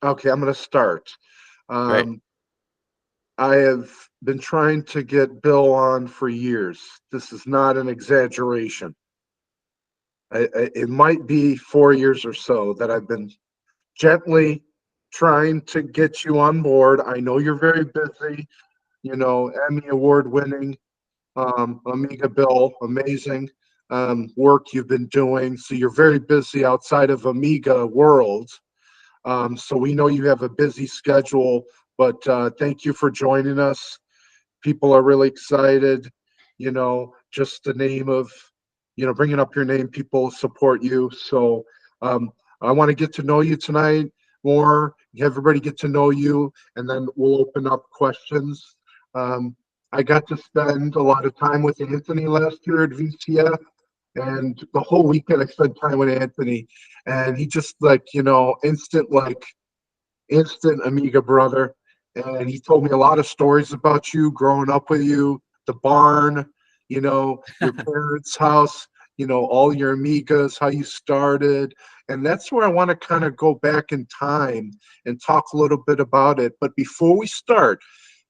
Okay, I'm going to start. Great. Um, I have been trying to get Bill on for years. This is not an exaggeration. It might be 4 years or so that I've been gently trying to get you on board. I know you're very busy, Emmy Award winning, AmigaBill, amazing work you've been doing. So you're very busy outside of Amiga world. So we know you have a busy schedule, but thank you for joining us. People are really excited. Just the name of, bringing up your name, people support you. So um, I want to get to know you tonight more. Everybody get to know you, and then we'll open up questions. Um, I got to spend a lot of time with Anthony last year at VCF, and the whole weekend I spent time with Anthony, and he just instant Amiga brother. And he told me a lot of stories about you growing up with you, the barn, your parents' house, all your Amigas, how you started. And that's where I want to kind of go back in time and talk a little bit about it. But before we start,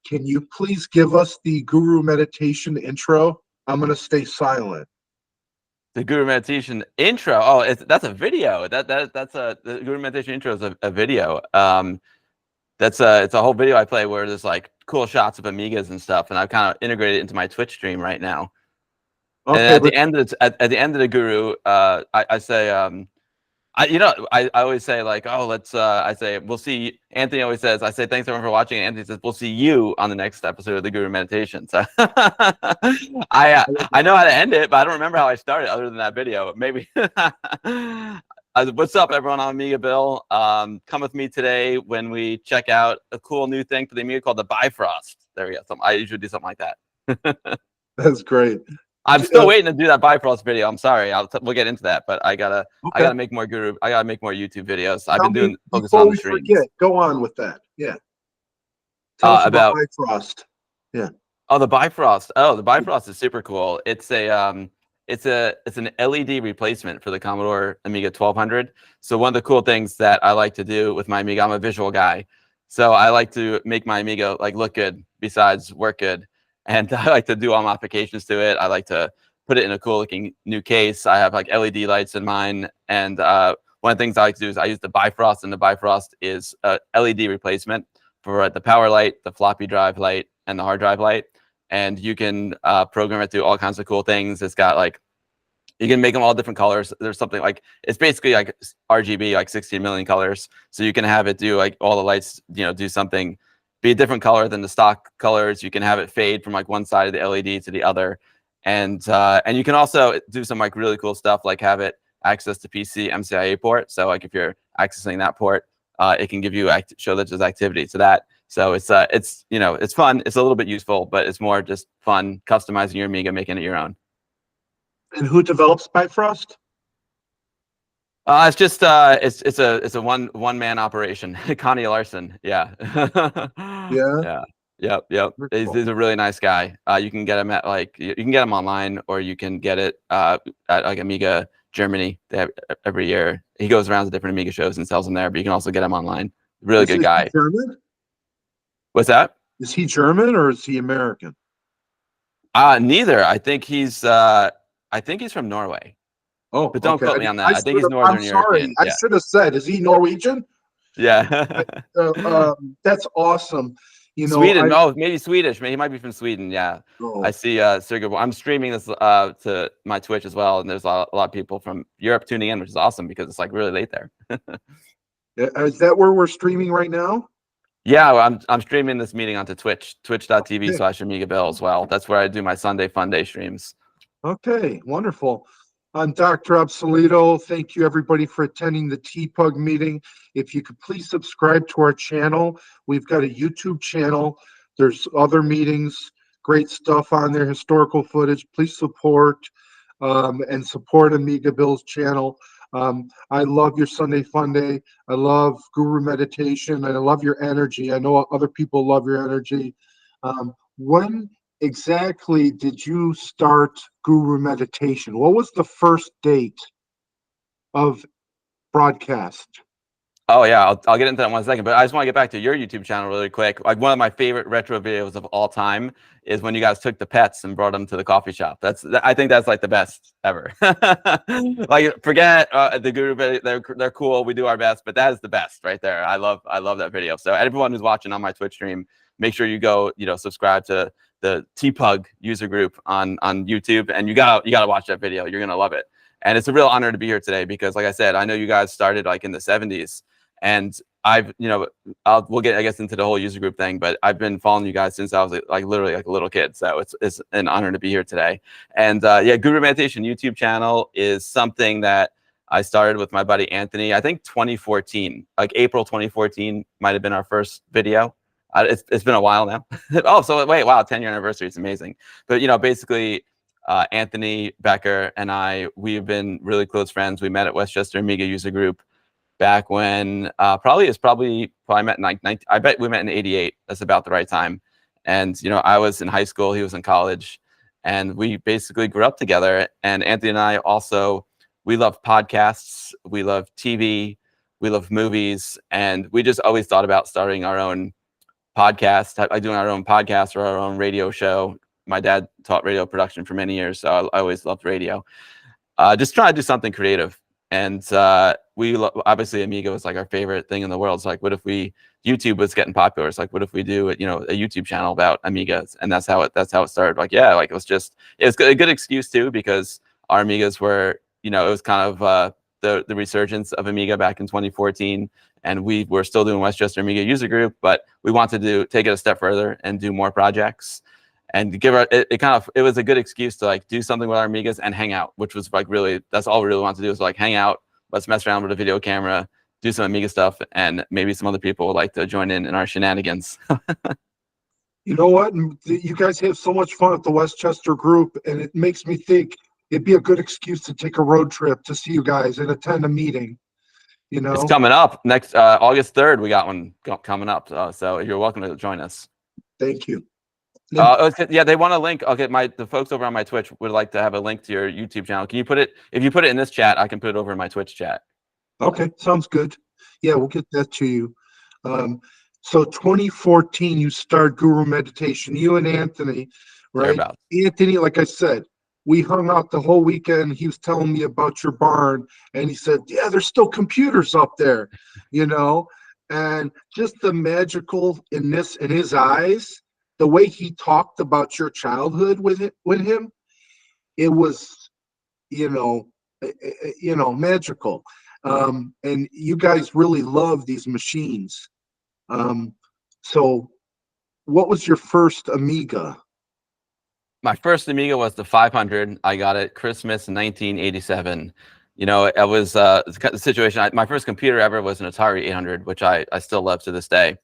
can you please give us the Guru Meditation intro? I'm going to stay silent. The Guru Meditation intro. Oh, that's a video. The Guru Meditation intro is a video. It's a whole video I play where there's like cool shots of Amigas and stuff, and I've kind of integrated it into my Twitch stream right now. And Okay, at the end of the Guru, I say, I always say like, oh, I say we'll see. Anthony always says, I say thanks everyone for watching. And Anthony says we'll see you on the next episode of the Guru Meditation. So I know how to end it, but I don't remember how I started other than that video. Maybe. What's up, everyone? I'm AmigaBill. Come with me today when we check out a cool new thing for the Amiga called the Bifrost. There we go. I usually do something like that. That's great. I'm still waiting to do that Bifrost video. I'm sorry. We'll get into that, but I gotta make more Guru. I gotta make more YouTube videos. I've been doing focus on the streams. Go on with that. Yeah. Tell us about Bifrost. Yeah. Oh, the Bifrost. Oh, the Bifrost is super cool. It's an LED replacement for the Commodore Amiga 1200. So one of the cool things that I like to do with my Amiga, I'm a visual guy, so I like to make my Amiga like look good besides work good. And I like to do all modifications to it. I like to put it in a cool looking new case. I have like LED lights in mine. And one of the things I like to do is I use the Bifrost, and the Bifrost is a LED replacement for the power light, the floppy drive light, and the hard drive light. And you can program it to do all kinds of cool things. It's got like, you can make them all different colors. There's something like, it's basically like RGB, like 16 million colors. So you can have it do like all the lights, do something, be a different color than the stock colors. You can have it fade from like one side of the LED to the other. And you can also do some like really cool stuff, like have it access to PC MCIA port. So like if you're accessing that port, it can give you show that there's activity to that. So it's fun. It's a little bit useful, but it's more just fun customizing your Amiga, making it your own. And who develops Bifrost? It's just it's a one man operation. Connie Larson, yeah. Yeah. Yep. He's a really nice guy. You can get him at you can get him online, or you can get it at like Amiga Germany. They have every year. He goes around to different Amiga shows and sells them there. But you can also get him online. Really good guy. German? What's that? Is he German or is he American? Neither. I think he's from Norway. Oh, but don't quote me on that. I think he's Northern European. I should have said, is he Norwegian? Yeah. That's awesome. Sweden. Maybe Swedish. Maybe he might be from Sweden. Yeah. I see Sergey. I'm streaming this to my Twitch as well, and there's a lot of people from Europe tuning in, which is awesome because it's like really late there. Is that where we're streaming right now? Yeah, I'm streaming this meeting onto Twitch, twitch.tv/AmigaBill as well. That's where I do my Sunday Fun Day streams. Okay, wonderful. I'm Dr. Obsoleto. Thank you, everybody, for attending the TPUG meeting. If you could please subscribe to our channel. We've got a YouTube channel. There's other meetings, great stuff on there, historical footage. Please support and support AmigaBill's channel. I love your Sunday Fun Day. I love Guru Meditation. I love your energy. I know other people love your energy. When exactly did you start Guru Meditation? What was the first date of broadcast? Oh yeah, I'll get into that in 1 second, but I just want to get back to your YouTube channel really quick. Like one of my favorite retro videos of all time is when you guys took the pets and brought them to the coffee shop. I think that's like the best ever. Like forget the guru video, they're cool. We do our best, but that is the best right there. I love that video. So everyone who's watching on my Twitch stream, make sure you go, subscribe to the TPUG user group on YouTube, and you gotta watch that video. You're gonna love it. And it's a real honor to be here today because, like I said, I know you guys started like in the 70s. And I've, we'll get, I guess, into the whole user group thing, but I've been following you guys since I was like literally like a little kid. So it's an honor to be here today. And yeah, Guru Meditation YouTube channel is something that I started with my buddy Anthony. I think 2014, like April 2014, might have been our first video. It's been a while now. Oh, so wait, wow, 10-year anniversary. It's amazing. But Basically, Anthony Becker and we've been really close friends. We met at Westchester Amiga user group back when probably met in like 19, I bet we met in 88. That's about the right time. And I was in high school, he was in college, and we basically grew up together. And Anthony and I also, we love podcasts, we love TV, we love movies, and we just always thought about starting our own podcast, like doing our own podcast or our own radio show. My dad taught radio production for many years, so I always loved radio. Just trying to do something creative. And obviously Amiga was like our favorite thing in the world. It's like, what if YouTube was getting popular? It's like, what if we do a YouTube channel about Amigas? And that's how it started. Like, yeah, like it was a good excuse too, because our Amigas were, it was kind of the resurgence of Amiga back in 2014. And we were still doing Westchester Amiga user group, but we wanted to take it a step further and do more projects. And it was a good excuse to like do something with our Amigas and hang out, which was like really, that's all we really wanted to do, is like hang out, let's mess around with a video camera, do some Amiga stuff, and maybe some other people would like to join in our shenanigans. You know what? You guys have so much fun at the Westchester group, and it makes me think it'd be a good excuse to take a road trip to see you guys and attend a meeting. It's coming up next August 3rd. We got one coming up, so you're welcome to join us. Thank you. Yeah, they want a link. Okay, the folks over on my Twitch would like to have a link to your YouTube channel. Can you put it? If you put it in this chat, I can put it over in my Twitch chat. Okay, sounds good. Yeah, we'll get that to you. So 2014, you started Guru Meditation. You and Anthony, right? Anthony, like I said, we hung out the whole weekend. He was telling me about your barn, and he said, "Yeah, there's still computers up there," and just the magicalness in his eyes. The way he talked about your childhood with him, it was, magical. And you guys really love these machines. So what was your first Amiga? My first Amiga was the 500. I got it Christmas 1987. It was the situation. My first computer ever was an Atari 800, which I still love to this day.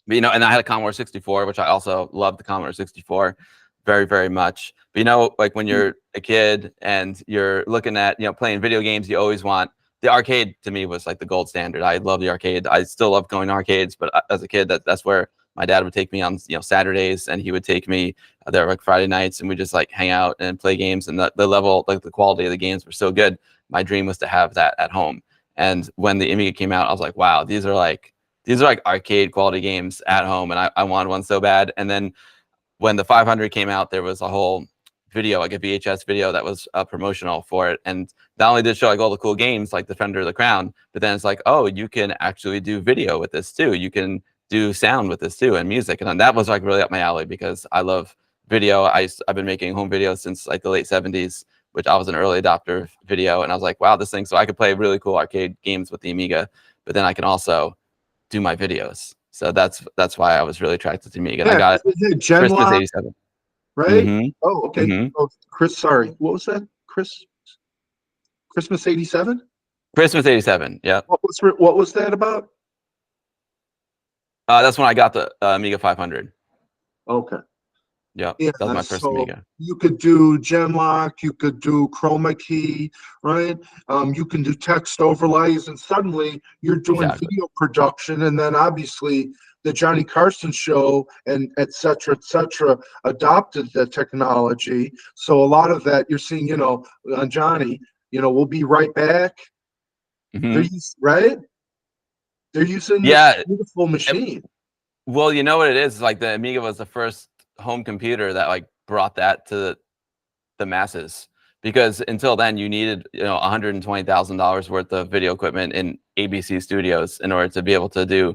But, and I had a Commodore 64, which I also loved the Commodore 64 very, very much. But, like when you're a kid and you're looking at, playing video games, you always want the arcade. To me was like the gold standard. I love the arcade. I still love going to arcades, but as a kid, that's where my dad would take me on, Saturdays, and he would take me there like Friday nights, and we just like hang out and play games. And the level, like the quality of the games were so good. My dream was to have that at home. And when the Amiga came out, I was like, wow, these are like arcade quality games at home, and I wanted one so bad. And then when the 500 came out, there was a whole video, like a VHS video that was promotional for it. And not only did it show like all the cool games like Defender of the Crown, but then it's like, oh, you can actually do video with this too. You can do sound with this too, and music. And then that was like really up my alley because I love video. I've been making home videos since like the late 70s, which I was an early adopter of video. And I was like, wow, this thing. So I could play really cool arcade games with the Amiga, but then I can also do my videos. So that's why I was really attracted to Amiga. Yeah, I got it Christmas 87. Right? Mm-hmm. Oh, okay. Mm-hmm. Oh, Chris, sorry. What was that? Christmas 87? Christmas 87, yeah. What was that about? That's when I got the Amiga 500. Okay. Yeah, that was my first Amiga. You could do Genlock, you could do chroma key, right? You can do text overlays, and suddenly you're doing video production, and then obviously the Johnny Carson show and et cetera, adopted the technology. So a lot of that you're seeing, on Johnny, we'll be right back. Mm-hmm. Right? They're using this Yeah. beautiful machine. Well, you know what it is? Like the Amiga was the first home computer that like brought that to the masses, because until then you needed, you know, $120,000 worth of video equipment in ABC studios in order to be able to do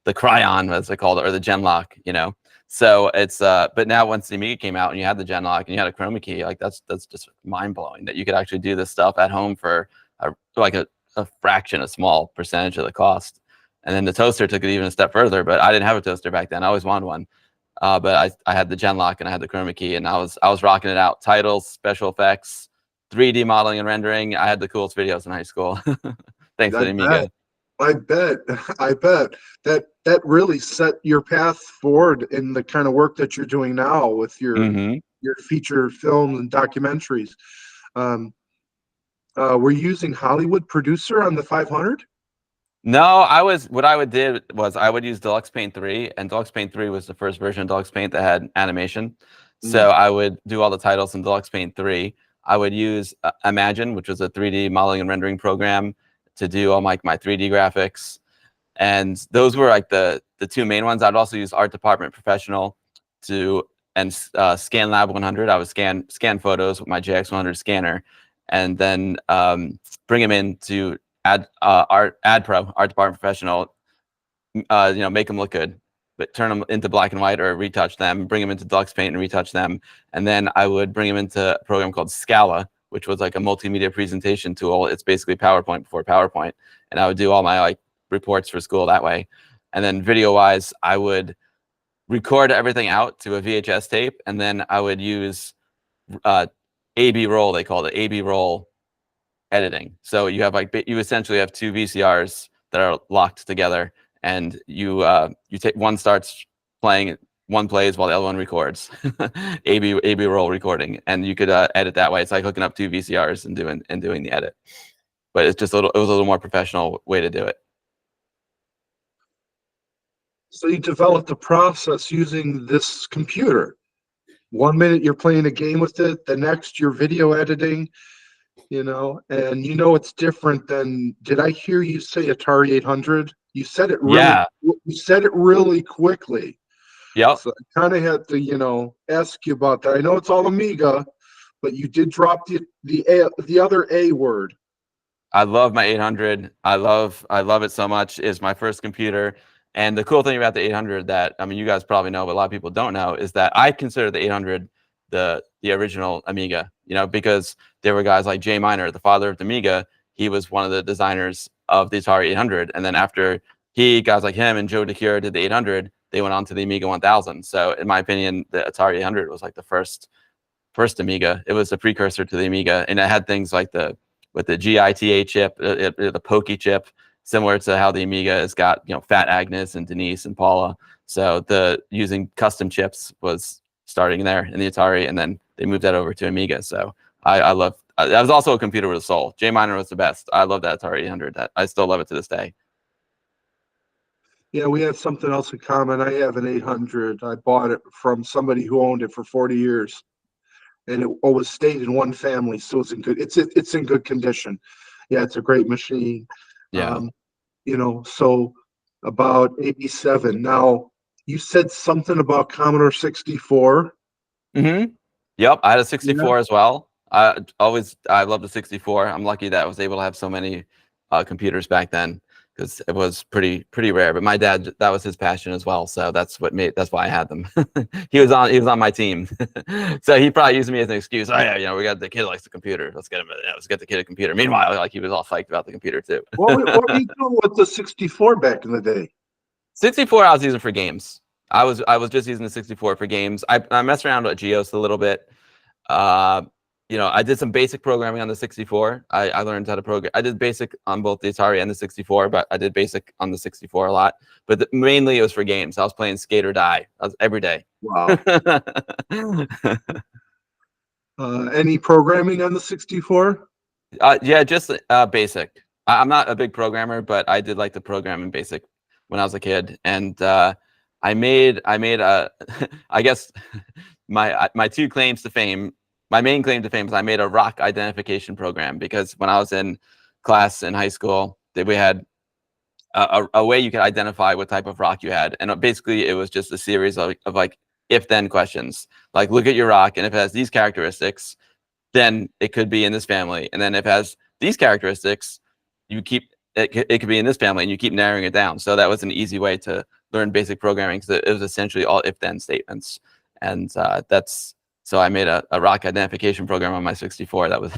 the Cryon, as they called it, or the Genlock, you know. So it's but now once the Amiga came out and you had the Genlock and you had a chroma key, like that's just mind blowing that you could actually do this stuff at home for like a fraction, a small percentage of the cost. And then the toaster took it even a step further, but I didn't have a toaster back then. I always wanted one. But I had the Genlock and I had the chroma key, and I was rocking it out. Titles, special effects, 3D modeling and rendering. I had the coolest videos in high school. Thanks to I the bet. Amiga. I bet. I bet that really set your path forward in the kind of work that you're doing now with Hmm. your feature films and documentaries. Um, were you using Hollywood Producer on the 500? No, what I would did was I would use Deluxe Paint 3, and Deluxe Paint 3 was the first version of Deluxe Paint that had animation. So I would do all the titles in Deluxe Paint 3. I would use Imagine, which was a 3D modeling and rendering program, to do all my 3D graphics. And those were like the two main ones. I'd also use Art Department Professional to and ScanLab 100. I would scan photos with my JX100 scanner, and then bring them in to Ad Pro, Art Department Professional. You know, make them look good, but turn them into black and white or retouch them. Bring them into Deluxe Paint and retouch them, and then I would bring them into a program called Scala, which was like a multimedia presentation tool. It's basically PowerPoint before PowerPoint, and I would do all my like reports for school that way. And then video wise, I would record everything out to a VHS tape, and then I would use AB roll, they called it AB roll editing. So you have you essentially have two VCRs that are locked together, and you take one starts playing, one plays while the other one records. AB roll recording, and you could edit that way. It's like hooking up two VCRs and doing the edit. But it's just it was a little more professional way to do it. So you developed a process using this computer. 1 minute you're playing a game with it, the next you're video editing, and it's different than, did I hear you say Atari 800? You said it Yeah. really quickly. Yep. So I kind of had to, ask you about that. I know it's all Amiga, but you did drop the other A word. I love my 800. I love it so much. It's my first computer. And the cool thing about the 800 that, I mean, you guys probably know, but a lot of people don't know, is that I consider the 800 the original Amiga, because there were guys like Jay Miner, the father of the Amiga. He was one of the designers of the Atari 800. And then after guys like him and Joe DeCure did the 800, they went on to the Amiga 1000. So in my opinion, the Atari 800 was like the first Amiga. It was a precursor to the Amiga, and it had things like with the GITA chip, the Pokey chip, similar to how the Amiga has got, Fat Agnes and Denise and Paula. So the using custom chips was starting there in the Atari, and then they moved that over to Amiga. So I love that was also a computer with a soul. Jay Miner was the best. I love that Atari 800. I still love it to this day. Yeah, we have something else in common. I have an 800. I bought it from somebody who owned it for 40 years. And it always stayed in one family, so it's in good condition. Yeah, it's a great machine. Yeah. So about 87. Now, you said something about Commodore 64. Mm-hmm. Yep, I had a 64 Yeah. as well. I love the 64. I'm lucky that I was able to have so many computers back then, because it was pretty rare. But my dad, that was his passion as well, so that's why I had them. he was on my team, so he probably used me as an excuse. Oh yeah, we got the kid likes the computer. Let's get him. Let's get the kid a computer. Meanwhile, like, he was all psyched about the computer too. What were you doing with the 64 back in the day? 64 I was using for games. I was just using the 64 for games. I messed around with Geos a little bit. I did some basic programming on the 64. I learned how to program. I did basic on both the Atari and the 64, but I did basic on the 64 a lot. But mainly it was for games. I was playing Skate or Die. I was every day. Wow. Any programming on the 64? Yeah, just basic. I'm not a big programmer, but I did like to program in basic when I was a kid. And I made I guess my two claims to fame. My main claim to fame is I made a rock identification program, because when I was in class in high school, we had a way you could identify what type of rock you had. And basically, it was just a series of like if-then questions. Like, look at your rock, and if it has these characteristics, then it could be in this family. And then if it has these characteristics, you keep it could be in this family, and you keep narrowing it down. So that was an easy way to learn basic programming, because it was essentially all if-then statements. And so I made a rock identification program on my 64. That was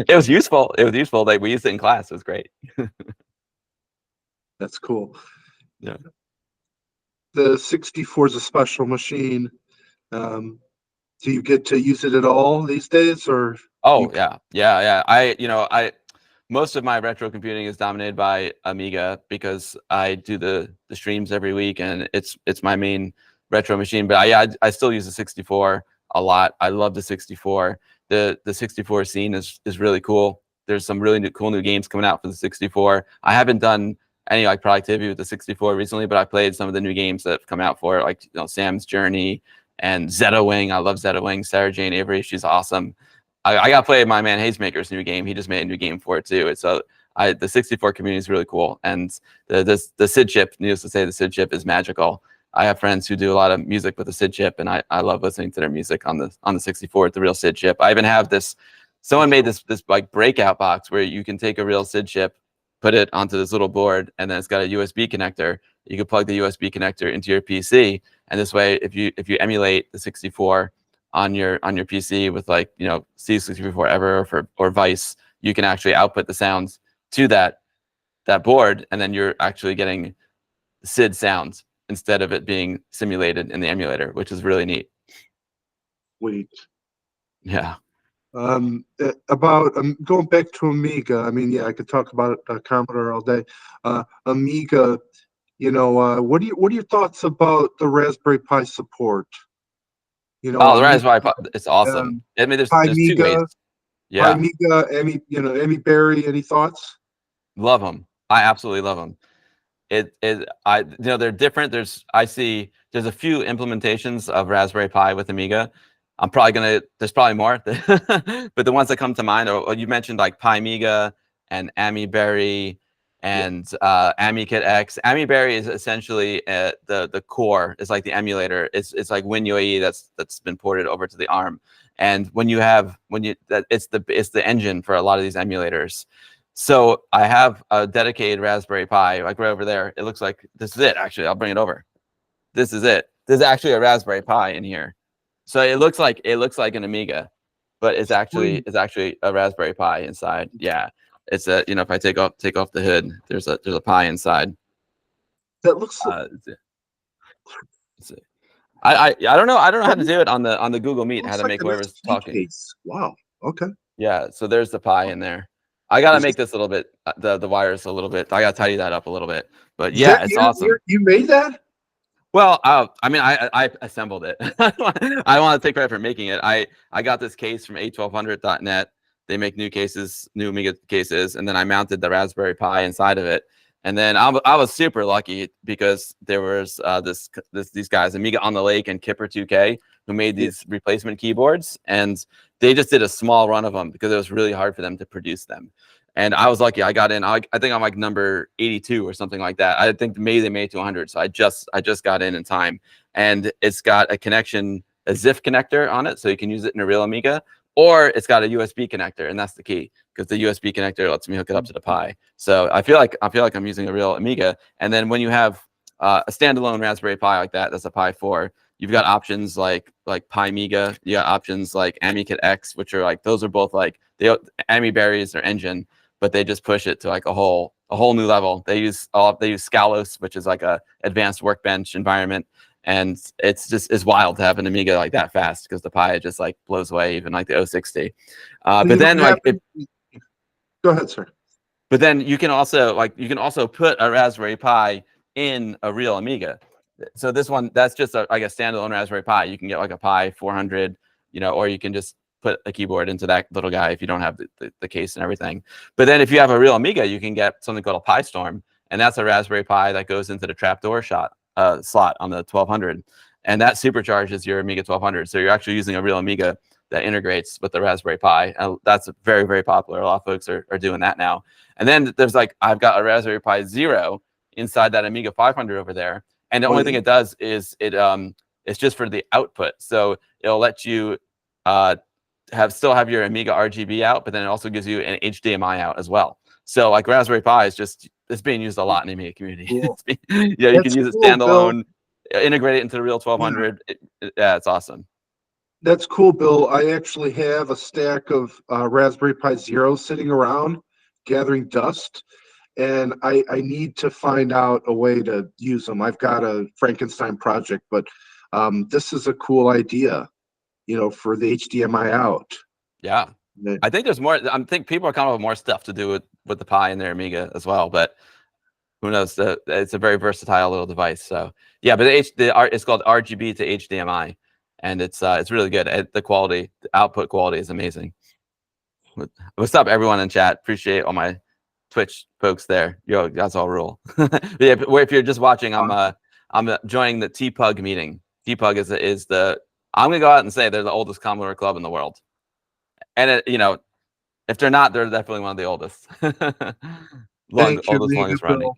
it was useful. It was useful. Like, we used it in class. It was great. That's cool. Yeah. The 64 is a special machine. Do you get to use it at all these days, or? Oh, yeah. I most of my retro computing is dominated by Amiga, because I do the streams every week, and it's my main retro machine. But I still use the 64 a lot. I love the 64. The 64 scene is really cool. There's some really cool new games coming out for the 64. I haven't done any like productivity with the 64 recently, but I played some of the new games that have come out for it, like Sam's Journey and Zeta Wing. I love Zeta Wing. Sarah Jane Avery, she's awesome. I got to play my man Hazemaker's new game. He just made a new game for it too. So the 64 community is really cool, and the SID chip, needless to say, the SID chip is magical. I have friends who do a lot of music with the SID chip, and I love listening to their music on the 64 with the real SID chip. I even have this. Someone made this like breakout box where you can take a real SID chip, put it onto this little board, and then it's got a USB connector. You can plug the USB connector into your PC, and this way, if you emulate the 64 on your PC with like C64 Ever or Vice, you can actually output the sounds to that board, and then you're actually getting SID sounds instead of it being simulated in the emulator, which is really neat. Sweet. Yeah. About going back to Amiga. I mean, yeah, I could talk about Commodore all day. Amiga, what are your thoughts about the Raspberry Pi support? Oh, the Raspberry Pi, it's awesome. I mean, there's two ways. Yeah. Amiga, AmiBerry, any thoughts? Love them. I absolutely love them. They're different. There's a few implementations of Raspberry Pi with Amiga. There's probably more, but the ones that come to mind are, you mentioned like PiAmiga and AmiBerry and AmiKit X. AmiBerry is essentially the core. It's like the emulator. It's like WinUAE that's been ported over to the ARM. And it's the engine for a lot of these emulators. So I have a dedicated Raspberry Pi, like right over there. It looks like this is it. Actually, I'll bring it over. This is it. There's actually a Raspberry Pi in here. So it looks like an Amiga, but it's actually a Raspberry Pi inside. Yeah, it's if I take off the hood, there's a Pi inside. That looks. I don't know how to do it on the Google Meet. How to make whoever's talking. Case. Wow. Okay. Yeah. So there's the Pi in there. I gotta make this a little bit the wires a little bit. I gotta tidy that up a little bit. But yeah, it's awesome. You made that? Well, I mean, I assembled it. I don't want to take credit for making it. I got this case from a1200.net. They make new Amiga cases, and then I mounted the Raspberry Pi inside of it. And then I was super lucky, because there was these guys, Amiga on the Lake and Kipper 2K, who made these replacement keyboards, and they just did a small run of them because it was really hard for them to produce them. And I was lucky. I got in. I think I'm like number 82 or something like that. I think maybe they made it to 100. So I just got in time. And it's got a ZIF connector on it, so you can use it in a real Amiga, or it's got a USB connector, and that's the key, because the USB connector lets me hook it up to the Pi. So I feel like I'm using a real Amiga. And then when you have a standalone Raspberry Pi like that's a Pi 4. You've got options like PiAmiga. You got options like AmiKit X, which are like, those are both like AmiBerry is their engine, but they just push it to like a whole new level. They use Scalos, which is like a advanced workbench environment, and it's wild to have an Amiga like that fast, because the Pi just like blows away even like the 060. But then go ahead, sir. But then you can also put a Raspberry Pi in a real Amiga. So this one, that's just like a standalone Raspberry Pi. You can get like a Pi 400, or you can just put a keyboard into that little guy if you don't have the case and everything. But then if you have a real Amiga, you can get something called a Pi Storm, and that's a Raspberry Pi that goes into the trapdoor slot on the 1200, and that supercharges your Amiga 1200. So you're actually using a real Amiga that integrates with the Raspberry Pi. And that's very, very popular. A lot of folks are doing that now. And then there's like, I've got a Raspberry Pi Zero inside that Amiga 500 over there. And the only thing it does is it's just for the output. So it'll let you still have your Amiga RGB out, but then it also gives you an HDMI out as well. So like Raspberry Pi is it's being used a lot in the Amiga community. Cool. You can use it cool, standalone, integrate it into the real 1200. Yeah, it's awesome. That's cool, Bill. I actually have a stack of Raspberry Pi Zero sitting around gathering dust, and I need to find out a way to use them. I've got a Frankenstein project, but this is a cool idea, for the HDMI out. Yeah. I think there's more. I think people are coming up with more stuff to do with the Pi in their Amiga as well, but who knows? It's a very versatile little device. So yeah, but it's called RGB to HDMI, and it's really good. The quality, the output quality is amazing. What's up, everyone in chat? Appreciate all my Twitch folks there. Yo, that's all rule. Yeah, if you're just watching, I'm joining the TPUG meeting. TPUG is the I'm gonna go out and say they're the oldest Commodore club in the world. And if they're not, they're definitely one of the oldest. Thank you, longest running.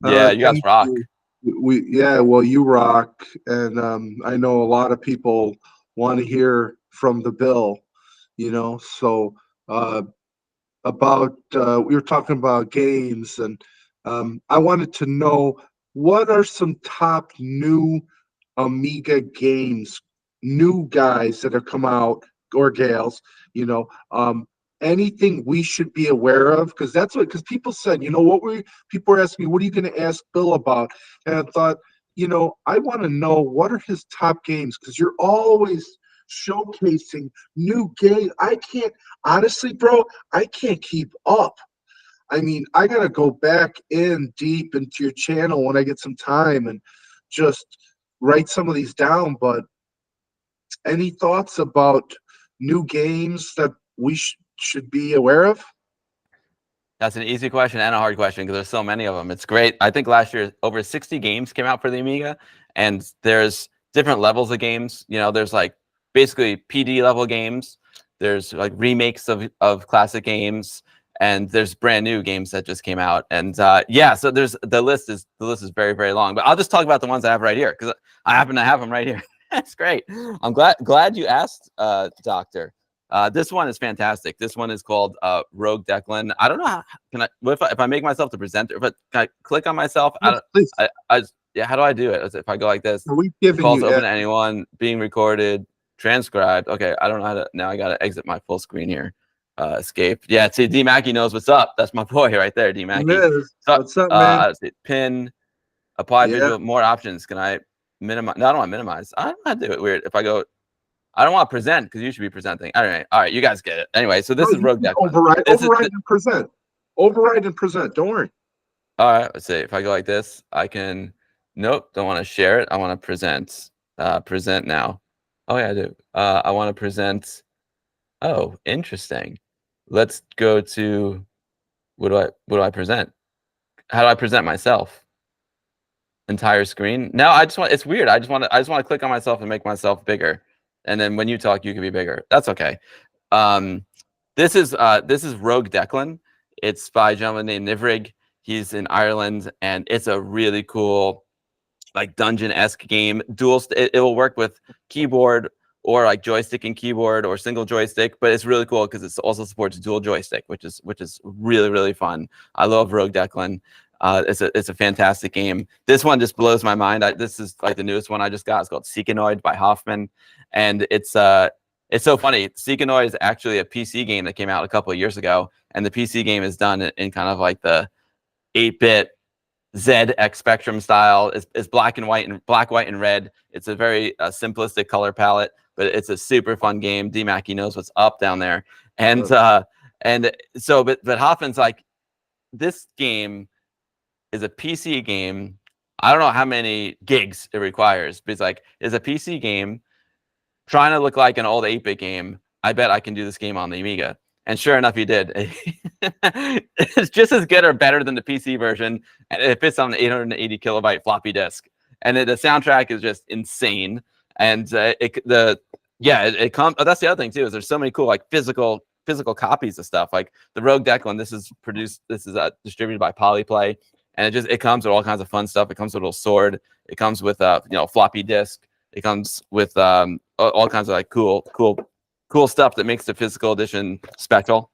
Bill. Yeah, you guys rock. Well, you rock, and I know a lot of people want to hear from the Bill. So we were talking about games, and I wanted to know what are some top new Amiga games, new guys that have come out, or gals, anything we should be aware of, because people said, people were asking me, what are you going to ask Bill about? And I thought, I want to know what are his top games, because you're always showcasing new games. Honestly, bro, I can't keep up. I mean, I gotta go back in deep into your channel when I get some time and just write some of these down. But any thoughts about new games that we should be aware of? That's an easy question and a hard question because there's so many of them. It's great. I think last year over 60 games came out for the Amiga, and there's different levels of games. There's like basically PD level games. There's like remakes of classic games, and there's brand new games that just came out. And yeah, so the list is very, very long. But I'll just talk about the ones I have right here because I happen to have them right here. That's great. I'm glad you asked, Doctor. This one is fantastic. This one is called Rogue Declan. I don't know how if I make myself the presenter, but can I click on myself? Yeah, how do I do it? If I go like this, calls open to anyone, being recorded, transcribed. Okay, I don't know how to. Now I got to exit my full screen here. Escape. Yeah, see, D Mackey knows what's up. That's my boy right there, D Mackey. What's up, man? Pin, apply visual, more options. Can I minimize? No, I don't want to minimize. I don't want to do it weird. If I go. I don't want to present because you should be presenting. All right, you guys get it. Anyway, so this is Rogue Declan. Override and present. Override and present. Don't worry. All right, let's see. If I go like this, I can. Nope, don't want to share it. I want to present. Present now. Oh yeah, I do. I want to present. Oh, interesting. Let's go to. What do I present? How do I present myself? Entire screen. No, I just want. It's weird. I just want to click on myself and make myself bigger. And then when you talk, you can be bigger. That's okay. This is Rogue Declan. It's by a gentleman named Nivrig. He's in Ireland, and it's a really cool, like dungeon-esque game. It will work with keyboard or like joystick and keyboard or single joystick, but it's really cool because it also supports dual joystick, which is really, really fun. I love Rogue Declan. It's a fantastic game. This one just blows my mind. This is like the newest one I just got. It's called Seekanoid by Hoffman, and it's so funny. Seekanoid is actually a PC game that came out a couple of years ago, and the PC game is done in kind of like the 8-bit ZX Spectrum style. It's black, white, and red. It's a very simplistic color palette, but it's a super fun game. D Mackey knows what's up down there, and so but Hoffman's like, this game is a PC game. I don't know how many gigs it requires, but it's like, it's a PC game trying to look like an old 8-bit game. I bet I can do this game on the Amiga. And sure enough, he did. It's just as good or better than the PC version. And it fits on an 880 kilobyte floppy disk. And the soundtrack is just insane. And the Yeah, it comes. Oh, that's the other thing too. Is there's so many cool like physical copies of stuff. Like the Rogue Declan. This is distributed by Polyplay, and it comes with all kinds of fun stuff. It comes with a little sword. It comes with floppy disk. It comes with all kinds of like cool stuff that makes the physical edition special.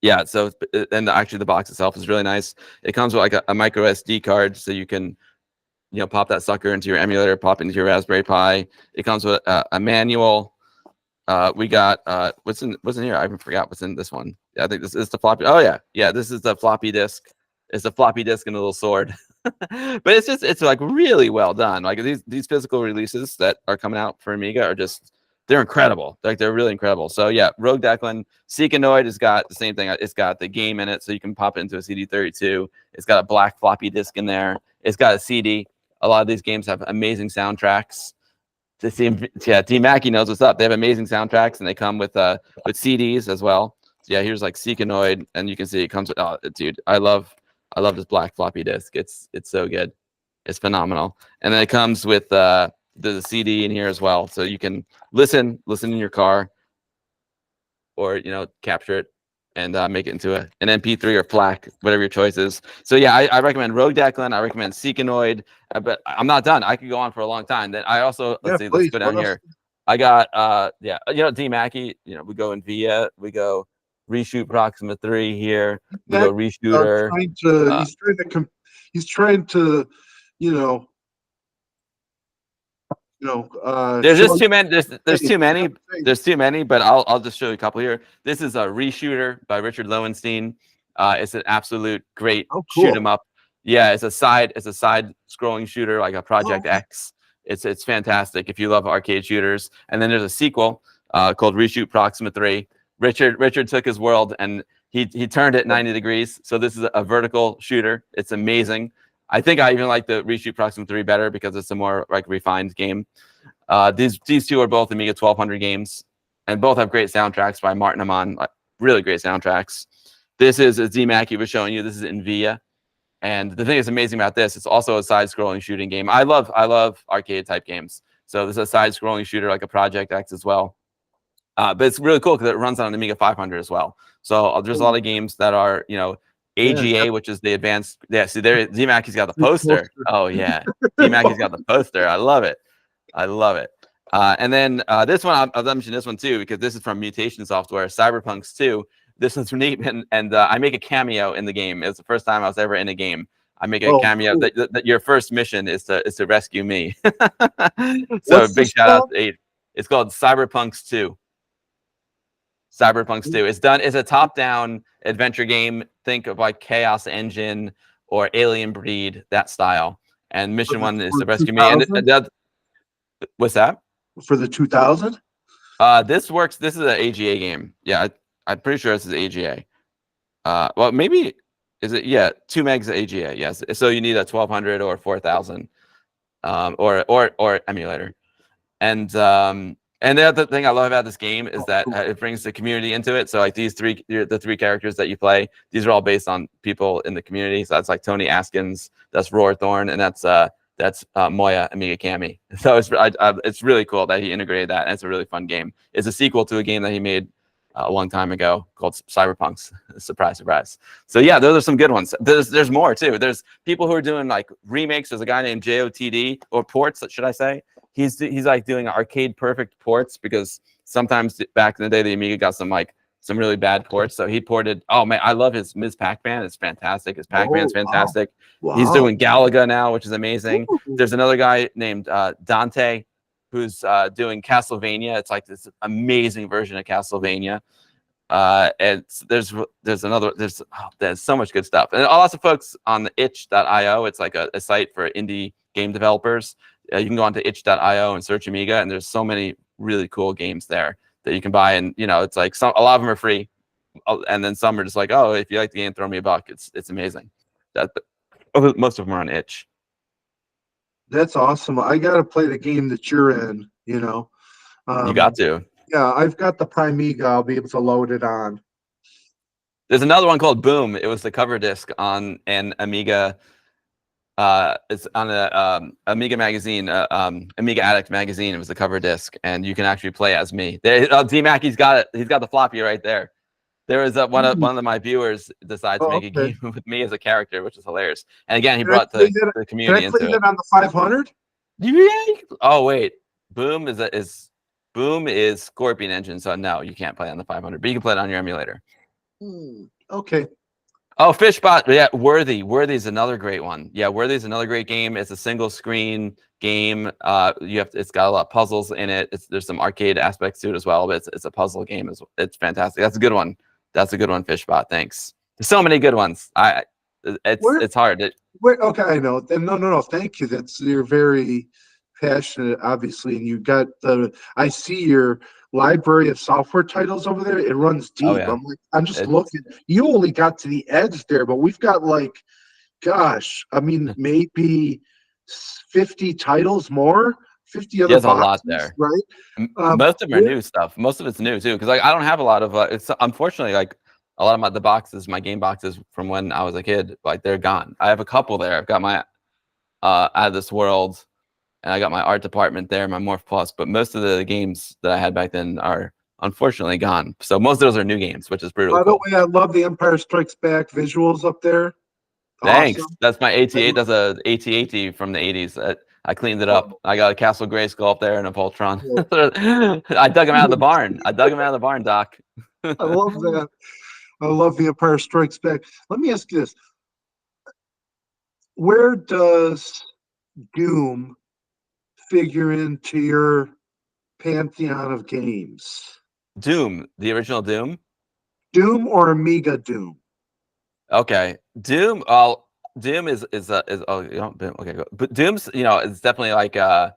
Yeah. So and actually the box itself is really nice. It comes with like a micro SD card, so you can pop that sucker into your emulator, pop it into your Raspberry Pi. It comes with a manual. We got what's in here? I even forgot what's in this one. Yeah, I think this is the floppy. Oh yeah, this is the floppy disk. It's a floppy disk and a little sword. But it's like really well done. Like these physical releases that are coming out for Amiga are they're incredible. Like they're really incredible. So yeah, Rogue Declan, Seekanoid has got the same thing. It's got the game in it, so you can pop it into a CD32. It's got a black floppy disk in there. It's got a CD. A lot of these games have amazing soundtracks. Team Mackie knows what's up. They have amazing soundtracks, and they come with CDs as well. So yeah, here's like Seekanoid, and you can see it comes with. Oh, dude, I love this black floppy disk. It's so good. It's phenomenal. And then it comes with the CD in here as well, so you can listen in your car, or capture it and make it into an MP3 or FLAC, whatever your choice is. So yeah, I recommend Rogue Declan. I recommend Seekanoid. But I'm not done. I could go on for a long time. Then I also let's go down here. I got D Mackie. We go in Via. We go Reshoot Proxima 3 here. We go Reshooter. He's trying to there's just too many. There's too many. There's too many, but I'll just show you a couple here. This is a Reshooter by Richard Lowenstein. It's an absolute great shoot 'em up. Yeah, it's a side scrolling shooter like a Project X. It's fantastic if you love arcade shooters. And then there's a sequel called Reshoot Proxima 3. Richard took his world and he turned it 90 degrees. So this is a vertical shooter. It's amazing. I think I even like the Reshoot Proxima 3 better because it's a more like refined game. These two are both Amiga 1200 games, and both have great soundtracks by Martin Amon. Really great soundtracks. This is, as D Mackie was showing you, this is in Via. And the thing that's amazing about this, it's also a side-scrolling shooting game. I love arcade type games. So this is a side-scrolling shooter like a Project X as well. But it's really cool because it runs on an Amiga 500 as well. So there's a lot of games that are, AGA, which is the advanced. Yeah, see there, D Mackie's got the poster. Oh yeah, D Mackie's got the poster. I love it. And then this one, I'll mention this one too because this is from Mutation Software, Cyberpunks 2. This one's neat, and I make a cameo in the game. It's the first time I was ever in a game. I make a cameo. Cool. That your first mission is to rescue me. So big shout out to 8. It's called Cyberpunks 2. Cyberpunks 2. It's a top-down adventure game. Think of like Chaos Engine or Alien Breed, that style. And mission 1 is to rescue me. And what's that? For the 2000? This works. This is an AGA game. Yeah, I'm pretty sure this is AGA. Well, maybe is it? Yeah, 2 megs AGA. Yes. So you need a 1200 or 4000, or emulator. And the other thing I love about this game is that it brings the community into it. So like the 3 characters that you play, these are all based on people in the community. So that's like Tony Askins, that's Roarthorn, and that's Moya Amiga Cami. So it's really cool that he integrated that, and it's a really fun game. It's a sequel to a game that he made a long time ago called Cyberpunks. Surprise, surprise. So yeah, those are some good ones. There's more too. There's people who are doing like remakes. There's a guy named JOTD, or ports, should I say? He's like doing arcade perfect ports because sometimes back in the day the Amiga got some really bad ports. So he ported. Oh man, I love his Ms. Pac-Man. It's fantastic. His Pac-Man's fantastic. Wow. He's doing Galaga now, which is amazing. Ooh. There's another guy named Dante who's doing Castlevania. It's like this amazing version of Castlevania. And there's so much good stuff. And lots of folks on the itch.io. It's like a site for indie game developers. You can go onto itch.io and search Amiga, and there's so many really cool games there that you can buy. And it's like a lot of them are free, and then some are just like, oh, if you like the game, throw me a buck. It's amazing. Most of them are on itch. That's awesome. I gotta play the game that you're in. You got to. Yeah, I've got the Primiga. I'll be able to load it on. There's another one called Boom. It was the cover disc on an Amiga It's on a Amiga magazine, Amiga Addict magazine. It was the cover disc, and you can actually play as me. D-Mac, he's got it. He's got the floppy right there. There was one of my viewers decided to Oh, make a okay. game with me as a character, which is hilarious. And again, he Can I brought play the that? Can I community play into it. that on the 500? Yeah. Oh wait, Boom Boom is Scorpion engine, so no, you can't play on the 500, but you can play it on your emulator. Okay. Oh, Fishbot, yeah, Worthy is another great one. Yeah, Worthy is another great game. It's a single screen game. It's got a lot of puzzles in it. There's some arcade aspects to it as well, but it's a puzzle game. It's fantastic. That's a good one. That's a good one, Fishbot. Thanks. There's so many good ones. It's hard. Okay, I know. No. Thank you. You're very passionate, obviously, and you got I see your library of software titles over there. It runs Oh deep. yeah. I'm just It's looking. You only got to the edge there, but we've got gosh, I mean, maybe 50 titles more, 50 other there's a lot boxes, there. right? Most of them are Where, new stuff. Most of it's new too, because I don't have a lot of. It's unfortunately like a lot of the boxes, my game boxes from when I was a kid, like they're gone. I have a couple there. I've got my Out of This World, and I got my art department there, my Morph Plus. But most of the games that I had back then are unfortunately gone. So most of those are new games, which is really by the cool. way, I love the Empire Strikes Back visuals up there. Thanks. Awesome. That's my AT8. That's a AT-AT from the 80s. I cleaned it up. I got a Castle Grayskull up there and a Voltron. I dug him out of the barn. Doc. I love that. I love the Empire Strikes Back. Let me ask you this: where does Doom figure into your pantheon of games? Doom, the original Doom. Doom or Amiga Doom? Okay, Doom. Doom is oh, you don't, okay, go. But Doom's it's definitely like a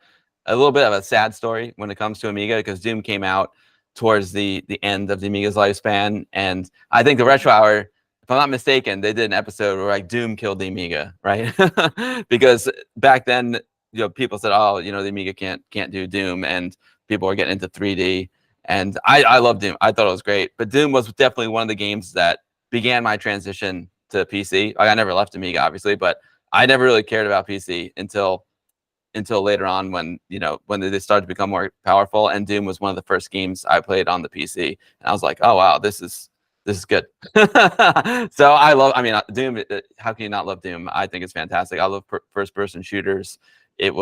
little bit of a sad story when it comes to Amiga, because Doom came out towards the end of the Amiga's lifespan, and I think the Retro Hour, if I'm not mistaken, they did an episode where like Doom killed the Amiga, right? Because back then, people said, oh, the Amiga can't do Doom, and people were getting into 3D, and I love Doom. I thought it was great, but Doom was definitely one of the games that began my transition to PC. Like, I never left Amiga, obviously, but I never really cared about PC until later on, when they started to become more powerful. And Doom was one of the first games I played on the PC, and I was like, oh wow, this is good. So I mean, Doom. How can you not love Doom? I think it's fantastic. I love first person shooters. It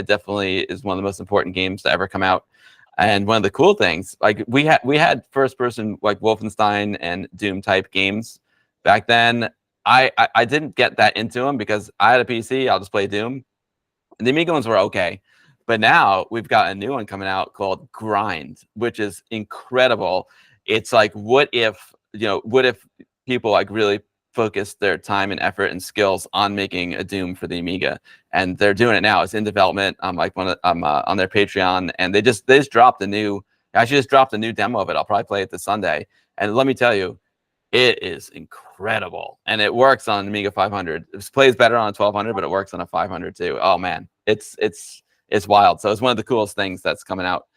definitely is one of the most important games to ever come out. And one of the cool things, like we had first person like Wolfenstein and Doom type games back then. I didn't get that into them because I had a PC. I'll just play Doom. And the Amiga ones were okay. But now we've got a new one coming out called Grind, which is incredible. It's like, what if people like really focused their time and effort and skills on making a Doom for the Amiga, and they're doing it now. It's in development. I'm on their Patreon, and they just dropped a new demo of it. I'll probably play it this Sunday, and let me tell you, it is incredible, and it works on Amiga 500. It plays better on a 1200, but it works on a 500 too. Oh man, it's wild. So it's one of the coolest things that's coming out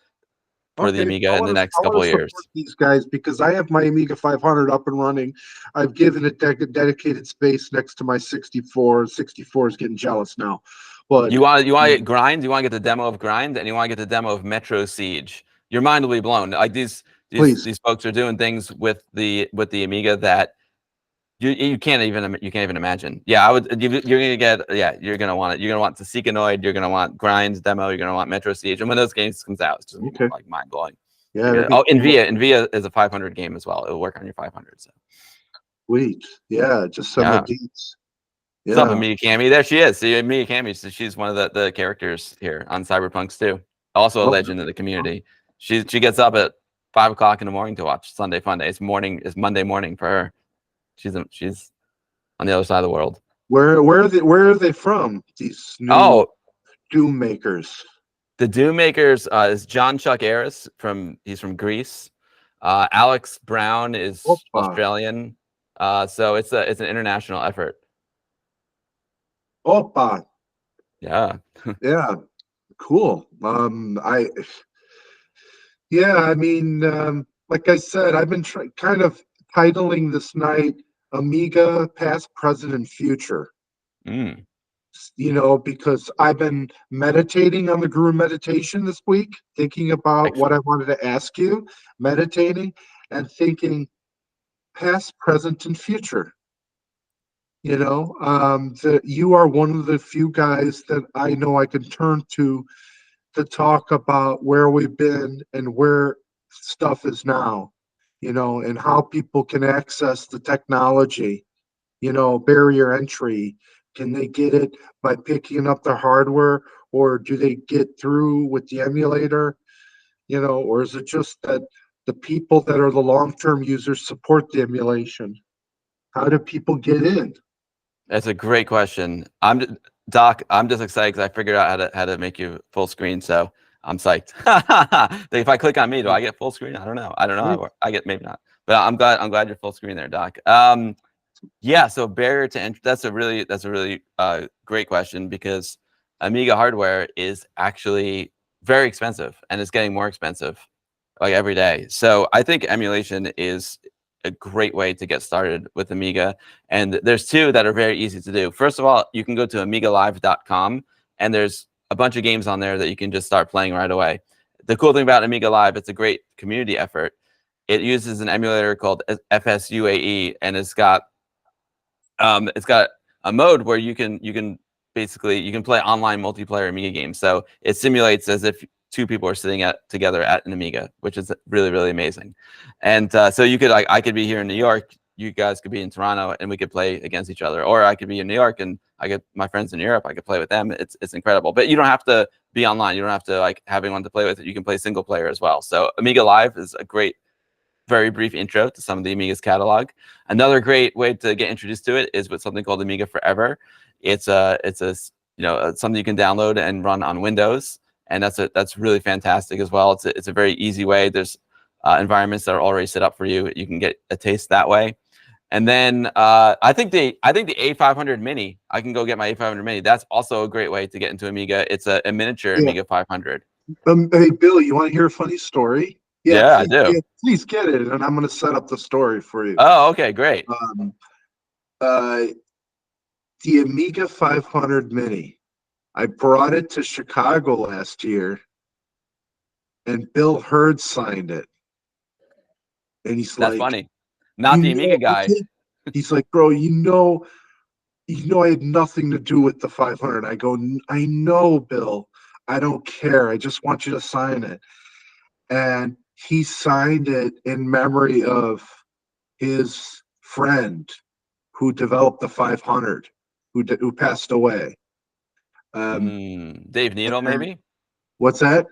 for the Okay, Amiga in the next I couple want of to years. support these guys because I have my Amiga 500 up and running. I've given it dedicated space next to my 64. 64 is getting jealous now, but You want to get Grind? You want to get the demo of Grind, and you want to get the demo of Metro Siege. Your mind will be blown. Like these please. folks are doing things with the Amiga that you can't even imagine. Yeah, you're gonna want it. You're gonna want Tsushikanoid. You're gonna want Grind's demo. You're gonna want Metro Siege. And when those games comes out, it's just gonna be like mind blowing. Yeah, that'd be Oh, cool. Nvia is a 500 game as well. It'll work on your 500. So Sweet. Yeah, just send yeah. the deets. What's up, Yeah. Amiga Cammy? There she is. See, Amiga Cammy. So she's one of the characters here on Cyberpunks too. Also a Oh, legend in the community. She gets up at 5 o'clock in the morning to watch Sunday Funday. It's Monday morning for her. She's on the other side of the world. where are they from? These new Doom makers. The Doom makers is John Chuck Harris he's from Greece. Alex Brown is Australian. So it's an international effort. Opa. Yeah. Yeah. Cool. I mean, like I said, I've been kind of titling this night Amiga Past, Present, and Future. Mm. because I've been meditating on the guru meditation this week, thinking about what I wanted to ask you, meditating and thinking past, present, and future. That you are one of the few guys that I know I can turn to talk about where we've been and where stuff is now, and how people can access the technology, barrier entry. Can they get it by picking up the hardware, or do they get through with the emulator, or is it just that the people that are the long-term users support the emulation? How do people get in? That's a great question. Doc. I'm just excited because I figured out how to make you full screen. So I'm psyched. If I click on me, do I get full screen? I don't know. I get maybe not. But I'm glad you're full screen there, Doc. Yeah. So barrier to entry. That's a really great question, because Amiga hardware is actually very expensive, and it's getting more expensive like every day. So I think emulation is a great way to get started with Amiga. And there's two that are very easy to do. First of all, you can go to amigalive.com, and there's a bunch of games on there that you can just start playing right away. The cool thing about Amiga Live, it's a great community effort. It uses an emulator called FSUAE, and it's got a mode where you can basically play online multiplayer Amiga games. So it simulates as if two people are sitting together at an Amiga, which is really amazing. And so you could, I could be here in New York, you guys could be in Toronto, and we could play against each other. Or I could be in New York and I get my friends in Europe, I could play with them. It's incredible. But you don't have to be online. You don't have to have anyone to play with. You can play single player as well. So Amiga Live is a great, very brief intro to some of the Amiga's catalog. Another great way to get introduced to it is with something called Amiga Forever. It's something you can download and run on Windows, and that's really fantastic as well. It's a very easy way. There's environments that are already set up for you. You can get a taste that way. And then I think the A500 Mini, I can go get my A500 Mini. That's also a great way to get into Amiga. It's a miniature Amiga 500. Hey, Bill, you want to hear a funny story? Yeah, I do. Please get it, and I'm going to set up the story for you. Oh, okay, great. The Amiga 500 Mini, I brought it to Chicago last year, and Bill Hurd signed it. And he's That's like, funny. Not the Amiga guy. He's like, bro, I had nothing to do with the 500. I go, I know, Bill. I don't care. I just want you to sign it. And he signed it in memory of his friend who developed the 500, who passed away. Dave Needle, maybe? What's that?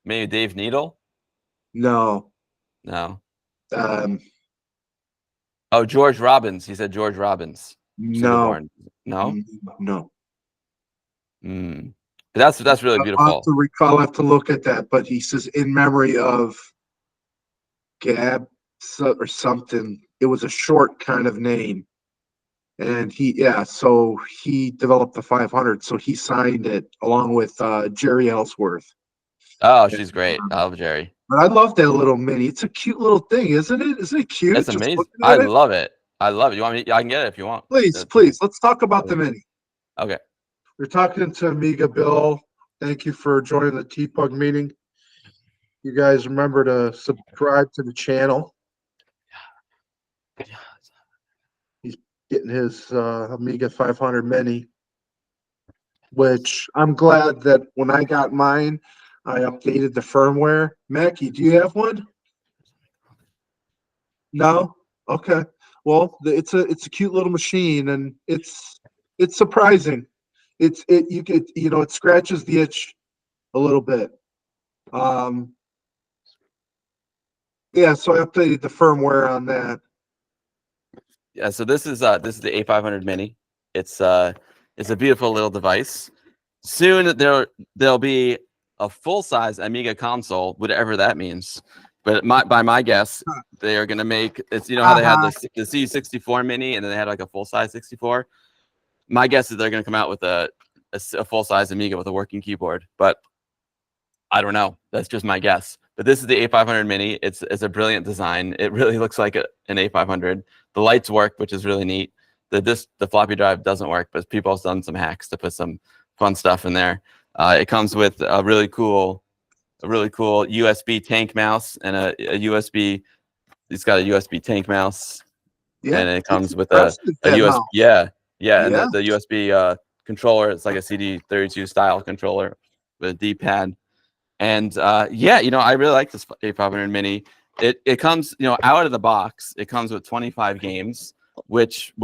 Maybe Dave Needle? No. Oh, George Robbins. He said George Robbins. No. No? No. That's really beautiful. I'll have to look at that, but he says in memory of Gab or something. It was a short kind of name. And so he developed the 500. So he signed it along with Jerry Ellsworth. Oh, she's great. I love Jerry. But I love that little mini. It's a cute little thing, isn't it? Isn't it cute? It's amazing. I love it. I love it. You want me? I can get it if you want. Please. Let's talk about the mini. Okay. We're talking to AmigaBill. Thank you for joining the TPUG meeting. You guys remember to subscribe to the channel. He's getting his Amiga 500 Mini, which I'm glad that when I got mine, I updated the firmware. Mackie, do you have one? No? Okay. Well, it's a cute little machine, and it's surprising. It scratches the itch a little bit. Yeah, so I updated the firmware on that. Yeah, so this is the A500 Mini. It's a beautiful little device. Soon there'll be a full-size Amiga console, whatever that means. But by my guess, they are going to make it's how they had the C64 Mini, and then they had like a full-size 64. My guess is they're going to come out with a full-size Amiga with a working keyboard, but I don't know. That's just my guess. But this is the A500 Mini. It's a brilliant design. It really looks like an A500. The lights work, which is really neat. the floppy drive doesn't work, but people have done some hacks to put some fun stuff in there. It comes with a really cool USB tank mouse and a USB. It's got a USB tank mouse, Yeah, and it it's comes with impressive, a that USB. mouse. Yeah, and Yeah. the USB controller. It's like a CD32 style controller with a D-pad. And yeah, I really like this A500 Mini. It comes, out of the box. It comes with 25 games, which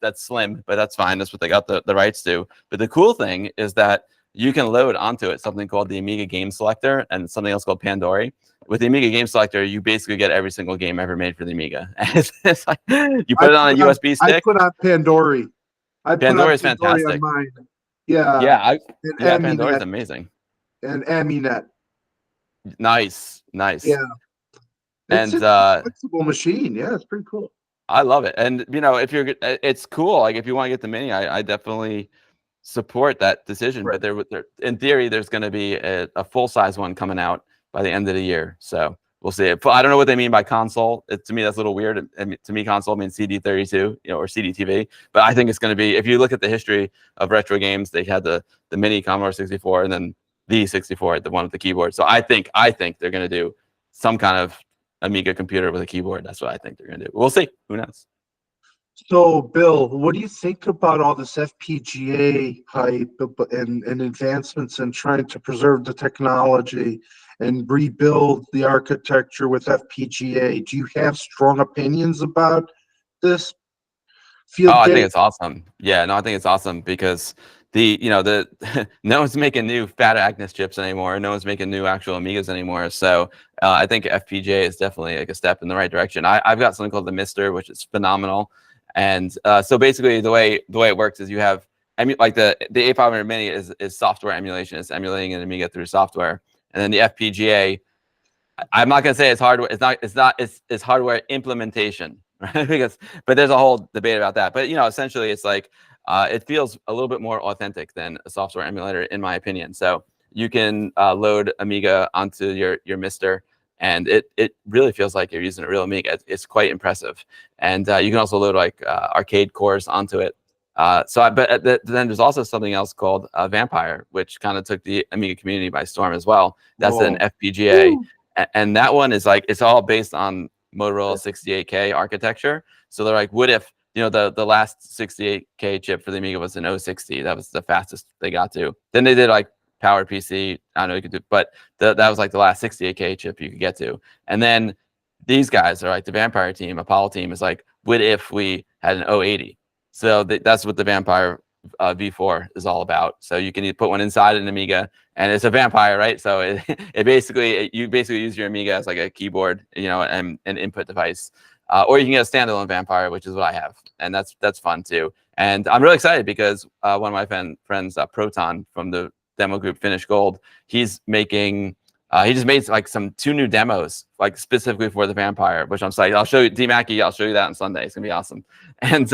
that's slim, but that's fine. That's what they got the rights to. But the cool thing is that you can load onto it something called the Amiga Game Selector and something else called Pandora. With the Amiga Game Selector, you basically get every single game ever made for the Amiga. It's like you put it on a USB I stick. put on Pandora. I put on Pandora is Pandora on fantastic. mine. Yeah. Yeah, And Pandora is Aminet. amazing. And Aminet. Nice. Yeah. It's And a flexible machine. Yeah, it's pretty cool. I love it. And if it's cool. Like if you want to get the Mini, I definitely support that decision. Right. But in theory, there's going to be a full size one coming out by the end of the year. So we'll see. I don't know what they mean by console. To me, that's a little weird. To me, console means CD32, or CDTV. But I think it's going to be. If you look at the history of retro games, they had the Mini Commodore 64 and then the 64, the one with the keyboard. So I think they're going to do some kind of Amiga computer with a keyboard. That's what I think they're going to do. We'll see. Who knows? So, Bill, what do you think about all this FPGA hype and advancements in trying to preserve the technology and rebuild the architecture with FPGA? Do you have strong opinions about this field I day? think it's awesome. Yeah, no, I think it's awesome because no one's making new fat Agnes chips anymore. No one's making new actual Amigas anymore. So I think FPGA is definitely like a step in the right direction. I've got something called the Mister, which is phenomenal. And so basically, the way it works is you have like the A500 Mini is software emulation. It's emulating an Amiga through software, and then the FPGA. I'm not gonna say it's hardware. It's hardware implementation, right? But there's a whole debate about that. But essentially, it's like it feels a little bit more authentic than a software emulator, in my opinion. So you can load Amiga onto your Mister, and it really feels like you're using a real Amiga. It's quite impressive. And you can also load like arcade cores onto it. But then there's also something else called Vampire, which kind of took the Amiga community by storm as well. That's an FPGA. Ooh. And that one is like, it's all based on Motorola 68K architecture. So they're like, what if, the last 68K chip for the Amiga was an 060. That was the fastest they got to. Then they did like PowerPC. I don't know you could do, but that was like the last 68K chip you could get to. And then these guys are like the Vampire team, Apollo team is like, what if we had an 080? So that's what the Vampire V4 is all about. So you can put one inside an Amiga, and it's a Vampire, right? So you basically use your Amiga as like a keyboard, and an input device. Or you can get a standalone Vampire, which is what I have, and that's fun too. And I'm really excited because one of my friends, Proton from the demo group Finish Gold, he's making. He just made like two new demos, like specifically for the Vampire, which I'm psyched. I'll show you, D Mackey. I'll show you that on Sunday. It's gonna be awesome. And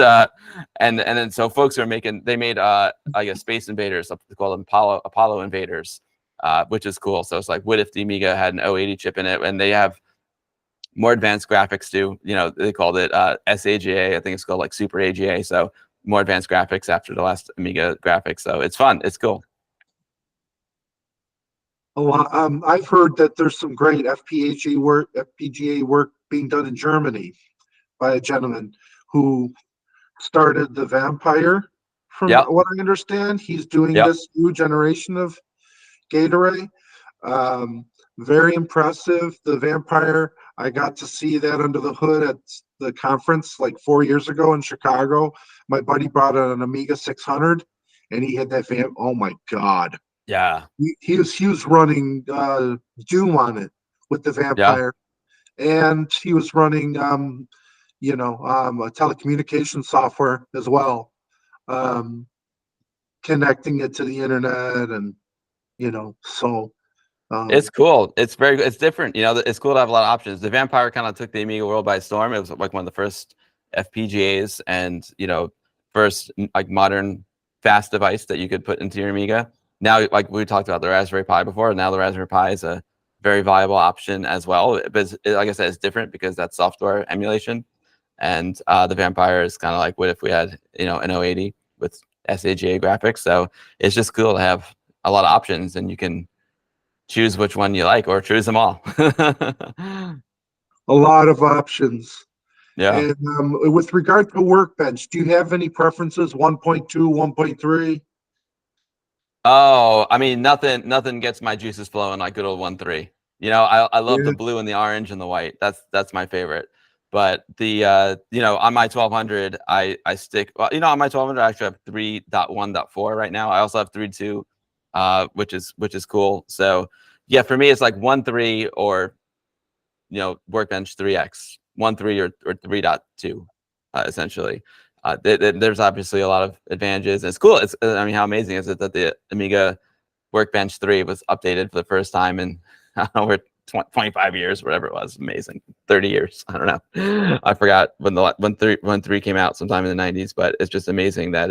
then so folks are they made I guess Space Invaders. They call them Apollo Invaders, which is cool. So it's like, what if the Amiga had an 080 chip in it, and they have more advanced graphics too. They called it SAGA. I think it's called like Super AGA. So more advanced graphics after the last Amiga graphics. So it's fun. It's cool. Oh, I've heard that there's some great FPGA work being done in Germany by a gentleman who started the Vampire. From what I understand, he's doing this new generation of gate array. Very impressive. The Vampire, I got to see that under the hood at the conference like 4 years ago in Chicago. My buddy brought an Amiga 600, and he had that Oh my God. Yeah. He was running Doom on it with the Vampire, and he was running a telecommunication software as well, connecting it to the internet, and so it's cool. It's very good. It's different. It's cool to have a lot of options. The Vampire kind of took the Amiga world by storm. It was like one of the first FPGAs and first like modern fast device that you could put into your Amiga. Now, like we talked about the Raspberry Pi before, now the Raspberry Pi is a very viable option as well. But like I said, it's different because that's software emulation. and the Vampire is kind of like what if we had an 080 with SAGA graphics. So it's just cool to have a lot of options, and you can choose which one you like or choose them all. A lot of options. Yeah. And with regard to Workbench, do you have any preferences? 1.2, 1.3? Oh, I mean, nothing gets my juices flowing like good old 1.3. I love Yeah. the blue and the orange and the white. That's my favorite. But the on my 1200, I stick. Well, on my 1200, I actually have 3.1.4 right now. I also have 3.2, which is cool. So yeah, for me, it's like 1.3 or Workbench 3X, 1.3 or 3.2, essentially. There's obviously a lot of advantages. It's cool. I mean, how amazing is it that the Amiga Workbench 3 was updated for the first time in over 25 years, whatever it was. Amazing. 30 years. I don't know. I forgot when 3 came out sometime in the 90s, but it's just amazing that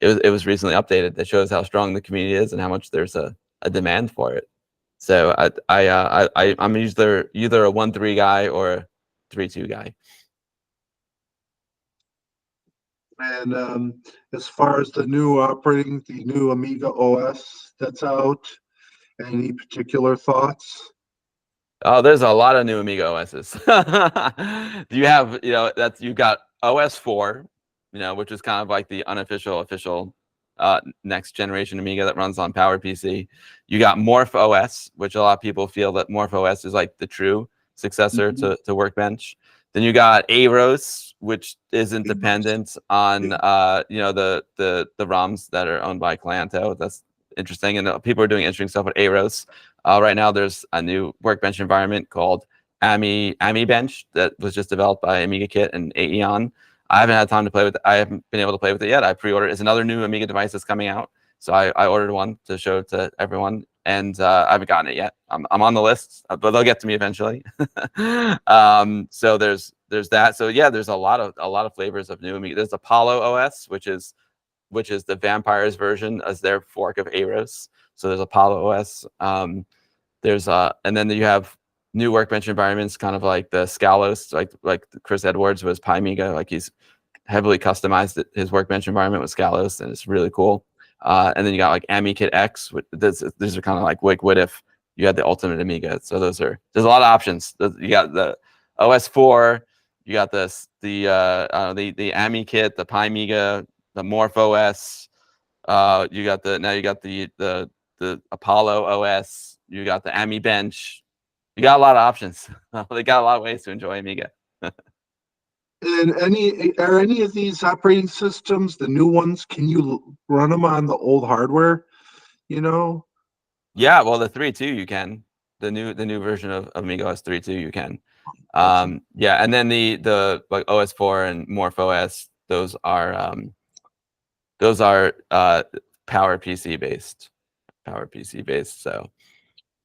it was recently updated. That shows how strong the community is and how much there's a demand for it. So I'm either a 1.3 guy or a 3.2 guy. And as far as the new Amiga OS that's out, any particular thoughts? Oh, there's a lot of new Amiga OSs. You have, you've got OS 4, which is kind of like the unofficial, official next generation Amiga that runs on PowerPC. You got Morph OS, which a lot of people feel that Morph OS is like the true successor to Workbench. Then you got Aros, which isn't dependent on the ROMs that are owned by Clianto. That's interesting, and people are doing interesting stuff with Aros. Right now, there's a new Workbench environment called AmiBench that was just developed by AmigaKit and Aeon. I haven't had time to play with it. I haven't been able to play with it yet. I pre-ordered. It's another new Amiga device that's coming out. So I ordered one to show to everyone, and I haven't gotten it yet. I'm on the list, but they'll get to me eventually. So there's that. So yeah, there's a lot of flavors of new Amiga. There's Apollo OS, which is the Vampire's version as their fork of Aros. So there's Apollo OS. There's and then you have new Workbench environments, kind of like the Scalos, like Chris Edwards was Pymiga. Like he's heavily customized his Workbench environment with Scalos, and it's really cool. And then you got like AmiKit X. These are kind of like what if you had the ultimate Amiga. So there's a lot of options. You got the OS 4, you got the AmiKit, the Pymiga, the Morph OS. You got the Apollo OS. You got the AmiBench. You got a lot of options. They got a lot of ways to enjoy Amiga. And are any of these operating systems, the new ones, can you run them on the old hardware? Yeah, well, the 3.2 you can. The new version of Amiga OS 3.2 you can. Yeah, and then the like OS 4 and Morph OS, those are PowerPC based. So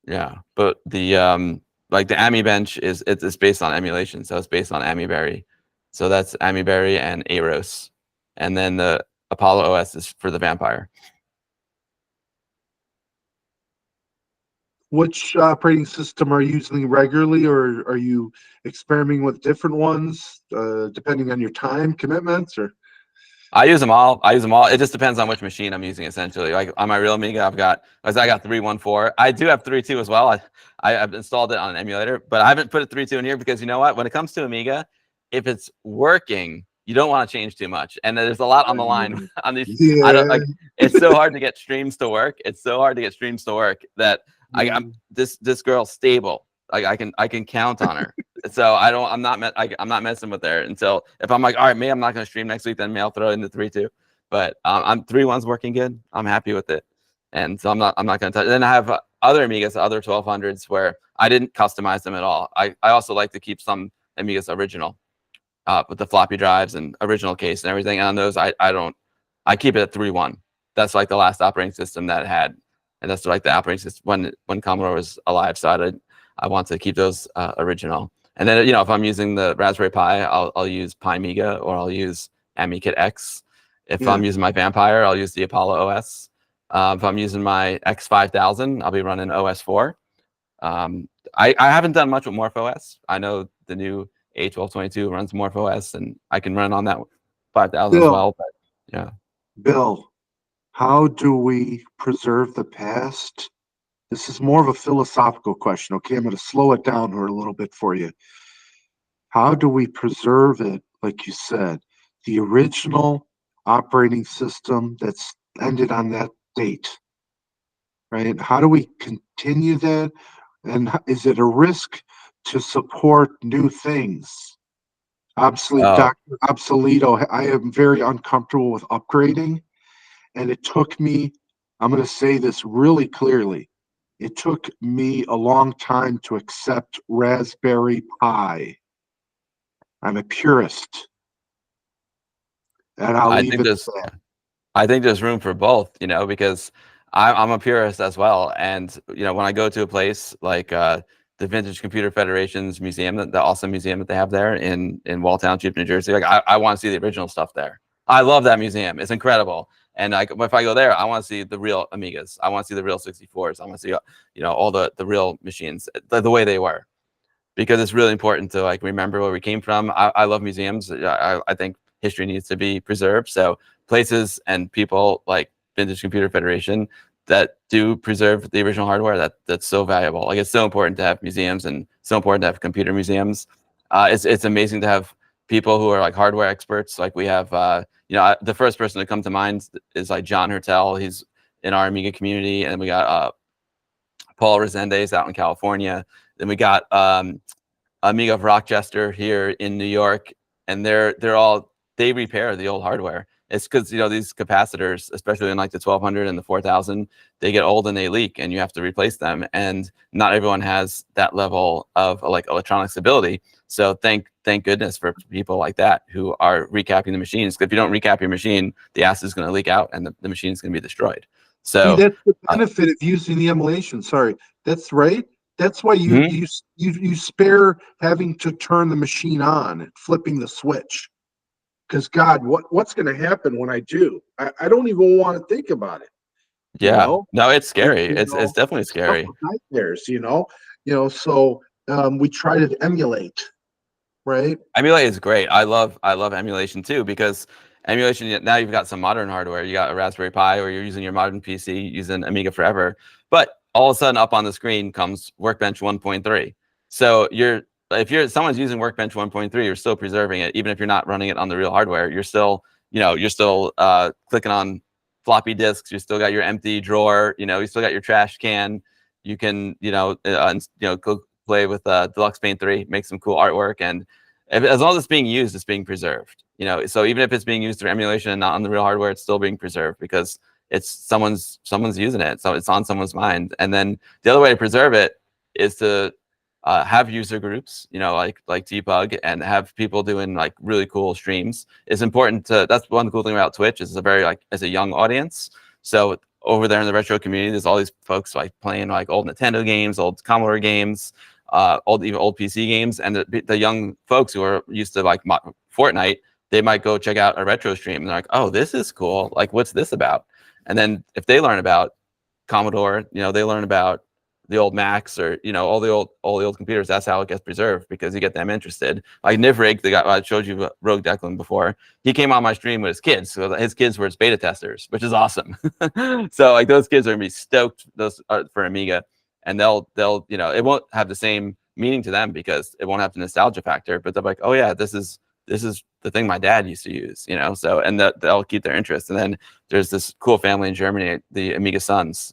yeah, but the like the AmiBench it's based on emulation, so it's based on AmiBerry. So that's AmiBerry and Aros, and then the Apollo OS is for the Vampire. Which operating system are you using regularly, or are you experimenting with different ones, depending on your time commitments? Or I use them all. It just depends on which machine I'm using, essentially. Like on my real Amiga, I got 3.1.4. I do have 3.2 as well. I've installed it on an emulator, but I haven't put a 3.2 in here because you know what? When it comes to Amiga, if it's working, you don't want to change too much. And there's a lot on the line on these. I don't like. It's so hard to get streams to work. That this girl's stable. Like I can count on her. So I'm not messing with her until if I'm like, all right, maybe I'm not going to stream next week, then maybe I'll throw it in the 3.2. But I'm 3.1's working good. I'm happy with it, and so I'm not going to touch it. Then I have other Amigas, other 1200s where I didn't customize them at all. I also like to keep some Amigas original, with the floppy drives and original case and everything. And on those, I keep it at 3.1. That's like the last operating system that it had, and that's like the operating system when Commodore was alive. So I want to keep those original. And then if I'm using the Raspberry Pi, I'll use Pymiga or I'll use AmiKit X. If I'm using my Vampire, I'll use the Apollo OS. If I'm using my X5000, I'll be running OS 4. I haven't done much with Morph OS. I know the new A1222 runs MorphOS, and I can run on that 5000 as Bill, well. But yeah. Bill, how do we preserve the past? This is more of a philosophical question. Okay, I'm going to slow it down here a little bit for you. How do we preserve it, like you said, the original operating system that's ended on that date, right? How do we continue that? And is it a risk to support new things? Oh, Obsoleto, I am very uncomfortable with upgrading. And it took me, I'm going to say this really clearly, it took me a long time to accept Raspberry Pi. I'm a purist, and I'll I leave think it there's at that. I think there's room for both, because I'm a purist as well. And, when I go to a place like the Vintage Computer Federation's museum, the awesome museum that they have there in Wall Township, New Jersey, like I want to see the original stuff there. I love that museum. It's incredible. And if I go there, I want to see the real Amigas. I want to see the real 64s. I want to see, all the real machines, the way they were, because it's really important to like remember where we came from. I love museums. I think history needs to be preserved. So places and people like Vintage Computer Federation that do preserve the original hardware, that's so valuable. Like it's so important to have museums and so important to have computer museums. It's amazing to have people who are like hardware experts. Like we have, the first person to come to mind is like John Hertel. He's in our Amiga community, and we got Paul Resendez out in California. Then we got Amiga of Rochester here in New York, and they repair the old hardware. It's because these capacitors, especially in like the 1200 and the 4000, they get old and they leak, and you have to replace them. And not everyone has that level of like electronic stability. So thank goodness for people like that who are recapping the machines. Because if you don't recap your machine, the acid is going to leak out, and the machine is going to be destroyed. See, So that's the uh, benefit of using the emulation. Sorry, that's right. That's why mhm, you spare having to turn the machine on and flipping the switch. Because God, what's going to happen when I do? I don't even want to think about it. You yeah, know, no, it's you, scary. you It's know, definitely stuff scary. with nightmares. So we try to emulate, right? Emulate is great. I love emulation too, because emulation, now you've got some modern hardware. You got a Raspberry Pi, or you're using your modern PC using Amiga forever. But all of a sudden up on the screen comes Workbench 1.3. So if someone's using Workbench 1.3, you're still preserving it, even if you're not running it on the real hardware. You're still clicking on floppy disks. You still got your empty drawer. You still got your trash can. You can go play with Deluxe Paint 3, make some cool artwork, and as long as it's being used, it's being preserved. So even if it's being used through emulation and not on the real hardware, it's still being preserved, because it's someone's using it, so it's on someone's mind. And then the other way to preserve it is to have user groups, like Debug, and have people doing like really cool streams. It's important to. That's one cool thing about Twitch, is it's a very like as a young audience. So over there in the retro community, there's all these folks like playing like old Nintendo games, old Commodore games, even old PC games, and the young folks who are used to like Fortnite, they might go check out a retro stream, and they're like, "Oh, this is cool! Like, what's this about?" And then if they learn about Commodore, they learn about the old Macs, or all the old computers. That's how it gets preserved, because you get them interested. Like Nivrig, the guy I showed you, Rogue Declan, before, he came on my stream with his kids. So his kids were his beta testers, which is awesome. So like those kids are gonna be stoked for Amiga, and it won't have the same meaning to them, because it won't have the nostalgia factor. But they're like, oh yeah, this is the thing my dad used to use. So, and they'll keep their interest. And then there's this cool family in Germany, the Amiga Sons.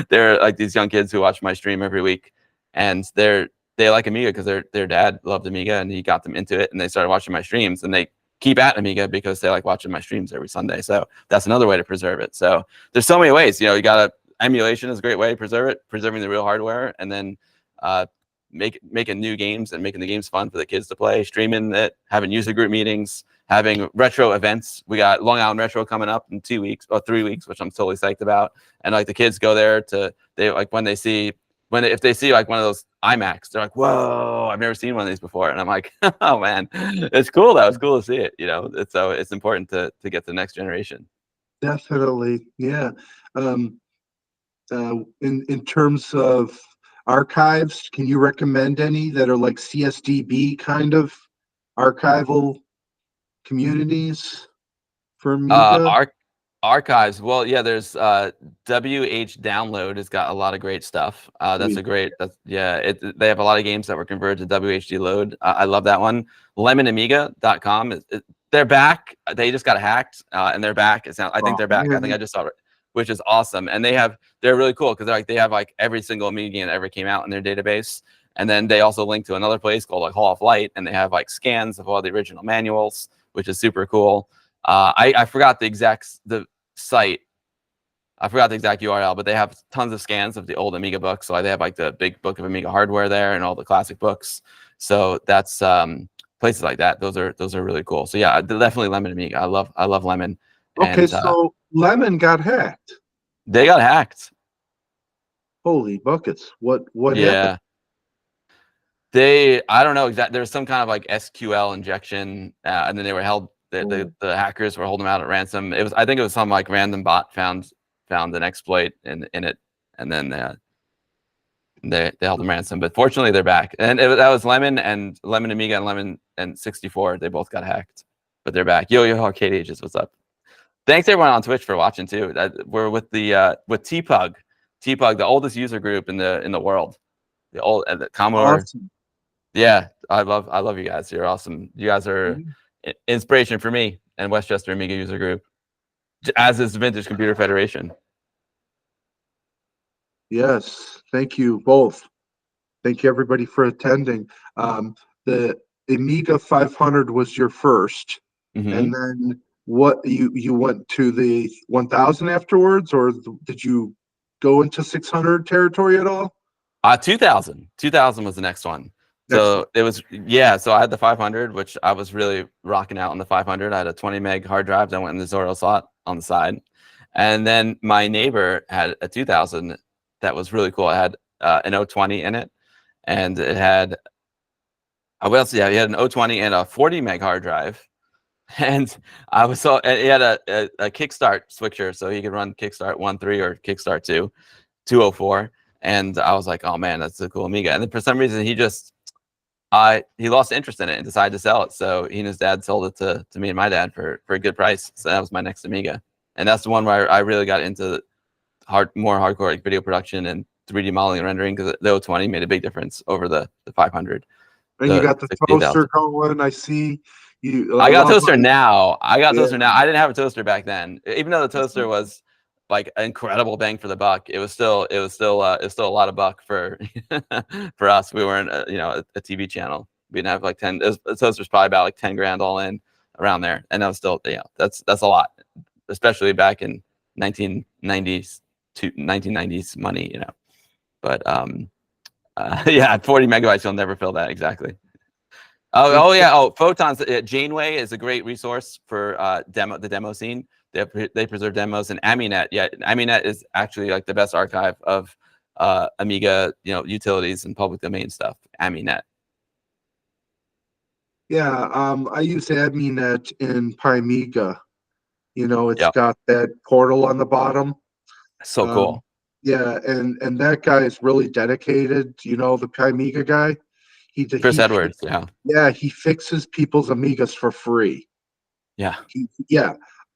They're like these young kids who watch my stream every week, and they like Amiga because their dad loved Amiga and he got them into it, and they started watching my streams, and they keep at Amiga because they like watching my streams every Sunday. So that's another way to preserve it. So there's so many ways. You got emulation is a great way to preserve it, preserving the real hardware, and then uh, making new games and making the games fun for the kids to play, streaming it, having user group meetings, having retro events. We got Long Island Retro coming up in 2 weeks or 3 weeks, which I'm totally psyched about. And like the kids go there they like if they see like one of those iMacs, they're like, "Whoa, I've never seen one of these before." And I'm like, "Oh man, it's cool though. It's cool to see it." It's important to get to the next generation. Definitely, yeah. In terms of archives. Can you recommend any that are like CSDB kind of archival communities for Amiga? Archives. Well, yeah, there's WH Download has got a lot of great stuff. That's Sweet. a great. They have a lot of games that were converted to WHD Load. I love that one. LemonAmiga.com. They're back. They just got hacked, and they're back. I think they're back. I think I just saw it, which is awesome. And they're really cool because they have like every single Amiga game that ever came out in their database. And then they also link to another place called like Hall of Light, and they have like scans of all the original manuals, which is super cool. I forgot the site. I forgot the exact URL, but they have tons of scans of the old Amiga books. So they have like the big book of Amiga hardware there and all the classic books. So that's places like that. Those are really cool. So yeah, definitely Lemon Amiga. I love Lemon. Okay, And, so Lemon got hacked. they got hacked. Holy buckets! What Yeah. happened? I don't know exactly. There was some kind of like SQL injection, and then they were held. The hackers were holding them out at ransom. I think it was some like random bot found an exploit in it, and then they held them ransom. But fortunately, they're back. And that was Lemon Amiga and Lemon and 64. They both got hacked, but they're back. Yo Arcade Ages, what's up? Thanks everyone on Twitch for watching too. We're with with TPUG, the oldest user group in the world. The Commodore. Awesome. Yeah, I love you guys. You're awesome. You guys are inspiration for me and Westchester Amiga user group, as is Vintage Computer Federation. Yes, thank you both. Thank you everybody for attending. The Amiga 500 was your first, and then what you went to the 1000 afterwards, or did you go into 600 territory at all? 2000 was the next one. So it was, yeah. So I had the 500, which I was really rocking out on the 500. I had a 20 meg hard drive that went in the Zorro slot on the side. And then my neighbor had a 2000 that was really cool. It had an 020 in it. And it had, what else? Yeah, he had an 020 and a 40 meg hard drive. And he had a Kickstart switcher, so he could run Kickstart 1.3 or Kickstart 2.04. And I was like, oh man, that's a cool Amiga. And then for some reason, he lost interest in it and decided to sell it. So he and his dad sold it to me and my dad for a good price. So that was my next Amiga. And that's the one where I really got into more hardcore like video production and 3D modeling and rendering, because the 020 made a big difference over the 500. And you got the toaster going, I see. I got a toaster now. I didn't have a toaster back then. Even though the toaster was like incredible bang for the buck, it was still a lot of buck for for us. We weren't a TV channel. We didn't have like 10. The toaster's probably about like 10 grand all in, around there, and that was still that's a lot, especially back in 1990s to 1990s money, But 40 megabytes, you'll never fill that exactly. Photons. Janeway is a great resource for the demo scene. They preserve demos, and Aminet. Yeah, Aminet is actually like the best archive of Amiga, utilities and public domain stuff. Aminet. Yeah, I use Aminet in Pymiga. It's got that portal on the bottom. So cool. Yeah, and that guy is really dedicated. The Pymiga guy. Chris Edwards. Yeah, he fixes people's Amigas for free. Yeah.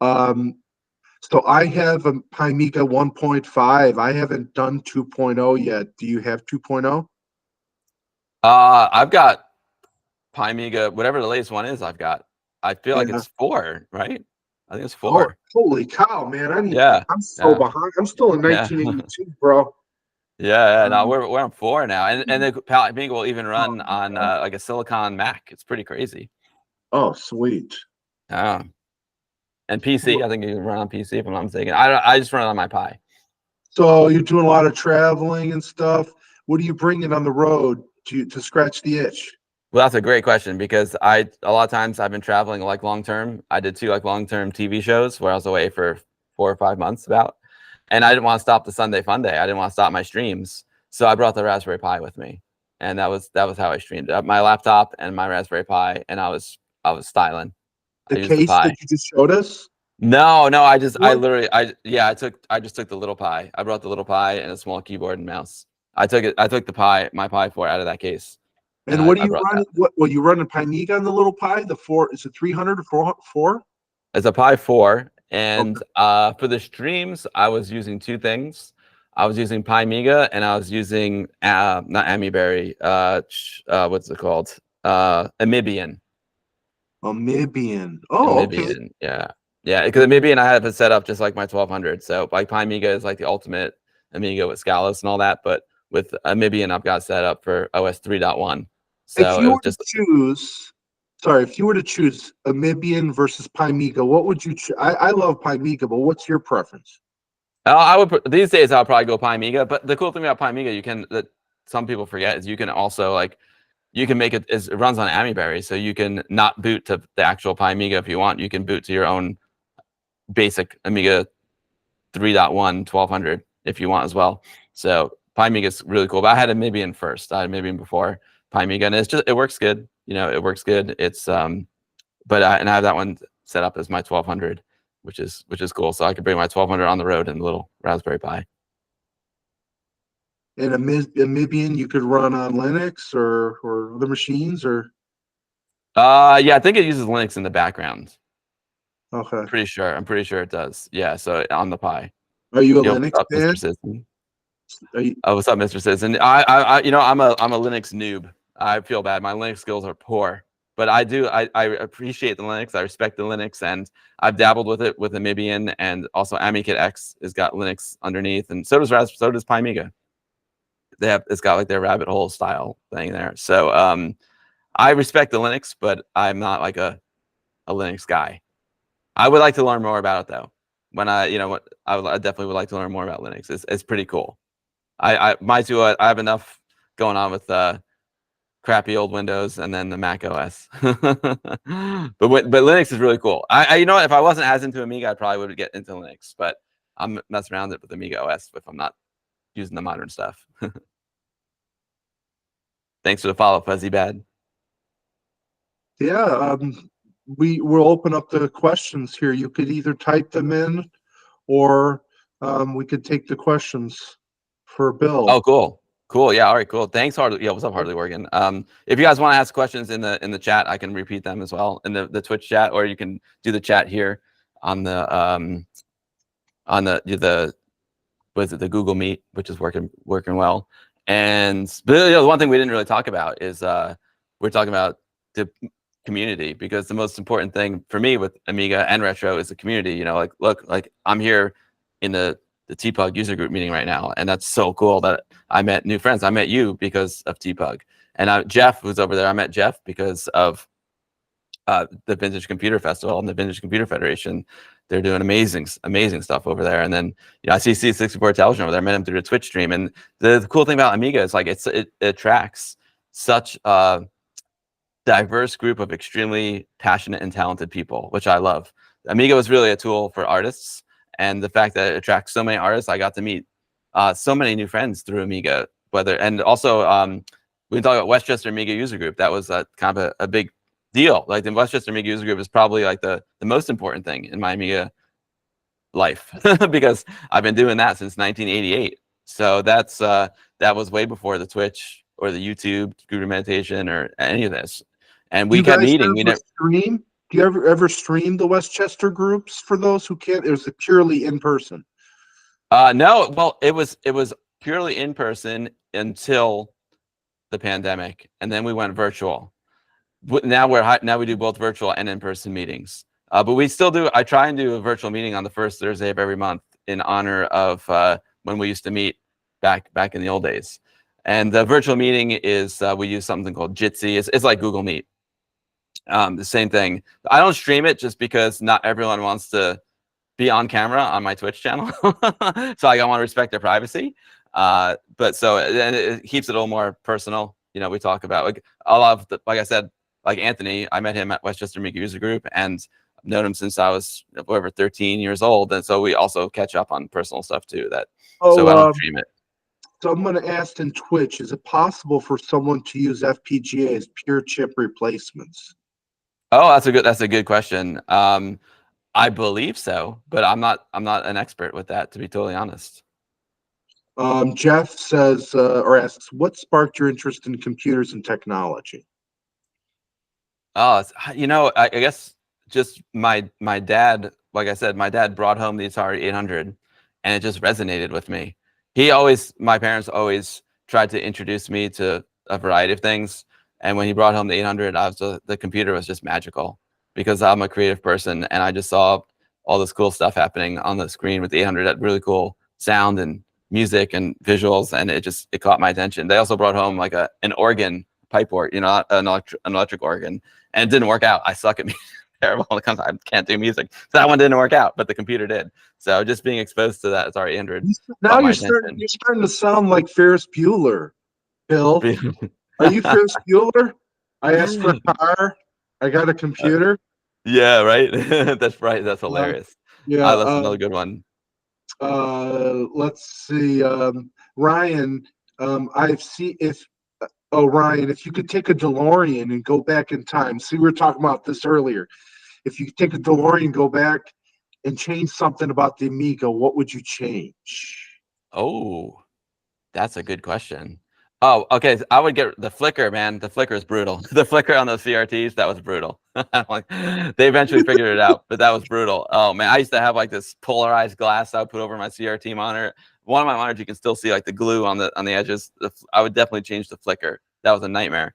So I have a Pymiga 1.5. I haven't done 2.0 yet. Do you have 2.0? I've got Pymiga, whatever the latest one is. I feel like it's 4, right? I think it's 4. Oh, holy cow, man! I'm so behind. I'm still in 1982, bro. No, we're on 4 now, and the Pymiga will even run on like a Silicon Mac. It's pretty crazy. Oh, sweet. And PC, I think you can run on PC if I'm not mistaken. I just run it on my Pi. So you're doing a lot of traveling and stuff. What are you bringing on the road to scratch the itch? Well, that's a great question, because a lot of times I've been traveling like long term. I did 2 like long term TV shows where I was away for 4 or 5 months about, and I didn't want to stop the Sunday Fun Day. I didn't want to stop my streams, so I brought the Raspberry Pi with me, and that was how I streamed. My laptop and my Raspberry Pi, and I was styling. The case that you just showed us? No, I just took the little Pi. I brought the little Pi and a small keyboard and mouse. I took my Pi 4 out of that case. And what do I you brought run? that. What you running Pimiga on the little Pi? The 4 is it 300 or 4? It's a Pi 4, Okay. and for the streams, I was using two things. I was using Pimiga, and I was using not AmiBerry. What's it called? Amibian. Amibian. Oh, okay. Amibian. Yeah. Because Amibian, I have it set up just like my 1200. So like Pimiga is like the ultimate Amiga with Scalus and all that, but with Amibian, I've got set up for OS 3.1. If So it you was were to just choose, sorry, if you were to choose Amibian versus Pimiga, what would you choose? I love Pimiga, but what's your preference? I would these days I'll probably go Pimiga, but the cool thing about Pimiga that some people forget is you can also you can make it it runs on AmiBerry, so you can not boot to the actual Pimiga if you want. You can boot to your own basic Amiga 3.1 1200 if you want as well. So Pimiga is really cool. But I had Amibian first. I had Amibian before Pimiga, and it works good. It works good. It's but I have that one set up as my 1200, which is cool. So I could bring my 1200 on the road in a little Raspberry Pi. And Amibian you could run on Linux or other machines or Yeah, I think it uses Linux in the background. okay. I'm pretty sure it does. Yeah, so on the Pi. Are you a Yo, Linux what's up, fan? Mr. Citizen? Are you, Oh, what's up, Mr. Citizen? I'm a Linux noob. I feel bad. My Linux skills are poor, but I appreciate the Linux. I respect the Linux, and I've dabbled with it with Amibian, and also AmiKit X has got Linux underneath, and so does Pimiga. It's got like their rabbit hole style thing there. So I respect the Linux, but I'm not like a Linux guy. I would like to learn more about it though. When I definitely would like to learn more about Linux. It's pretty cool. I have enough going on with crappy old Windows and then the Mac OS. but Linux is really cool. You know what? If I wasn't as into Amiga, I probably would get into Linux. But I'm messing around it with Amiga OS if I'm not using the modern stuff. Thanks for the follow, Fuzzy Bad. yeah, we will open up the questions here. You could either type them in or we could take the questions for Oh, Bill. cool. Yeah, all right, cool. Thanks, Hardly. Yeah, what's up, Hardly Oregon? If you guys want to ask questions in the chat, I can repeat them as well in the Twitch chat, or you can do the chat here on the was it the Google Meet, which is working well. But the one thing we didn't really talk about is we're talking about the community, because the most important thing for me with Amiga and Retro is the community. Look, like I'm here in the TPUG user group meeting right now, and that's so cool that I met new friends. I met you because of TPUG, and Jeff was over there. I met Jeff because of the Vintage Computer Festival and the Vintage Computer Federation. They're doing amazing stuff over there. And then I see C64 Television over there. I met him through the Twitch stream. And the cool thing about Amiga is it attracts such a diverse group of extremely passionate and talented people, which I love. Amiga was really a tool for artists, and the fact that it attracts so many artists, I got to meet so many new friends through Amiga. And also we can talk about Westchester Amiga User Group. That was kind of a big deal. Like the Westchester Amiga User Group is probably like the most important thing in my Amiga life because I've been doing that since 1988. So that was way before the Twitch or the YouTube Guru Meditation or any of this. And Do we you kept guys meeting. We ever never. stream? Do you ever stream the Westchester groups for those who can't? It was purely in person. No, well, it was purely in person until the pandemic, and then we went virtual. Now we do both virtual and in-person meetings. But we still do. I try and do a virtual meeting on the first Thursday of every month in honor of when we used to meet back in the old days. And the virtual meeting is we use something called Jitsi. It's like Google Meet. The same thing. I don't stream it just because not everyone wants to be on camera on my Twitch channel. So I want to respect their privacy. But so and it keeps it a little more personal. We talk about like a lot of like I said, like Anthony, I met him at Westchester Amiga User Group, and I've known him since I was over 13 years old. And so we also catch up on personal stuff too. So I don't stream it. Someone asked in Twitch, is it possible for someone to use FPGA as pure chip replacements? Oh, that's a good question. I believe so, but I'm not an expert with that, to be totally honest. Jeff says or asks, what sparked your interest in computers and technology? Oh, I guess just my dad, like I said, my dad brought home the Atari 800, and it just resonated with me. My parents always tried to introduce me to a variety of things, and when he brought home the 800, the computer was just magical because I'm a creative person, and I just saw all this cool stuff happening on the screen with the 800, that really cool sound and music and visuals, and it caught my attention. They also brought home like an organ pipe organ, an electric organ, and it didn't work out. I suck at music. Terrible when it comes. I can't do music, so that one didn't work out, but the computer did. So just being exposed to that Atari 800 Now caught my you're starting to sound like Ferris Bueller, Bill. attention. Are you Ferris Bueller? I asked for a car. I got a computer. Yeah, right. That's right. That's Uh, hilarious. yeah. That's another good one. Let's see. Ryan, I've seen if. Oh, Ryan, if you could take a DeLorean and go back in time. See, we were talking about this earlier. If you could take a DeLorean, go back and change something about the Amiga, what would you change? Oh, that's a good question. Oh, okay. So I would get the flicker, man. The flicker is brutal. The flicker on those CRTs, that was brutal. Like, they eventually figured it out, but that was brutal. Oh man, I used to have like this polarized glass I would put over my CRT monitor. One of my monitors, you can still see like the glue on the edges. I would definitely change the flicker. That was a nightmare.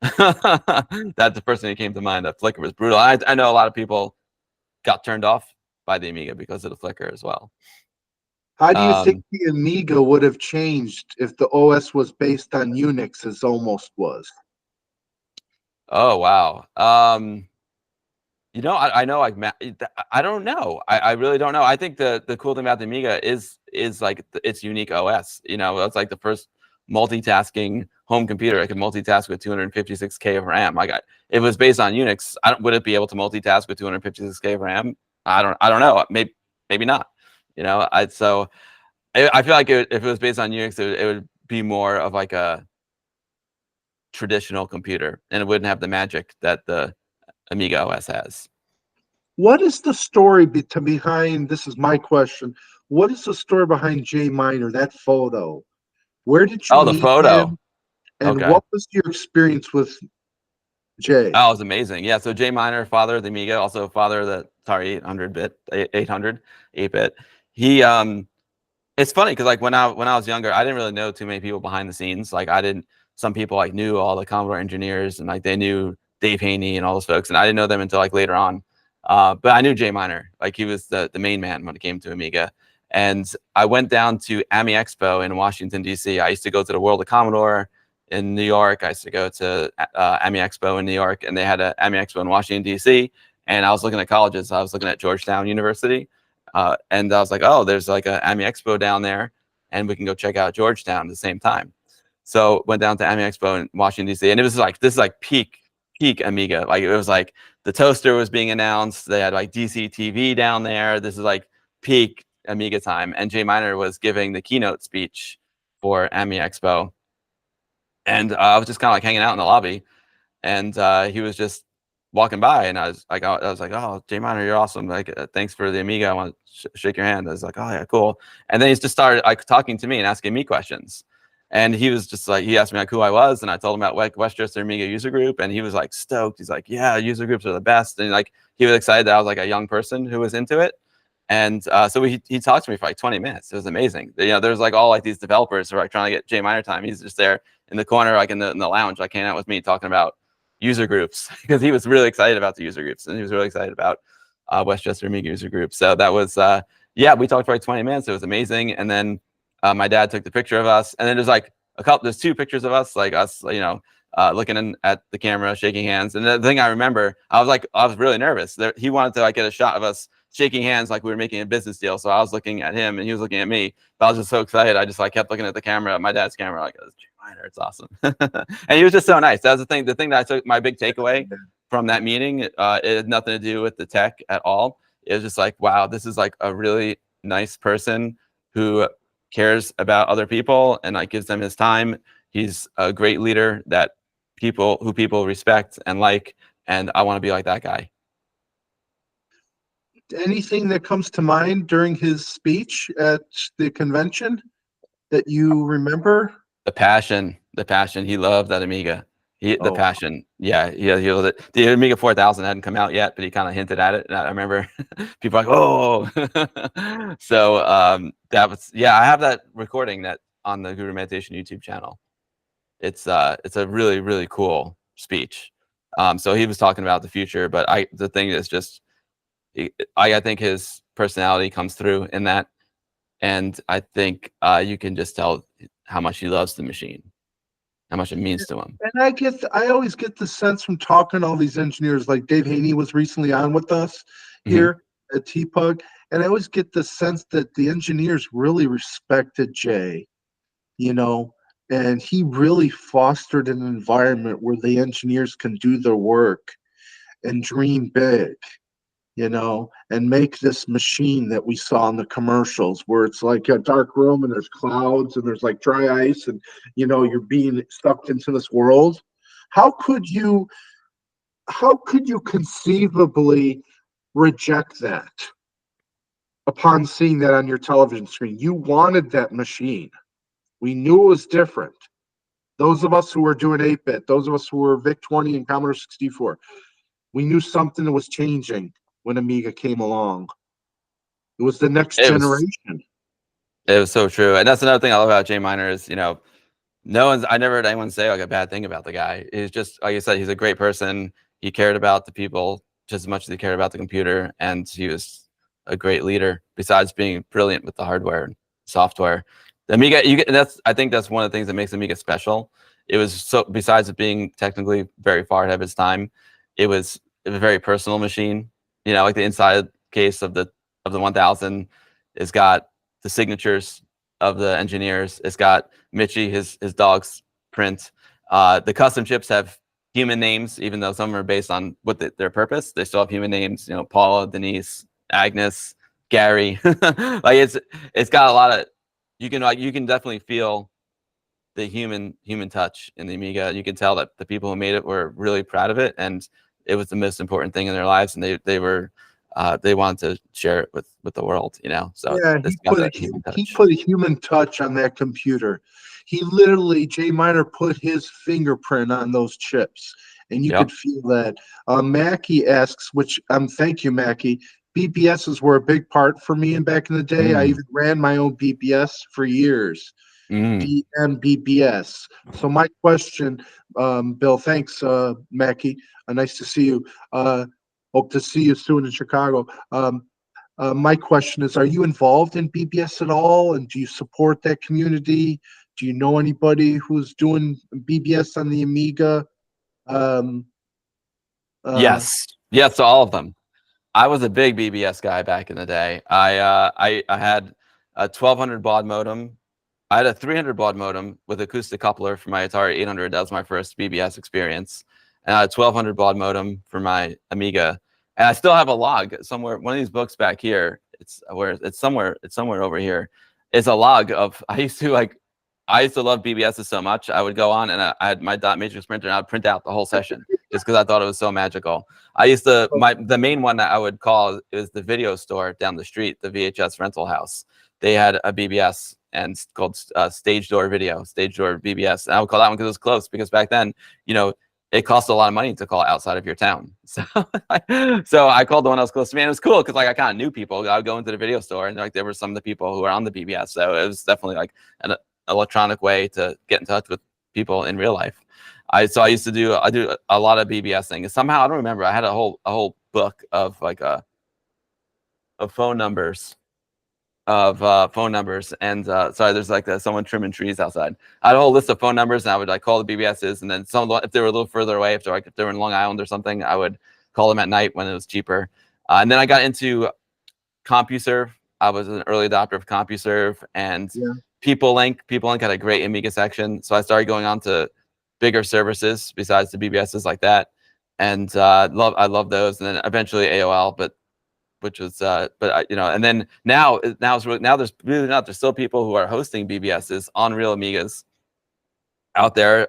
That's the first thing that came to mind. That flicker was brutal. I know a lot of people got turned off by the Amiga because of the flicker as well. How do you think Um, the Amiga would have changed if the OS was based on Unix as almost was? oh wow. I know like I don't know. I really don't know. I think the cool thing about the Amiga is like its unique OS. It's like the first multitasking home computer. I could multitask with 256K of RAM. If it was based on Unix, would it be able to multitask with 256K of RAM? I don't know. Maybe not. I feel like if it was based on Unix, it would be more of like a traditional computer, and it wouldn't have the magic that the Amiga OS has. What is the story behind? This is my question. What is the story behind Jay Miner, that photo? Where did you Oh, the meet photo. him? And Okay. what was your experience with Jay? Oh, it was amazing. Yeah. So Jay Miner, father of the Amiga, also father of the Atari 800-bit, 800, 8-bit. He It's funny because like when I was younger, I didn't really know too many people behind the scenes. Like I didn't. Some people like knew all the Commodore engineers, and like they knew Dave Haney and all those folks, and I didn't know them until like later on. But I knew Jay Miner. Like he was the main man when it came to Amiga. And I went down to AMI Expo in Washington D.C. I used to go to the World of Commodore in New York. I used to go to AMI Expo in New York, and they had a AMI Expo in Washington D.C. And I was looking at colleges. I was looking at Georgetown University. And I was like, oh, there's like a AMI Expo down there, and we can go check out Georgetown at the same time. So went down to AMI Expo in Washington D.C. and it was like this is like peak Amiga. Like it was like the toaster was being announced. They had like DC TV down there. This is like peak Amiga time. And Jay Miner was giving the keynote speech for AMI Expo, and I was just kind of like hanging out in the lobby, and he was just walking by, and I was like, oh, Jay Miner, you're awesome. Like, thanks for the Amiga. I want to shake your hand. I was like, oh yeah, cool. And then he just started like talking to me and asking me questions. And he was just like, he asked me like who I was, and I told him about Westchester Amiga User Group, and he was like stoked. He's like, yeah, user groups are the best, and like he was excited that I was like a young person who was into it. And so he talked to me for like 20 minutes. It was amazing. There's like all like these developers who are like trying to get Jay Miner time. He's just there in the corner, like in the lounge, like hanging out with me, talking about user groups because he was really excited about the user groups, and he was really excited about Westchester Amiga user group. So that was yeah, we talked for like 20 minutes. It was amazing. And then my dad took the picture of us, and then there's two pictures of us, like us, looking at the camera, shaking hands. And the thing I remember, I was really nervous. He wanted to like get a shot of us shaking hands like we were making a business deal. So I was looking at him and he was looking at me. But I was just so excited. I just like kept looking at the camera, my dad's camera, like, oh, Jay Miner, it's awesome. And he was just so nice. That was the thing. The thing that I took, my big takeaway from that meeting, it had nothing to do with the tech at all. It was just like, wow, this is like a really nice person who cares about other people and like gives them his time. He's a great leader that people respect and like, and I want to be like that guy. Anything that comes to mind during his speech at the convention? that you remember? The passion. He loved that Amiga. The Oh, passion. Yeah, he loved it. The Amiga 4000 hadn't come out yet, but he kind of hinted at it. And I remember people like, "Oh!" So that was, yeah. I have that recording that on the Guru Meditation YouTube channel. It's a really, really cool speech. So he was talking about the future, but the thing is just, I think his personality comes through in that, and I think you can just tell how much he loves the machine, how much it means to him. and I always get the sense from talking to all these engineers, like Dave Haney was recently on with us Hmm. here at TPUG, and I always get the sense that the engineers really respected Jay, you know, and he really fostered an environment where the engineers can do their work and dream big, and make this machine that we saw in the commercials where it's like a dark room and there's clouds and there's like dry ice and you're being sucked into this world. How could you how could you conceivably reject that upon seeing that on your television screen? You wanted that machine. We knew it was different. Those of us who were doing 8-bit, those of us who were VIC-20 and Commodore 64, we knew something was changing when Amiga came along. It was the next It was generation. it was so true, and that's another thing I love about Jay Miner is, I never heard anyone say like a bad thing about the guy. He's just, like you said, he's a great person. He cared about the people just as much as he cared about the computer, and he was a great leader. Besides being brilliant with the hardware and software, the Amiga, I think that's one of the things that makes Amiga special. It was so, besides it being technically very far ahead of its time, it was a very personal machine. Like the inside case of the 1000 has got the signatures of the engineers. It's got Mitchie, his dog's print. The custom chips have human names, even though some are based on their purpose. They still have human names. Paula, Denise, Agnes, Gary. Like it's got a lot of, you can definitely feel the human touch in the Amiga. You can tell that the people who made it were really proud of it, and it was the most important thing in their lives, and they wanted to share it with the world. So Yeah, it's got that human he touch. put a human touch on that computer. He literally, Jay Miner put his fingerprint on those chips, and you Yeah. could feel that. Mackie asks, which thank you, Mackie. BBSs were a big part for me, and back in the day, I Mm. even ran my own BBS for years. Mm. DMBBS. So my question, Bill, thanks, Mackie. Nice to see you. Hope to see you soon in Chicago. My question is, are you involved in BBS at all? And do you support that community? Do you know anybody who's doing BBS on the Amiga? Um, uh, Yes, to all of them. I was a big BBS guy back in the day. I had a 1200 baud modem. I had a 300 baud modem with acoustic coupler for my Atari 800. That was my first BBS experience. And I had a 1200 baud modem for my Amiga. And I still have a log somewhere. One of these books back here. It's somewhere over here. It's a log of, I used to love BBSs so much. I would go on and I had my dot matrix printer and I would print out the whole session just because I thought it was so magical. I used to, the main one that I would call is the video store down the street, the VHS rental house. They had a BBS and it's called Stage Door BBS. And I would call that one because it was close, because back then, it cost a lot of money to call outside of your town. So, so I called the one that was close to me, and it was cool because I kind of knew people. I would go into the video store and there were some of the people who were on the BBS. So it was definitely like an electronic way to get in touch with people in real life. I used to do a lot of BBS things. Somehow I don't remember. I had a whole book of of phone numbers and sorry, there's like someone trimming trees outside. I had a whole list of phone numbers, and I would like call the BBSs, and then if they were a little further away, if they were in Long Island or something, I would call them at night when it was cheaper. And then I got into CompuServe. I was an early adopter of CompuServe and yeah. PeopleLink. PeopleLink had a great Amiga section, so I started going on to bigger services besides the BBSs like that, and I love those. And then eventually AOL, which was and then now there's really not. There's still people who are hosting BBSs on real Amigas out there.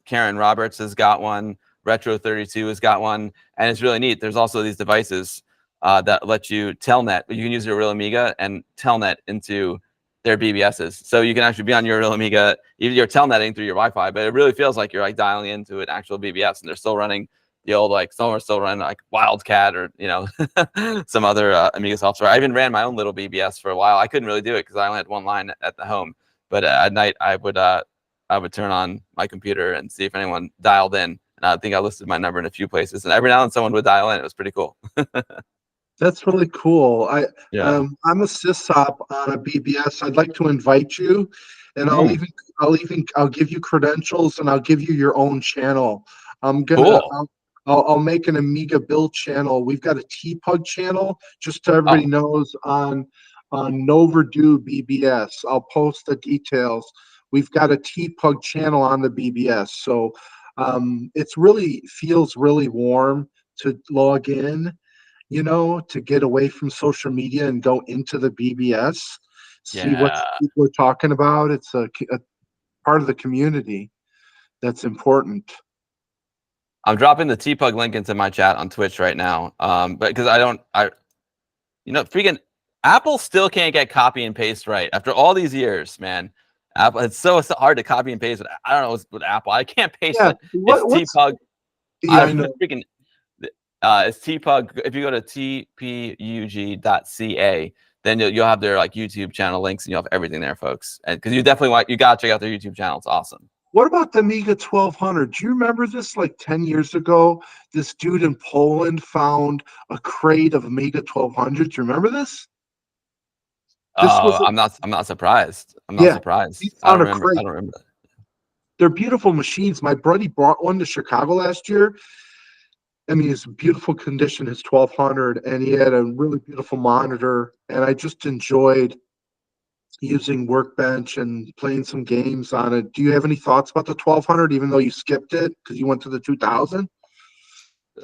Karen Roberts has got one. Retro 32 has got one, and it's really neat. There's also these devices that let you telnet. You can use your real Amiga and telnet into their BBSs. So you can actually be on your real Amiga, even you're telnetting through your Wi-Fi, but it really feels like you're like dialing into an actual BBS, and they're still running the old, like some are still running like Wildcat or some other Amiga software. I even ran my own little BBS for a while. I couldn't really do it because I only had one line at the home, but at night I would turn on my computer and see if anyone dialed in. And I think I listed my number in a few places, and every now and then someone would dial in. It was pretty cool. That's really cool. Yeah. I'm a sysop on a BBS. I'd like to invite you, and Mm, I'll give you credentials and I'll give you your own channel. I'm gonna cool. I'll make an AmigaBill channel. We've got a TPUG channel, just so everybody Oh, knows, on Noverdue BBS. I'll post the details. We've got a TPUG channel on the BBS, so it's really feels really warm to log in, to get away from social media and go into the BBS, see what yeah. people are talking about. It's a part of the community that's important. I'm dropping the TPUG link into my chat on Twitch right now. But because freaking Apple still can't get copy and paste right after all these years, man. Apple, it's so hard to copy and paste. I don't know what's with Apple. I can't paste Yeah, it. It's what's TPUG. yeah, I I know. freaking it's TPUG. If you go to tpug.ca, then you'll have their like YouTube channel links, and you'll have everything there, folks. And because you gotta check out their YouTube channel. It's awesome. What about the Amiga 1200? Do you remember this? Like 10 years ago, this dude in Poland found a crate of Amiga 1200. Do you remember this? This was I'm not surprised. I'm not Yeah, he surprised. I don't found a remember. I crate. don't remember. They're beautiful machines. My buddy brought one to Chicago last year. I mean, it's in beautiful condition, his 1200, and he had a really beautiful monitor. And I just enjoyed using Workbench and playing some games on it. Do you have any thoughts about the 1200, even though you skipped it because you went to the 2000?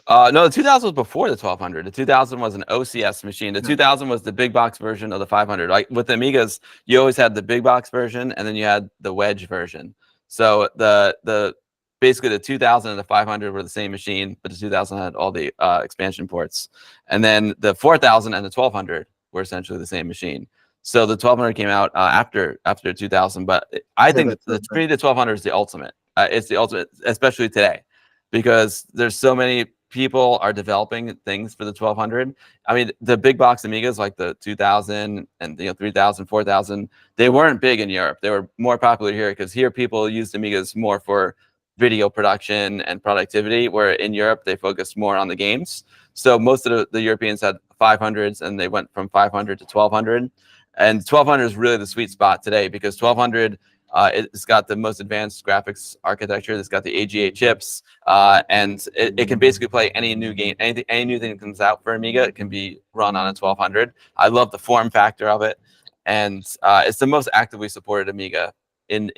No, the 2000 was before the 1200. The 2000 was an OCS machine. The 2000 was the big box version of the 500. Like with the Amigas, you always had the big box version, and then you had the wedge version. So the basically the 2000 and the 500 were the same machine, but the 2000 had all the expansion ports, and then the 4000 and the 1200 were essentially the same machine. So the 1200 came out after 2000, but I Yeah, think that's the right. 1200 is the ultimate. It's the ultimate, especially today, because there's so many people are developing things for the 1200. I mean, the big box Amigas like the 2000 and 3000, 4000, they weren't big in Europe. They were more popular here because here people used Amigas more for video production and productivity, where in Europe they focused more on the games. So most of the Europeans had 500s, and they went from 500 to 1200. And 1200 is really the sweet spot today because 1200 it's got the most advanced graphics architecture. It's got the AGA chips, and it can basically play any new game, any new thing that comes out for Amiga. It can be run on a 1200. I love the form factor of it, and it's the most actively supported Amiga in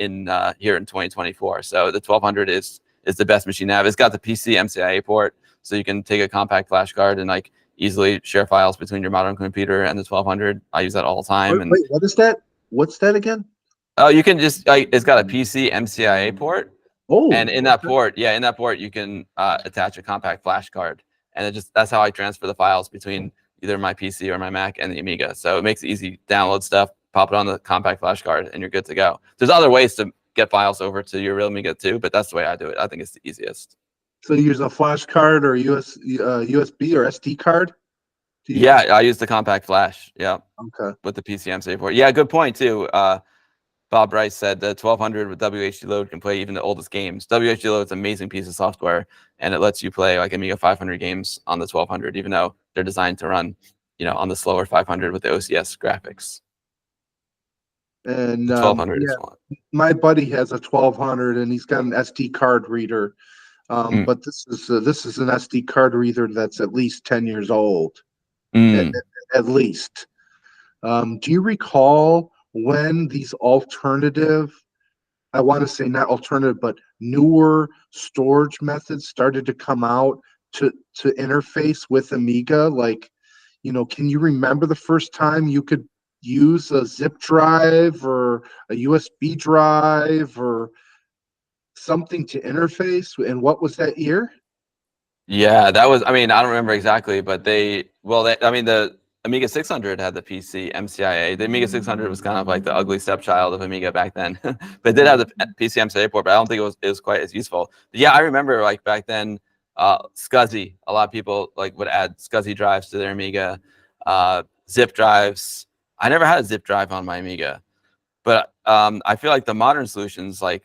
here in 2024. So the 1200 is the best machine to have. It's got the PC MCIA port, so you can take a compact flash card and like easily share files between your modern computer and the 1200. I use that all the time, and Wait, what is that? What's that again? oh, you can just it's got a PC MCIA port, and Oh, in that okay. port, you can attach a compact flash card, and that's how I transfer the files between either my PC or my Mac and the Amiga. So it makes it easy to download stuff, pop it on the compact flash card, and you're good to go. There's other ways to get files over to your real Amiga too, but that's the way I do it. I think it's the easiest. So you use a flash card or USB or SD card? Do you, Yeah, I use the compact flash. Yeah, okay. with the PC MCIA port. Yeah, good point too. Bob Rice said the 1200 with WHD load can play even the oldest games. WHD load is an amazing piece of software, and it lets you play like Amiga 500 games on the 1200, even though they're designed to run, on the slower 500 with the OCS graphics. And The 1200 yeah, is one. my buddy has a 1200 and he's got an SD card reader. Mm. But this is an SD card reader that's at least 10 years old, at, Mm. at least. Do you recall when these alternative, I want to say not alternative, but newer storage methods started to come out to interface with Amiga? Like, can you remember the first time you could use a zip drive or a USB drive or something to interface? And what was that year? Yeah, that was. I mean, I don't remember exactly, but I mean, the Amiga 600 had the PC MCIA. The Amiga 600 was kind of like the ugly stepchild of Amiga back then, but it did have the PC MCIA port. But I don't think it was quite as useful. But yeah, I remember like back then, SCSI. A lot of people like would add SCSI drives to their Amiga, zip drives. I never had a zip drive on my Amiga, but I feel like the modern solutions, like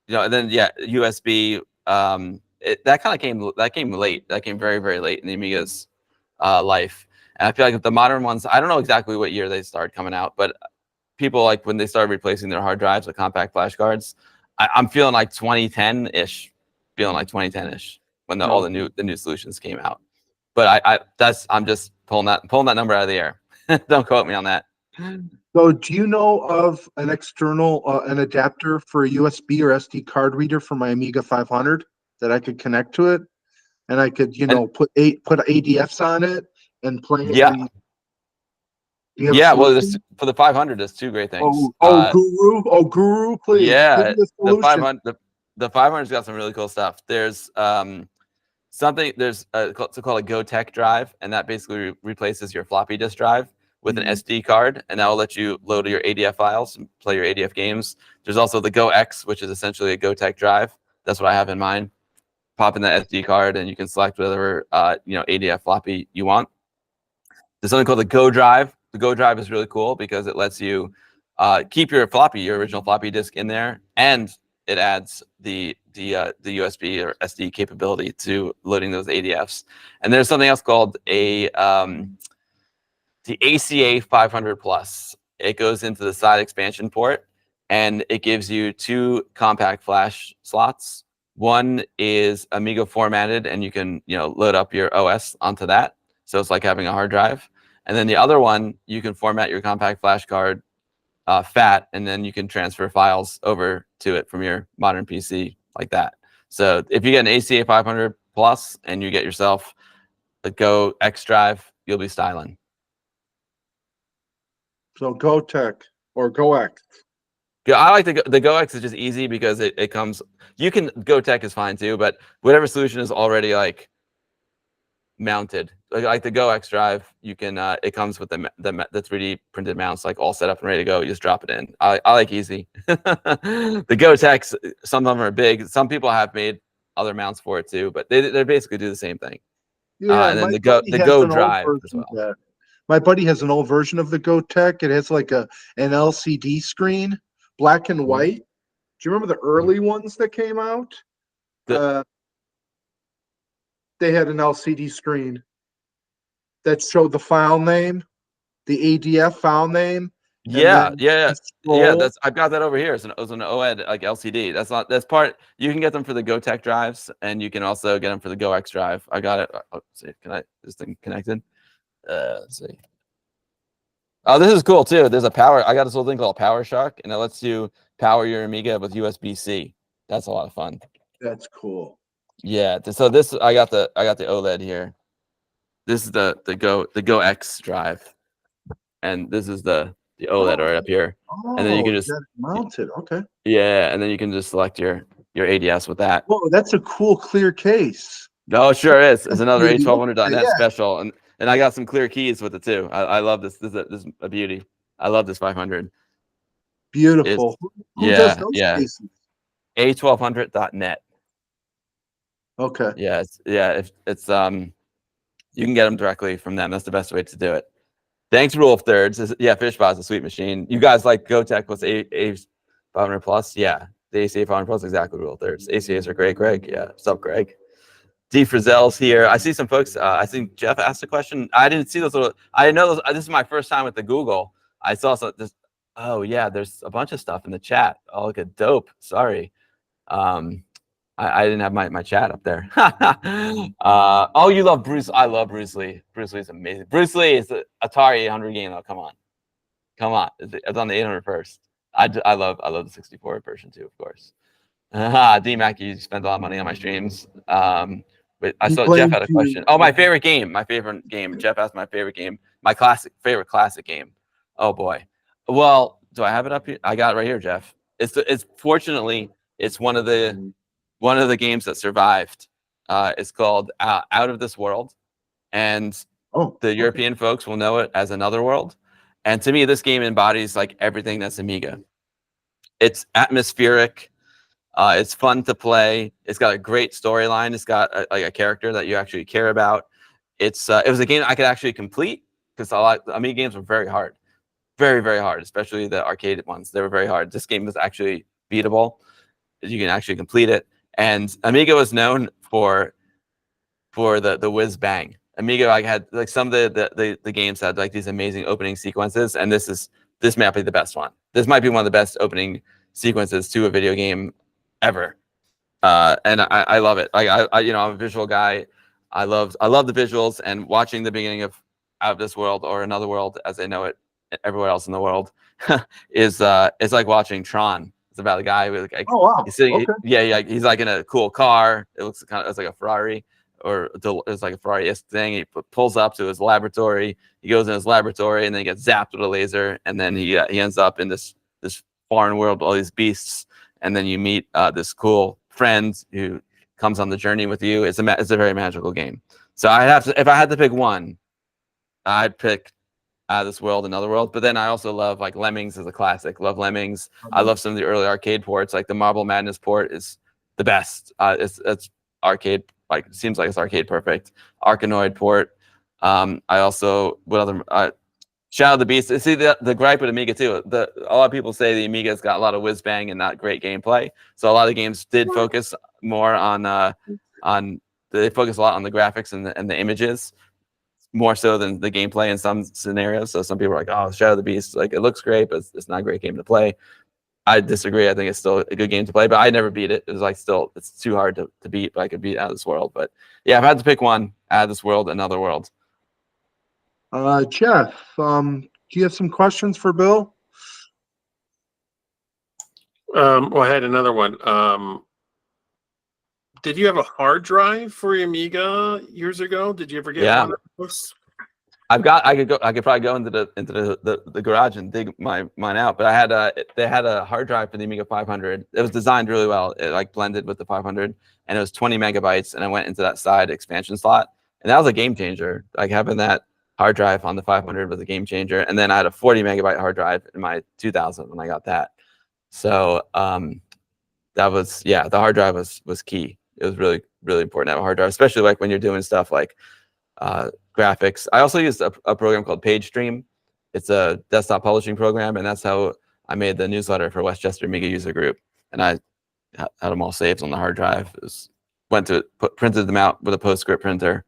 and then yeah, USB. That kind of came late. That came very, very late in the Amiga's life. And I feel like the modern ones, I don't know exactly what year they started coming out, but people like when they started replacing their hard drives with compact flash cards, I'm feeling like 2010-ish, when all the new solutions came out. But I'm just pulling that number out of the air. Don't quote me on that. So do you know of an external, an adapter for a USB or SD card reader for my Amiga 500 that I could connect to it? And I could, put ADFs on it and play it. Yeah. And you have a Yeah, well, solution? for the 500, there's two great things. Guru, please. Yeah, Give me a solution. the 500's got some really cool stuff. There's it's called a GoTech drive, and that basically replaces your floppy disk drive with an SD card, and that will let you load your ADF files and play your ADF games. There's also the GoX, which is essentially a GoTech drive. That's what I have in mind. Pop in that SD card, and you can select whatever ADF floppy you want. There's something called the Go Drive. The Go Drive is really cool because it lets you keep your original floppy disk in there, and it adds the USB or SD capability to loading those ADFs. And there's something else called the ACA 500 Plus. It goes into the side expansion port, and it gives you two compact flash slots. One is Amiga formatted, and you can load up your OS onto that. So it's like having a hard drive. And then the other one, you can format your compact flash card FAT, and then you can transfer files over to it from your modern PC like that. So if you get an ACA 500 Plus and you get yourself a Go X drive, you'll be styling. So GoTech or GoX. Yeah, I like the GoX is just easy because it comes. You can GoTech is fine too, but whatever solution is already like mounted, like the GoX drive, you can it comes with the 3D printed mounts like all set up and ready to go. You just drop it in. I like easy. The GoTechs, some of them are big. Some people have made other mounts for it too, but they basically do the same thing. Yeah, and then the Go drive as well. My buddy has an old version of the GoTech. It has like an LCD screen, black and white. Do you remember the early ones that came out? They had an LCD screen that showed the file name, the ADF file name. Yeah. I've got that over here. It's an OLED like LCD. That's part. You can get them for the GoTech drives, and you can also get them for the GoX drive. I got it. Let's see. This thing connected? Let's see. Oh, this is cool too. There's a power. I got this little thing called Power Shark, and it lets you power your Amiga with USB-C. That's a lot of fun. That's cool. Yeah. So this, I got the OLED here. This is the GoX drive, and this is the OLED right up here. And then you can just mount it. Okay. Yeah, and then you can just select your ADS with that. Whoa, that's a cool clear case. No, it sure is. It's another A1200.net special, and I got some clear keys with it too. I love this. This is a beauty. I love this 500. Beautiful. Who does those cases? A1200.net. Okay. Yeah, it's you can get them directly from them. That's the best way to do it. Thanks, Rule of Thirds. Fishbot's a sweet machine. You guys like GoTech with A500 Plus? Yeah, the ACA 500 Plus exactly Rule of Thirds. ACAs are great, Greg. Yeah, what's up, Greg? D Frizzell's here. I see some folks. I think Jeff asked a question. I didn't see those little. I didn't know those. This is my first time with the Google. I saw some. Oh yeah, there's a bunch of stuff in the chat. Oh, look at dope. Sorry. I didn't have my chat up there. Oh, you love Bruce. I love Bruce Lee. Bruce Lee's amazing. Bruce Lee is the Atari 800 game though. Come on. It's on the 800 first. I love the 64 version too, of course. D-Mac, you spent a lot of money on my streams. But I saw Jeff had a question. Oh, my favorite game. Jeff asked my favorite game. My favorite classic game. Oh boy. Well, do I have it up here? I got it right here, Jeff. It's fortunately it's one of the games that survived. It's called Out of This World, and Oh, The okay. European folks will know it as Another World. And to me, this game embodies like everything that's Amiga. It's atmospheric. It's fun to play. It's got a great storyline. It's got like a character that you actually care about. It was a game I could actually complete because Amiga games were very hard, very, very hard, especially the arcade ones. They were very hard. This game was actually beatable. You can actually complete it. And Amiga was known for the whiz bang. Amiga, I had like some of the games had like these amazing opening sequences, and this might be the best one. This might be one of the best opening sequences to a video game ever. And I love it. Like I'm a visual guy. I love the visuals, and watching the beginning of Out of This World, or Another World as they know it everywhere else in the world, is it's like watching Tron. It's about a guy with like Oh, wow. he's sitting, Okay. he's like in a cool car. It looks it's like a Ferrari, or it's like a Ferrari-esque thing. He pulls up to his laboratory. He goes in his laboratory, and then he gets zapped with a laser, and then he ends up in this foreign world, all these beasts, and then you meet this cool friend who comes on the journey with you. It's a very magical game. So if I had to pick one, I'd pick Out of This World, Another World. But then I also love like Lemmings as a classic. Love Lemmings. I love some of the early arcade ports. Like the Marble Madness port is the best. It's arcade, like seems like it's arcade perfect. Arkanoid port. I also what other Shadow of the Beast. See the gripe with Amiga too. A lot of people say the Amiga's got a lot of whiz bang and not great gameplay. So a lot of games did focus more on they focus a lot on the graphics and the images, more so than the gameplay in some scenarios. So some people are like, "Oh, Shadow of the Beast, like it looks great, but it's not a great game to play." I disagree. I think it's still a good game to play, but I never beat it. It was like it's too hard to beat, but I could beat Out of This World. But yeah, if I had to pick one, Out of This World, Another World. Jeff, do you have some questions for Bill? Well, I had another one. Did you have a hard drive for your Amiga years ago? Did you ever get one of those? I could probably go into the garage and dig mine out. But they had a hard drive for the Amiga 500. It was designed really well. It like blended with the 500, and it was 20 megabytes. And I went into that side expansion slot, and that was a game changer. Like having that hard drive on the 500 was a game changer. And then I had a 40 megabyte hard drive in my 2000 when I got that. So that was the hard drive was key. It was really, really important to have a hard drive, especially like when you're doing stuff like graphics. I also used a program called PageStream. It's a desktop publishing program, and that's how I made the newsletter for Westchester Amiga User Group. And I had them all saved on the hard drive. Printed them out with a PostScript printer.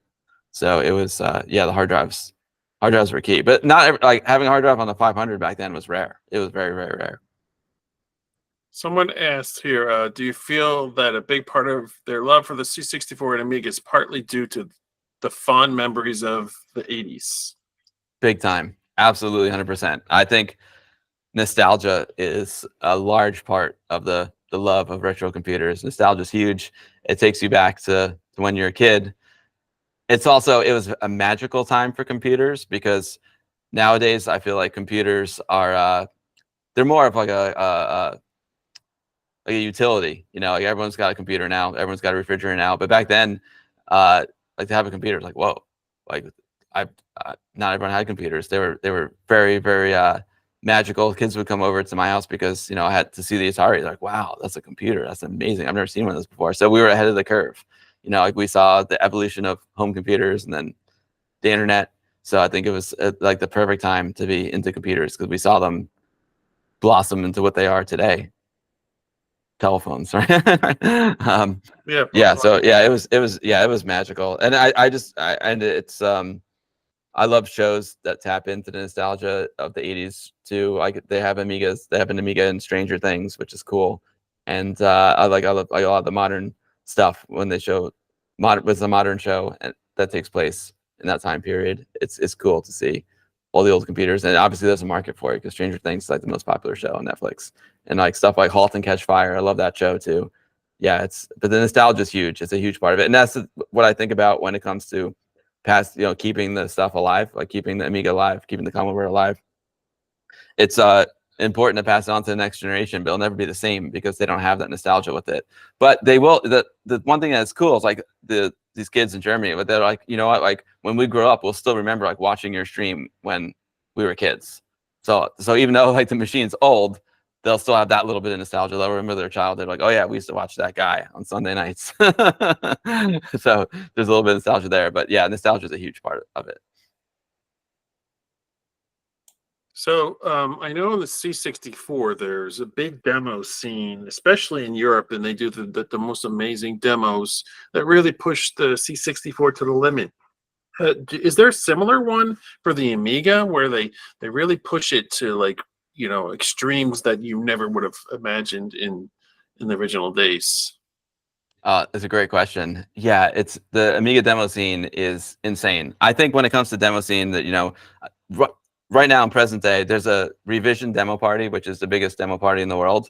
So it was the hard drives were key. But not like having a hard drive on the 500 back then was rare. It was very, very rare. Someone asked here, do you feel that a big part of their love for the C64 and Amiga is partly due to the fond memories of the 80s? Big time. Absolutely 100%. I think nostalgia is a large part of the love of retro computers. Nostalgia is huge. It takes you back to when you're a kid. It was a magical time for computers, because nowadays I feel like computers are they're more of like a utility. Like everyone's got a computer now, everyone's got a refrigerator now. But back then, like to have a computer, like whoa, like not everyone had computers. They were very, very magical. Kids would come over to my house because I had to see the Atari. They're like, wow, that's a computer. That's amazing. I've never seen one of those before. So we were ahead of the curve. Like we saw the evolution of home computers and then the internet. So I think it was like the perfect time to be into computers, because we saw them blossom into what they are today. Telephones, right? So it was magical. And I love shows that tap into the nostalgia of the 80s too. Like they have Amigas. They have an Amiga in Stranger Things, which is cool. And I love a lot of the modern stuff when they show with a modern show and that takes place in that time period. It's cool to see all the old computers, and obviously there's a market for it because Stranger Things is like the most popular show on Netflix, and like stuff like *Halt and Catch Fire*. I love that show too. Yeah, but the nostalgia is huge. It's a huge part of it, and that's what I think about when it comes to keeping the stuff alive, like keeping the Amiga alive, keeping the Commodore alive. It's important to pass it on to the next generation, but it'll never be the same because they don't have that nostalgia with it. But they will. The one thing that's cool is like the these kids in Germany, but they're like, you know what, like when we grow up, we'll still remember like watching your stream when we were kids. So even though like the machine's old, they'll still have that little bit of nostalgia. They'll remember their childhood, like, oh yeah, we used to watch that guy on Sunday nights. So there's a little bit of nostalgia there, but yeah, nostalgia is a huge part of it. So I know in the C64 there's a big demo scene, especially in Europe, and they do the most amazing demos that really push the C64 to the limit. Is there a similar one for the Amiga where they really push it to like, you know, extremes that you never would have imagined in the original days? It's a great question. Yeah, it's the Amiga demo scene is insane. I think when it comes to demo scene, that, you know, right now in present day, there's a Revision demo party, which is the biggest demo party in the world.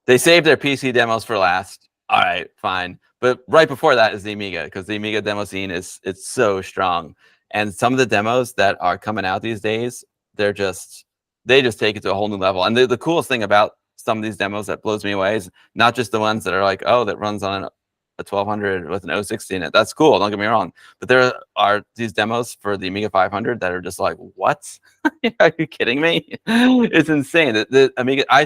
They saved their PC demos for last. All right, fine. But right before that is the Amiga, because the Amiga demo scene it's so strong. And some of the demos that are coming out these days, they just take it to a whole new level. And the coolest thing about some of these demos that blows me away is not just the ones that are like, oh, that runs on a 1200 with an 060 in it. That's cool, don't get me wrong. But there are these demos for the Amiga 500 that are just like, what? Are you kidding me? It's insane. The Amiga, I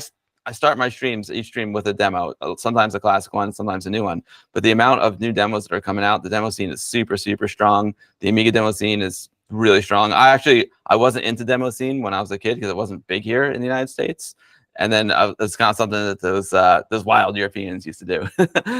start my streams, each stream with a demo, sometimes a classic one, sometimes a new one. But the amount of new demos that are coming out, the demo scene is super, super strong. The Amiga demo scene is really strong. I wasn't into demo scene when I was a kid because it wasn't big here in the United States. And then it's kind of something that those wild Europeans used to do.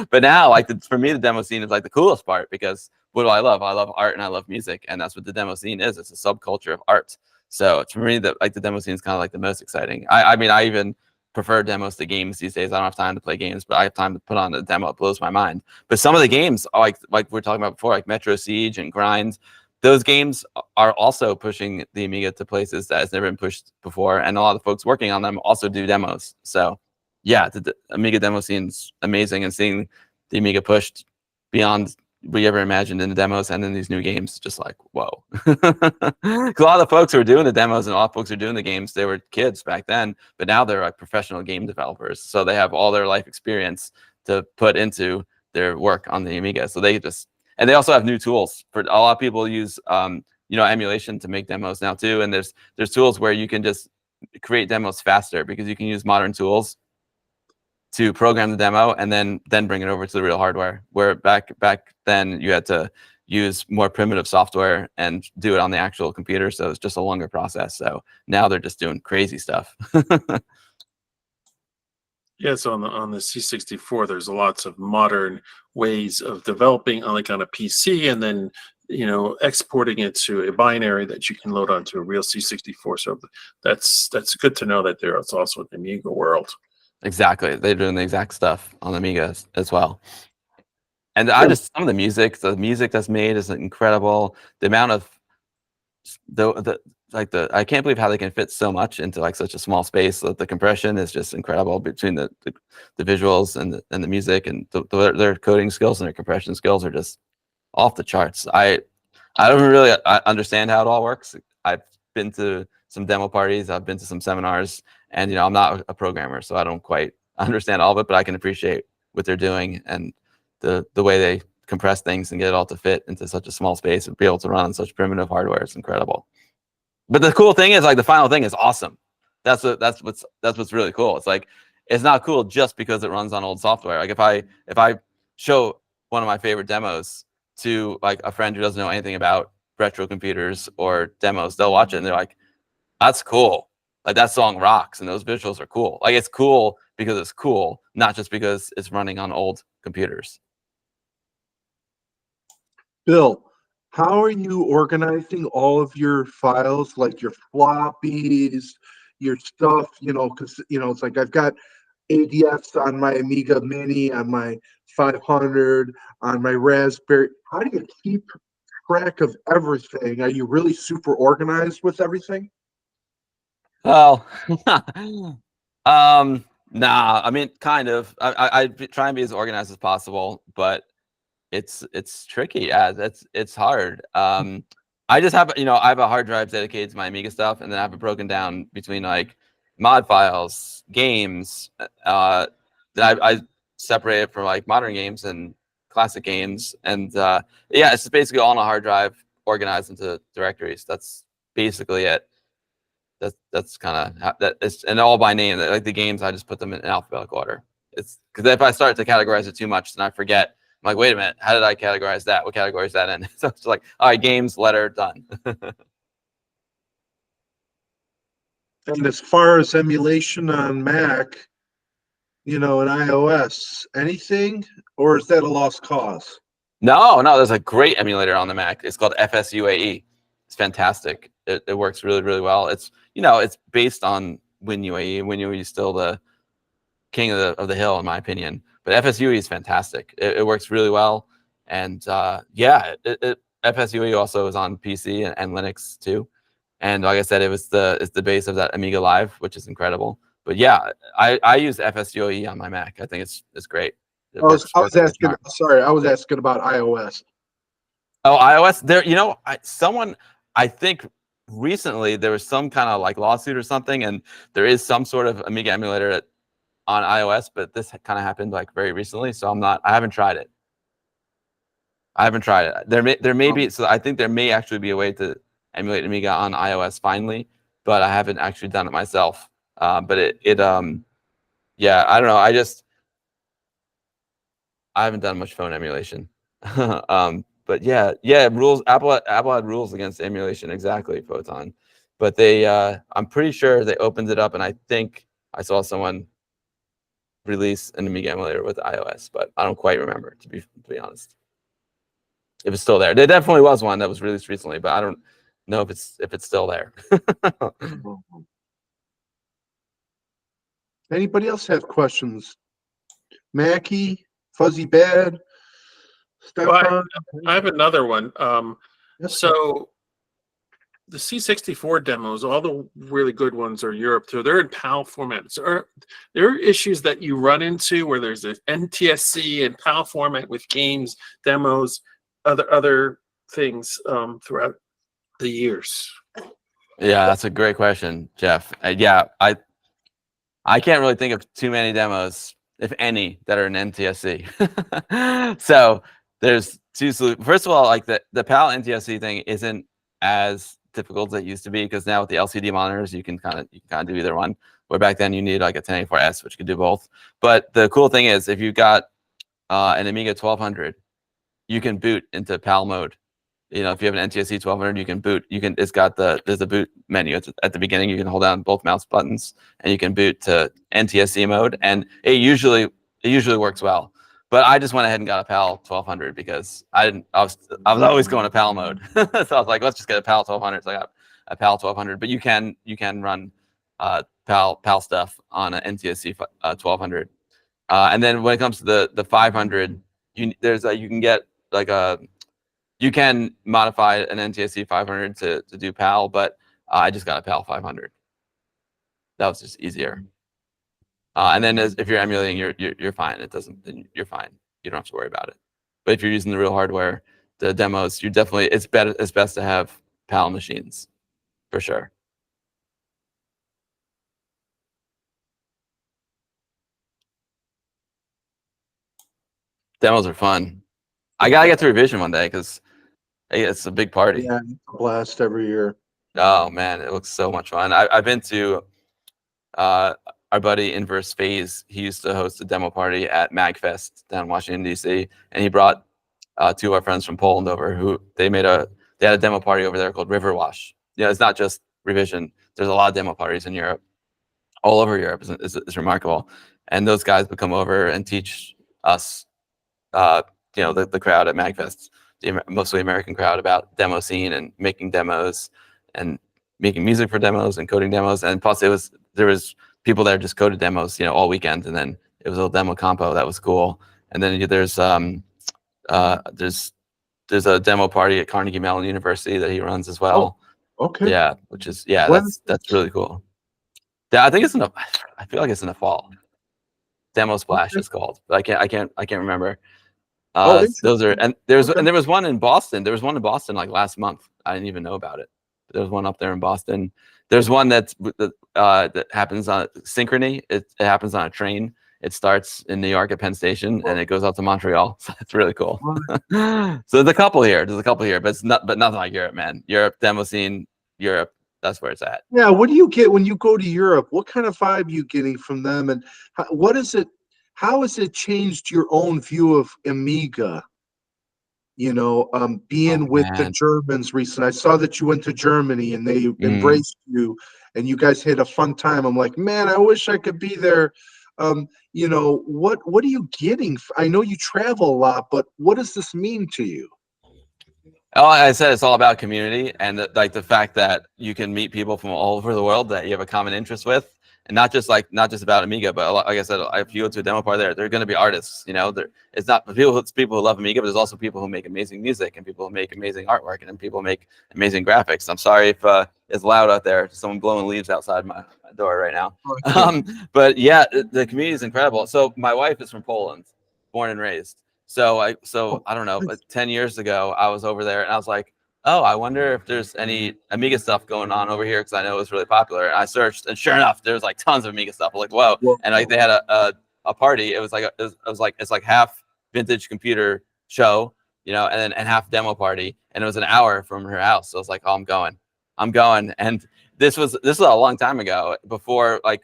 But now, like for me, the demo scene is like the coolest part because what do I love? I love art and I love music, and that's what the demo scene is. It's a subculture of art. So for me, the demo scene is kind of like the most exciting. I mean, I even prefer demos to games these days. I don't have time to play games, but I have time to put on a demo. It blows my mind. But some of the games, like we were talking about before, like Metro Siege and Grind, those games are also pushing the Amiga to places that has never been pushed before. And a lot of the folks working on them also do demos. So yeah, the Amiga demo scene's amazing, and seeing the Amiga pushed beyond we ever imagined in the demos and in these new games, just like, whoa. Because a lot of the folks who are doing the demos and a lot of folks who are doing the games, they were kids back then, but now they're like professional game developers. So they have all their life experience to put into their work on the Amiga. So and they also have new tools. For a lot of people use you know, emulation to make demos now too. And there's tools where you can just create demos faster because you can use modern tools to program the demo and then bring it over to the real hardware. Where back then you had to use more primitive software and do it on the actual computer, so it's just a longer process. So now they're just doing crazy stuff. Yeah, so on the C64, there's lots of modern ways of developing on a PC, and then, you know, exporting it to a binary that you can load onto a real C64. So that's good to know that there is also an Amiga world. Exactly, they're doing the exact stuff on Amiga as well. And some of the music that's made is incredible. The amount of I can't believe how they can fit so much into like such a small space. The compression is just incredible between the visuals and the music, and their coding skills and their compression skills are just off the charts. I don't really understand how it all works. I've been to some demo parties, I've been to some seminars, and you know, I'm not a programmer, so I don't quite understand all of it, but I can appreciate what they're doing and the way they compress things and get it all to fit into such a small space and be able to run on such primitive hardware. It's incredible. But the cool thing is, like, the final thing is awesome. That's what's really cool. It's like, it's not cool just because it runs on old software. Like if I show one of my favorite demos to like a friend who doesn't know anything about retro computers or demos, they'll watch it and they're like, that's cool. Like that song rocks and those visuals are cool. Like it's cool because it's cool, not just because it's running on old computers. Bill, how are you organizing all of your files, like your floppies, your stuff, you know, because, you know, it's like I've got ADFs on my Amiga Mini, on my 500, on my Raspberry. How do you keep track of everything? Are you really super organized with everything? Well, nah, I mean, kind of. I try and be as organized as possible, but it's tricky. Yeah, it's hard. I just have, you know, I have a hard drive dedicated to my Amiga stuff, and then I have it broken down between like mod files, games. Then I separate it from like modern games and classic games, and yeah, it's basically all on a hard drive organized into directories. That's basically it. That's kind of that. It's and all by name. Like the games, I just put them in alphabetical order. It's because if I start to categorize it too much, then I forget. I'm like, wait a minute, how did I categorize that? What category is that in? So it's like, all right, games, letter, done. And as far as emulation on Mac, and iOS, anything, or is that a lost cause? No, there's a great emulator on the Mac. It's called FSUAE. It's fantastic. It works really, really well. It's it's based on WinUAE. WinUAE is still the king of the hill, in my opinion. But FSUAE is fantastic. It works really well. And yeah, FSUAE also is on PC and Linux too. And like I said, it's the base of that Amiga Live, which is incredible. But yeah, I use FSUAE on my Mac. I think it's great. I was asking. Sorry, I was asking about iOS. Oh, iOS. There, I think recently there was some kind of like lawsuit or something, and there is some sort of Amiga emulator on iOS, but this kind of happened like very recently, so I haven't tried it. There may be, so I think there may actually be a way to emulate Amiga on iOS finally, but I haven't actually done it myself. But yeah, I don't know. I haven't done much phone emulation. But yeah, rules. Apple had rules against emulation, exactly, Photon. But I'm pretty sure they opened it up, and I think I saw someone release an Amiga emulator with iOS, but I don't quite remember, to be honest. If it's still there, there definitely was one that was released recently, but I don't know if it's still there. Anybody else have questions? Mackie, Fuzzy Bad, Stefan? I have another one. Yes, So the C64 demos, all the really good ones are Europe too. They're in PAL format. So are there issues that you run into where there's an NTSC and PAL format with games, demos, other things throughout the years? Yeah, that's a great question, Jeff. Yeah, I can't really think of too many demos, if any, that are in NTSC. So there's two solutions. First of all, like the PAL NTSC thing isn't as difficult as it used to be, because now with the LCD monitors, you can kind of do either one. Where back then you need like a 1084S, which could do both. But the cool thing is, if you've got an Amiga 1200, you can boot into PAL mode. If you have an NTSC 1200, you can boot. There's a boot menu at the beginning. You can hold down both mouse buttons, and you can boot to NTSC mode, and it usually works well. But I just went ahead and got a PAL 1200 because I was always going to PAL mode. So I was like, let's just get a PAL 1200. So I got a PAL 1200. But you can run PAL stuff on an NTSC 1200. And then when it comes to the 500, you can get like you can modify an NTSC 500 to do PAL, but I just got a PAL 500. That was just easier. And then if you're emulating, you're fine. You're fine. You don't have to worry about it. But if you're using the real hardware, the demos, it's best to have PAL machines, for sure. Demos are fun. I gotta get to revision one day because it's a big party. Yeah, blast every year. Oh man, it looks so much fun. I've been to our buddy Inverse Phase. He used to host a demo party at MagFest down in Washington DC, and he brought two of our friends from Poland over. Who they had a demo party over there called Riverwash. It's not just revision. There's a lot of demo parties in Europe, all over Europe. Is remarkable, and those guys would come over and teach us, the crowd at MagFest, the mostly American crowd, about demo scene and making demos and making music for demos and coding demos. And plus there was people there just coded demos, all weekend. And then it was a little demo compo that was cool. And then there's a demo party at Carnegie Mellon University that he runs as well. Oh, okay. Yeah, that's really cool. Yeah, I think I feel like it's in the fall. Demo Splash is called, but I can't remember. Those are, and there was one in Boston. There was one in Boston like last month. I didn't even know about it. But there was one up there in Boston. There's one that happens on Synchrony. It happens on a train It starts in New York at Penn Station and it goes out to Montreal. So it's really cool. So there's a couple here. But it's not, but nothing like Europe, man. Europe demo scene, Europe. That's where it's at. Yeah, what do you get when you go to Europe? What kind of vibe are you getting from them, and what is it? How has it changed your own view of Amiga? Being with the Man. Germans recently, I saw that you went to Germany and they Mm. embraced you, and you guys had a fun time. I'm like, man, I wish I could be there. What are you getting? I know you travel a lot, but what does this mean to you? Oh, I said it's all about community and like the fact that you can meet people from all over the world that you have a common interest with, and not just about Amiga, but like I said, if you go to a demo party they're going to be artists. It's not it's people who love Amiga, but there's also people who make amazing music and people who make amazing artwork and then people who make amazing graphics. I'm sorry if it's loud out there. Someone blowing leaves outside my door right now. But yeah, the community is incredible. So my wife is from Poland, born and raised. So I don't know, but 10 years ago, I was over there and I was like, oh, I wonder if there's any Amiga stuff going on over here because I know it was really popular. And I searched, and sure enough, there was like tons of Amiga stuff. I was like, whoa! And like they had a party. It was like it's like half vintage computer show, and half demo party, and it was an hour from her house. So I was like, oh, I'm going. And this was a long time ago, before like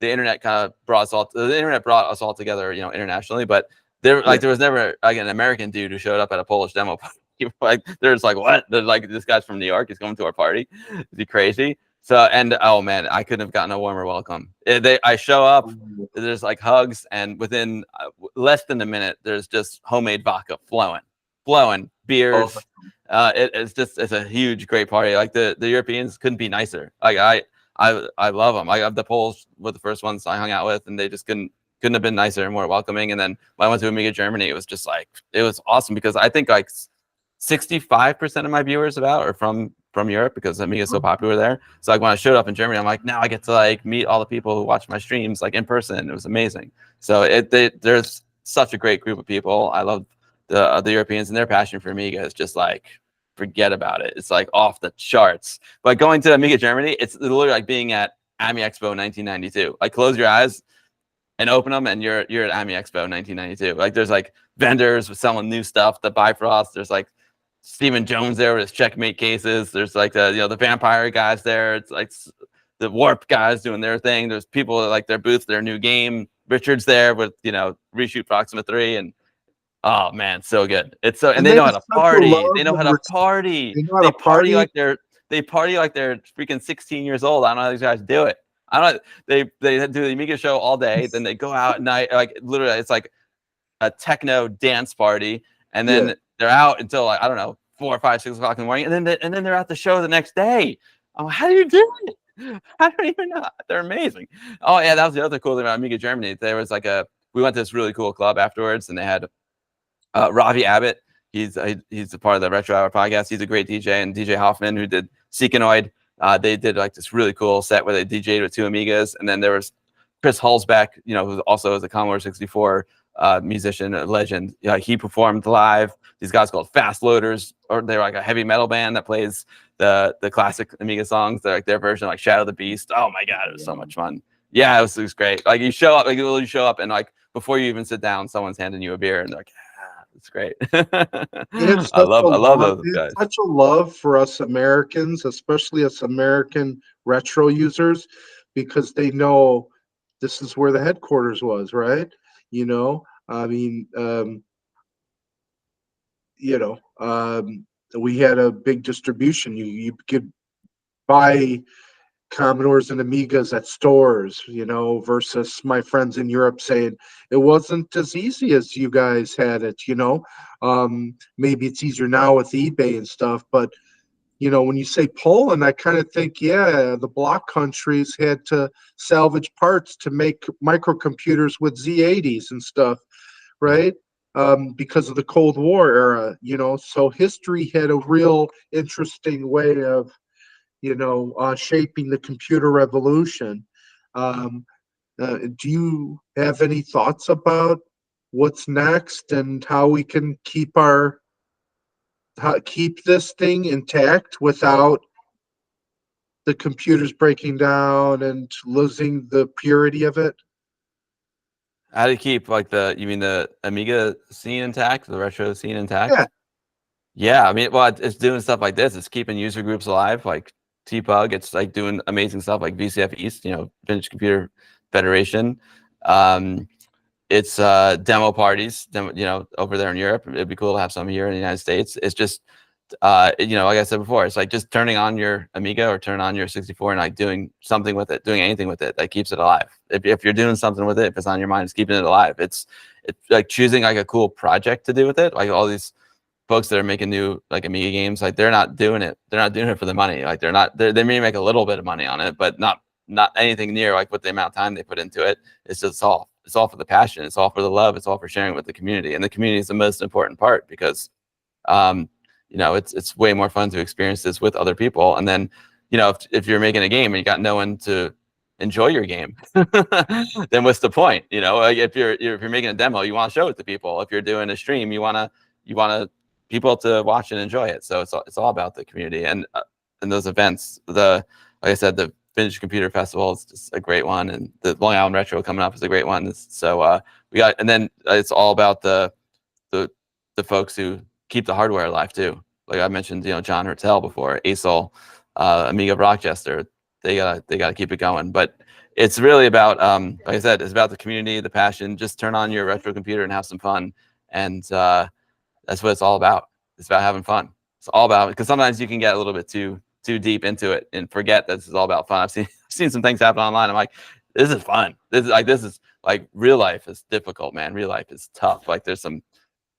the internet kind of brought us all together, internationally, but. There was never like an American dude who showed up at a Polish demo party. Like there's like, what? There's like, this guy's from New York. He's coming to our party. Is he crazy? So, and oh man, I couldn't have gotten a warmer welcome. I show up, there's like hugs, and within less than a minute, there's just homemade vodka flowing beers. It's a huge, great party. Like the Europeans couldn't be nicer. Like I love them. The Poles were the first ones I hung out with, and they just couldn't have been nicer and more welcoming. And then when I went to Amiga Germany, it was just like, it was awesome because I think like 65% of my viewers are from Europe because Amiga is so popular there. So like when I showed up in Germany, I'm like, now I get to like meet all the people who watch my streams like in person. It was amazing. So there's such a great group of people. I love the Europeans, and their passion for Amiga is just like, forget about it. It's like off the charts. But going to Amiga Germany, it's literally like being at AMI Expo 1992. Like close your eyes and open them, and you're at AMI Expo 1992. Like there's like vendors with selling new stuff, the Bifrost. There's like Stephen Jones there with his Checkmate cases. There's like the Vampire guys there. It's like the Warp guys doing their thing. There's people at like their booth, their new game. Richard's there with Reshoot Proxima 3, and oh man, so good. It's so, and they know how to party. They know how to party. They party like they're freaking 16 years old. I don't know how these guys do it. I don't. They do the Amiga show all day, then they go out at night. Like literally, it's like a techno dance party, and then they're out until like, I don't know, 4 or 5, 6 o'clock in the morning, and then they're at the show the next day. Oh, how do you do it? I don't even know. They're amazing. Oh yeah, that was the other cool thing about Amiga Germany. There was like we went to this really cool club afterwards, and they had Ravi Abbott. He's a part of the Retro Hour podcast. He's a great DJ, and DJ Hoffman, who did Seekanoid. They did like this really cool set where they DJ'd with 2 Amigas, and then there was Chris Hulsbeck, who also is a Commodore 64 musician, a legend. He performed live. These guys called Fast Loaders, or they're like a heavy metal band that plays the classic Amiga songs. They're like their version of like Shadow the Beast. Oh my god, it was so much fun. Yeah, it was great. Like you show up, like you show up, and like before you even sit down, someone's handing you a beer, and they're like, it's great. I love those guys. Such a love for us Americans, especially us American retro users, because they know this is where the headquarters was, right? I mean, we had a big distribution. You could buy Commodores and Amigas at stores, versus my friends in Europe saying it wasn't as easy as you guys had it, maybe it's easier now with eBay and stuff, but when you say Poland, I kind of think, the bloc countries had to salvage parts to make microcomputers with Z80s and stuff, right? Because of the Cold War era, so history had a real interesting way of shaping the computer revolution. Do you have any thoughts about what's next and how we can keep this thing intact without the computers breaking down and losing the purity of it? How to keep like you mean the Amiga scene intact, the retro scene intact? Yeah. Yeah, I mean, well, it's doing stuff like this. It's keeping user groups alive, like TPUG. It's like doing amazing stuff like VCF East, Vintage Computer Federation. It's demo parties, over there in Europe. It'd be cool to have some here in the United States. It's just, like I said before, it's like just turning on your Amiga or turn on your 64 and like doing something with it, doing anything with it that keeps it alive. If you're doing something with it, if it's on your mind, it's keeping it alive. It's like choosing like a cool project to do with it. Like all these folks that are making new like Amiga games, like they're not doing it for the money. Like they may make a little bit of money on it, but not anything near like what the amount of time they put into it. It's just it's all for the passion, it's all for the love, it's all for sharing with the community. And the community is the most important part because it's way more fun to experience this with other people. And then if you're making a game and you got no one to enjoy your game, then what's the point? Like if you're making a demo, you want to show it to people. If you're doing a stream, you want people to watch and enjoy it. So it's all about the community and those events. Like I said, the Vintage Computer Festival is just a great one, and the Long Island Retro coming up is a great one. So and then it's all about the folks who keep the hardware alive too. Like I mentioned, John Hertel before, ASOL, Amiga Rochester. They gotta keep it going. But it's really about, like I said, it's about the community, the passion. Just turn on your retro computer and have some fun, and that's what it's all about. It's about having fun. It's all about, because sometimes you can get a little bit too deep into it and forget that this is all about fun. I've seen some things happen online. I'm like, this is fun. This is like real life is difficult, man. Real life is tough. Like there's some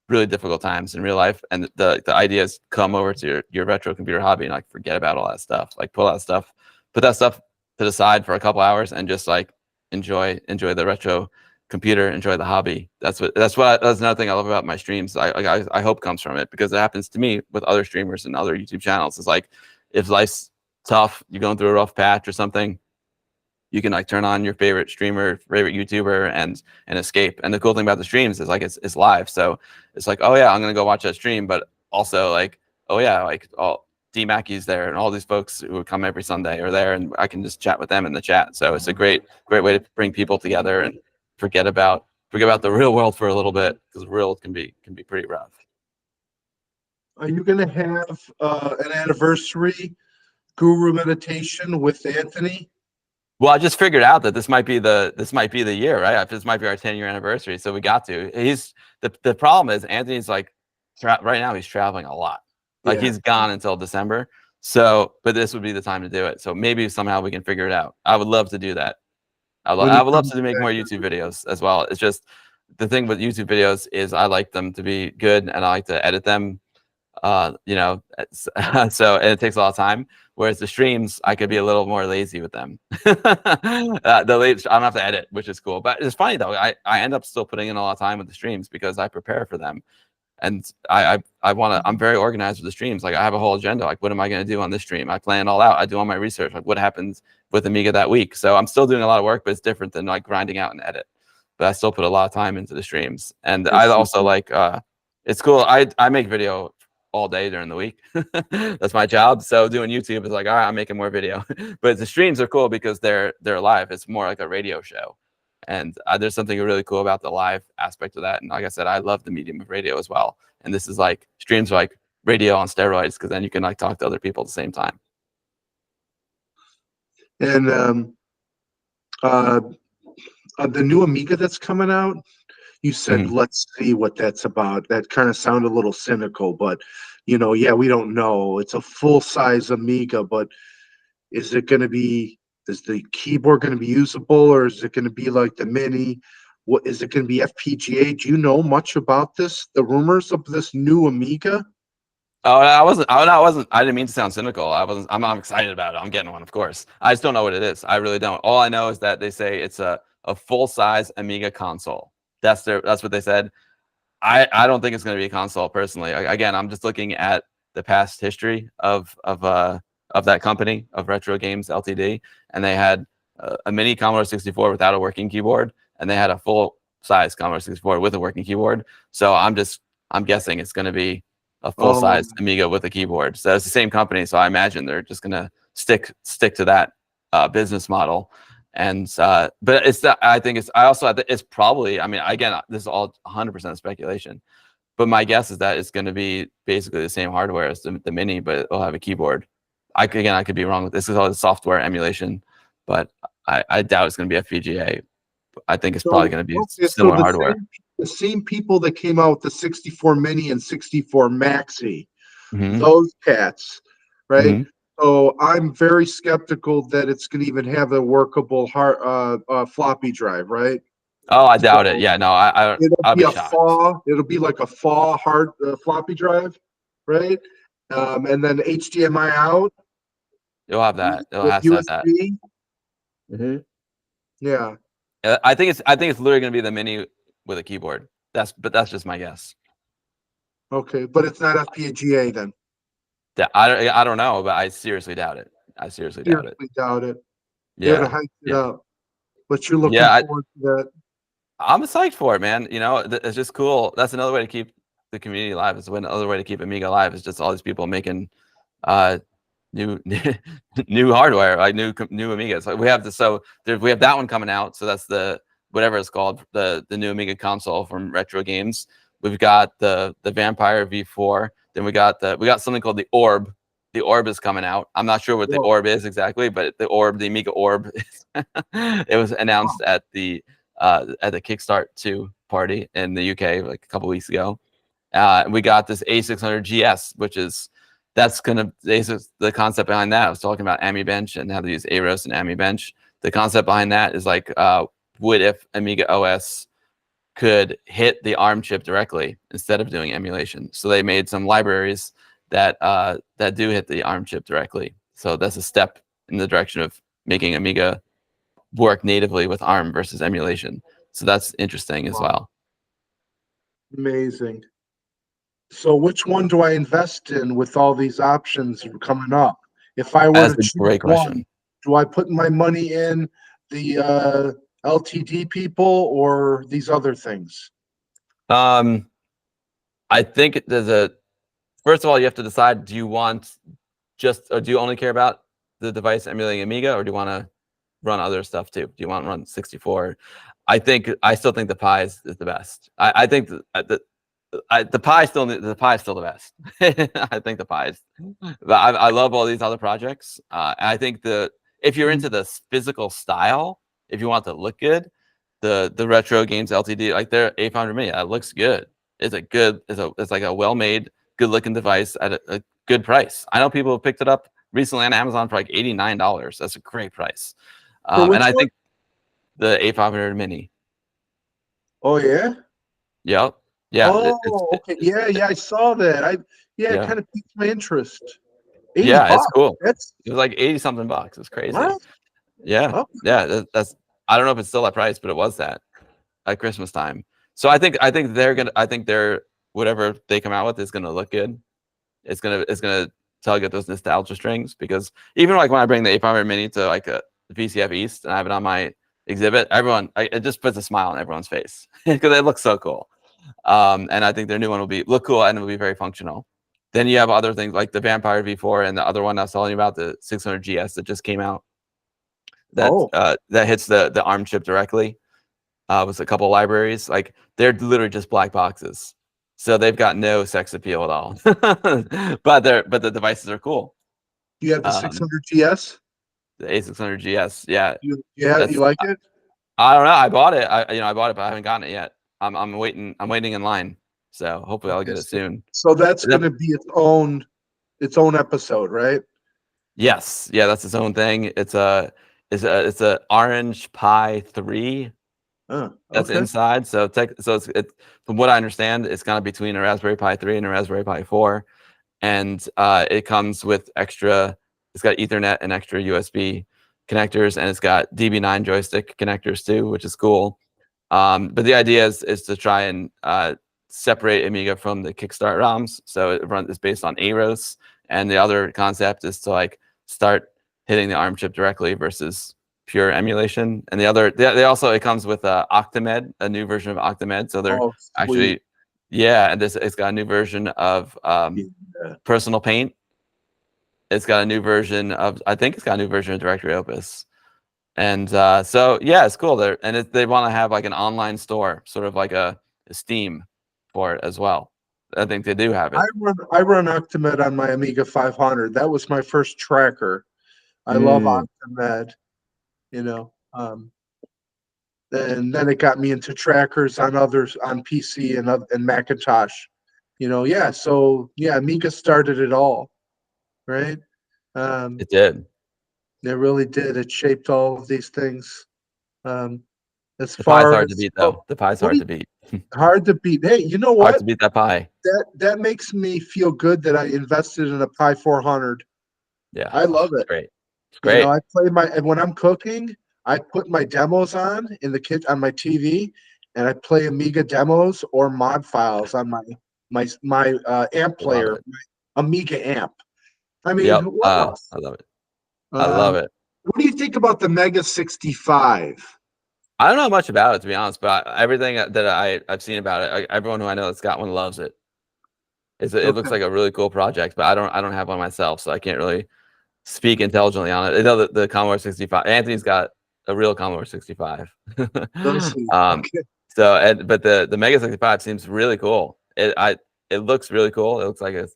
really difficult times in real life, and the ideas come over to your retro computer hobby and like forget about all that stuff. Like put that stuff to the side for a couple hours and just like enjoy the retro computer, enjoy the hobby. That's another thing I love about my streams. I hope comes from it, because it happens to me with other streamers and other YouTube channels. It's like if life's tough, you're going through a rough patch or something, you can like turn on your favorite streamer, favorite YouTuber and escape. And the cool thing about the streams is like it's live. So it's like, oh yeah, I'm gonna go watch that stream, but also like, oh yeah, like all D Mackey's there and all these folks who would come every Sunday are there, and I can just chat with them in the chat. So it's a great way to bring people together and forget about the real world for a little bit, because the real world can be pretty rough. Are you going to have an anniversary guru meditation with Anthony? Well, I just figured out that this might be the year, right? This might be our 10-year anniversary, so we got to. The problem is Anthony's like right now he's traveling a lot. Like he's gone until December. So, but this would be the time to do it. So maybe somehow we can figure it out. I would love to do that. I would love to make more YouTube videos as well. It's just the thing with YouTube videos is I like them to be good and I like to edit them. So and it takes a lot of time. Whereas the streams, I could be a little more lazy with them. I don't have to edit, which is cool. But it's funny though. I end up still putting in a lot of time with the streams because I prepare for them. And I'm very organized with the streams. Like I have a whole agenda. Like, what am I going to do on this stream? I plan it all out. I do all my research. Like what happens with Amiga that week. So I'm still doing a lot of work, but it's different than like grinding out and edit. But I still put a lot of time into the streams. And I also like, it's cool. I make video all day during the week. That's my job. So doing YouTube is like, all right, I'm making more video. But the streams are cool because they're live. It's more like a radio show. And there's something really cool about the live aspect of that. And like I said, I love the medium of radio as well. And this is like streams are like radio on steroids, because then you can like talk to other people at the same time. And the new Amiga that's coming out, you said, let's see what that's about. That kind of sounded a little cynical, but we don't know. It's a full-size Amiga, but is the keyboard going to be usable, or is it going to be like the Mini? What is it going to be, FPGA? Do you know much about this? The rumors of this new Amiga? Oh, I didn't mean to sound cynical. I'm excited about it. I'm getting one, of course. I just don't know what it is. I really don't. All I know is that they say it's a full-size Amiga console. That's what they said. I don't think it's going to be a console personally. Again, I'm just looking at the past history of that company, of Retro Games Ltd, and they had a mini Commodore 64 without a working keyboard, and they had a full-size Commodore 64 with a working keyboard. So I'm guessing it's going to be a full-size Amiga with a keyboard. So it's the same company, so I imagine they're just going to stick to that business model. And but it's that I think it's probably, I mean, again, this is all 100% speculation, but my guess is that it's going to be basically the same hardware as the Mini, but it'll have a keyboard. I could be wrong with this. Is all the software emulation, but I doubt it's going to be FPGA. I think it's probably going to be similar hardware. The same people that came out with the 64 Mini and 64 Maxi, Mm-hmm. those cats, right? Mm-hmm. So I'm very skeptical that it's going to even have a workable floppy drive, right? Oh, I doubt it. Yeah, no, I'll be shocked. It'll be like a FAW hard floppy drive, right? And then HDMI out. It'll have that. It'll have that. Mm-hmm. Yeah. I think it's literally going to be the Mini with a keyboard. That's just my guess. Okay, but it's not FPGA then. I don't know, but I seriously doubt it. Doubt it. Yeah. To hype it up. But you're looking forward to that. I'm psyched for it, man. You know, it's just cool. That's another way to keep the community alive. It's another way to keep Amiga alive. Is just all these people making new hardware, like new Amigas. Like we have we have that one coming out. So that's the whatever it's called, the new Amiga console from Retro Games. We've got the Vampire V4. Then we got something called the Orb. The Orb is coming out. I'm not sure what the Orb is exactly, but the Amiga Orb, it was announced at the Kickstart 2 party in the UK like a couple weeks ago. We got this A600 GS, which is the concept behind that. I was talking about AmiBench and how to use AROS and AmiBench. The concept behind that is like, what if Amiga OS could hit the ARM chip directly instead of doing emulation? So they made some libraries that do hit the ARM chip directly. So that's a step in the direction of making Amiga work natively with ARM versus emulation. So that's interesting as well. Amazing. So which one do I invest in with all these options coming up? If I were to choose one, do I put my money in the LTD people or these other things? I think first of all, you have to decide, do you only care about the device emulating Amiga, or do you want to run other stuff too? Do you want to run 64? I still think the Pi is the best. I think the Pi is still the best. I think the Pi is. But I love all these other projects. I think if you're into the physical style, if you want to look good, the Retro Games LTD, like their A500 Mini, that looks good. It's like a well-made, good-looking device at a good price. I know people have picked it up recently on Amazon for like $89. That's a great price. And I think the A500 Mini. Oh yeah. Yep. Yeah. Oh, okay. Yeah, I saw that. It kind of piqued my interest. Yeah, it's cool. It was like 80-something bucks. It's crazy. What? Yeah. Oh. Yeah. That's I don't know if it's still that price, but it was that at Christmas time. So I think they're whatever they come out with is gonna look good. It's gonna tug at those nostalgia strings, because even like when I bring the A500 Mini to like a VCF East and I have it on my exhibit, it just puts a smile on everyone's face because it looks so cool. And I think their new one will look cool and it will be very functional. Then you have other things like the Vampire V4 and the other one I was telling you about, the 600 GS that just came out. That hits the ARM chip directly with a couple libraries. Like they're literally just black boxes, so they've got no sex appeal at all. but the devices are cool. You have the 600 GS? The A600 GS, yeah. You like it? I don't know. I bought it. I bought it, but I haven't gotten it yet. I'm waiting in line, so hopefully I'll get it soon. So that's going to be its own episode, right? Yes, yeah, that's its own thing. It's a Orange Pi 3. That's inside. So it's from what I understand, it's kind of between a Raspberry Pi 3 and a Raspberry Pi 4, and it comes with extra. It's got Ethernet and extra USB connectors, and it's got DB9 joystick connectors too, which is cool. But the idea is to try and separate Amiga from the Kickstart ROMs. So it's based on AROS, and the other concept is to like start hitting the ARM chip directly versus pure emulation. And it comes with Octamed, a new version of Octamed. So they're actually, and it's got a new version of Personal Paint. I think it's got a new version of Directory Opus. And so yeah, it's cool. They want to have like an online store, sort of like a Steam for it as well. I think they do have it. I run Octamed on my Amiga 500. That was my first tracker. I love Mm, Octamed, you know. And then it got me into trackers on others on PC and Macintosh. Yeah. So yeah, Amiga started it all, right? Um, it did. it really did. It shaped all of these things. Um, as The pie's far hard to as beat, though. The pie's what do hard you, to beat. hard to beat. Hey, you know Hard what? to beat that pie. That makes me feel good that I invested in a Pi 400. Yeah, I love it's it. great. It's great. I play and when I'm cooking, I put my demos on in the kit on my TV, and I play Amiga demos or mod files on my amp I love player, it. my Amiga amp. I mean, Yep. what else? I love it. I love Um, it. what do you think about the Mega 65? I don't know much about it, to be honest, but everything that I've seen about it, everyone who I know that's got one loves it. It looks Okay. like a really cool project, but I don't have one myself, so I can't really speak intelligently on it. I know that the Commodore 65. Anthony's got a real Commodore 65. Does he? um, Okay. but the Mega 65 seems really cool. It looks really cool. It looks like a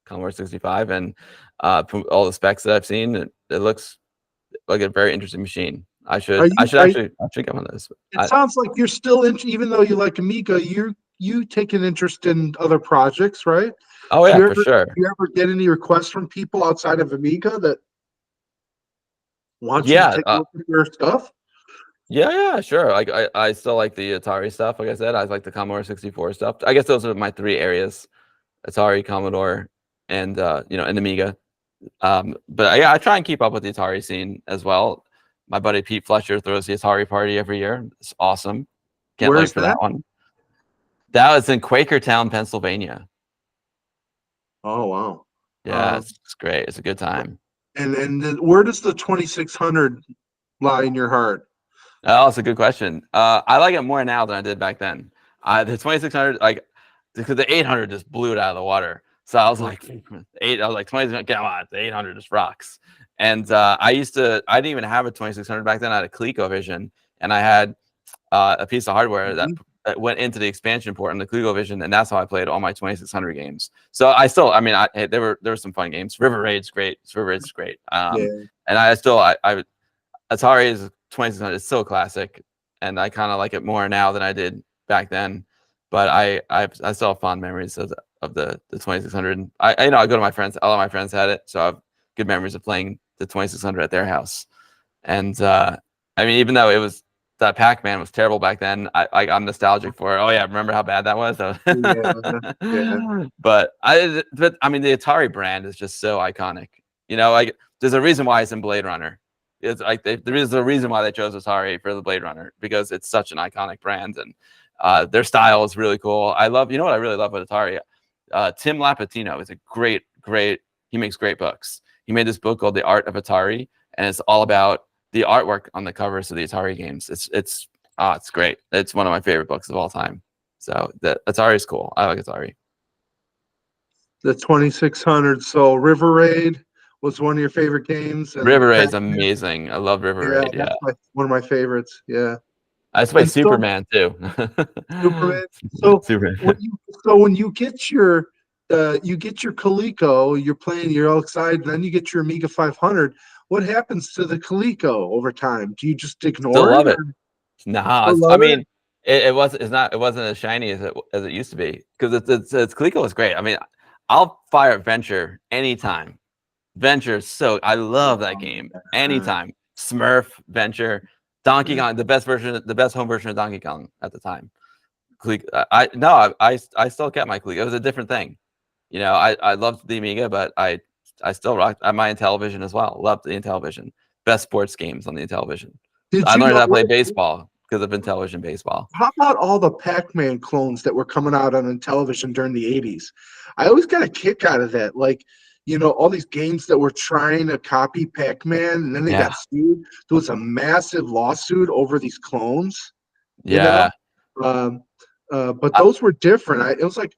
Commodore 65, and from all the specs that I've seen, it looks like a very interesting machine. I Are should you? I should get one of those. It sounds like you're still even though you like Amiga, you take an interest in other projects, right? Oh Do yeah, you for ever sure. do you ever get any requests from people outside of Amiga that want you to Yeah, take a look at their stuff? yeah, sure. Like I still like the Atari stuff. Like I said, I like the Commodore 64 stuff. I guess those are my three areas: Atari, Commodore, and and Amiga. But yeah, I try and keep up with the Atari scene as well. My buddy Pete Fletcher throws the Atari party every year. It's awesome. Can't wait Where's for that? that one. That was in Quakertown, Pennsylvania. Oh wow. Yeah, it's great. It's a good time. And then where does the 2600 lie in your heart? Oh, that's a good question. I like it more now than I did back then. The 2600, like, because the 800 just blew it out of the water. So I was like, I was like, 2600, come on, the 800 just rocks. And I didn't even have a 2600 back then. I had a ColecoVision, and I had a piece of hardware that went into the expansion port on the ColecoVision, and that's how I played all my 2600 games. So I mean, there were some fun games. River Raid's great. River Raid's great. Yeah. And Atari is 2600. It's still classic, and I kind of like it more now than I did back then. But I still have fond memories of the 2600. I go to my friends. All of my friends had it, so I have good memories of playing the 2600 at their house. And I mean, even though that Pac-Man was terrible back then, I'm nostalgic for it. Oh yeah, remember how bad that was? Yeah. But I mean, the Atari brand is just so iconic. Like there's a reason why it's in Blade Runner. It's like there is a reason why they chose Atari for the Blade Runner, because it's such an iconic brand, and their style is really cool. I love, what I really love with Atari. Tim Lapatino is a great. He makes great books. He made this book called The Art of Atari, and it's all about the artwork on the covers of the Atari games. It's great. It's one of my favorite books of all time. So the Atari is cool. I like Atari. The 2600. So River Raid was one of your favorite games. And River Raid is amazing. I love River Raid. Yeah, that's one of my favorites. Yeah. I just play And so- Superman too. Superman. So Superman. when you get your Coleco, you're all excited, then you get your Amiga 500. What happens to the Coleco over time? Do you just ignore Still love it? it. Nah, I mean, it wasn't as shiny as it used to be, because it's Coleco is great. I mean, I'll fire up Venture anytime. Venture is I love that game anytime. Smurf, Venture, Donkey Kong, the best home version of Donkey Kong at the time. I still kept my Coleco. It was a different thing. I loved the Amiga, but I still rocked my Intellivision as well. Loved the Intellivision. Best sports games on the Intellivision. I learned how to play baseball because of Intellivision baseball. How about all the Pac-Man clones that were coming out on Intellivision during the 80s? I always got a kick out of that. Like, all these games that were trying to copy Pac-Man, and then they got sued. There was a massive lawsuit over these clones. Yeah. But those were different. I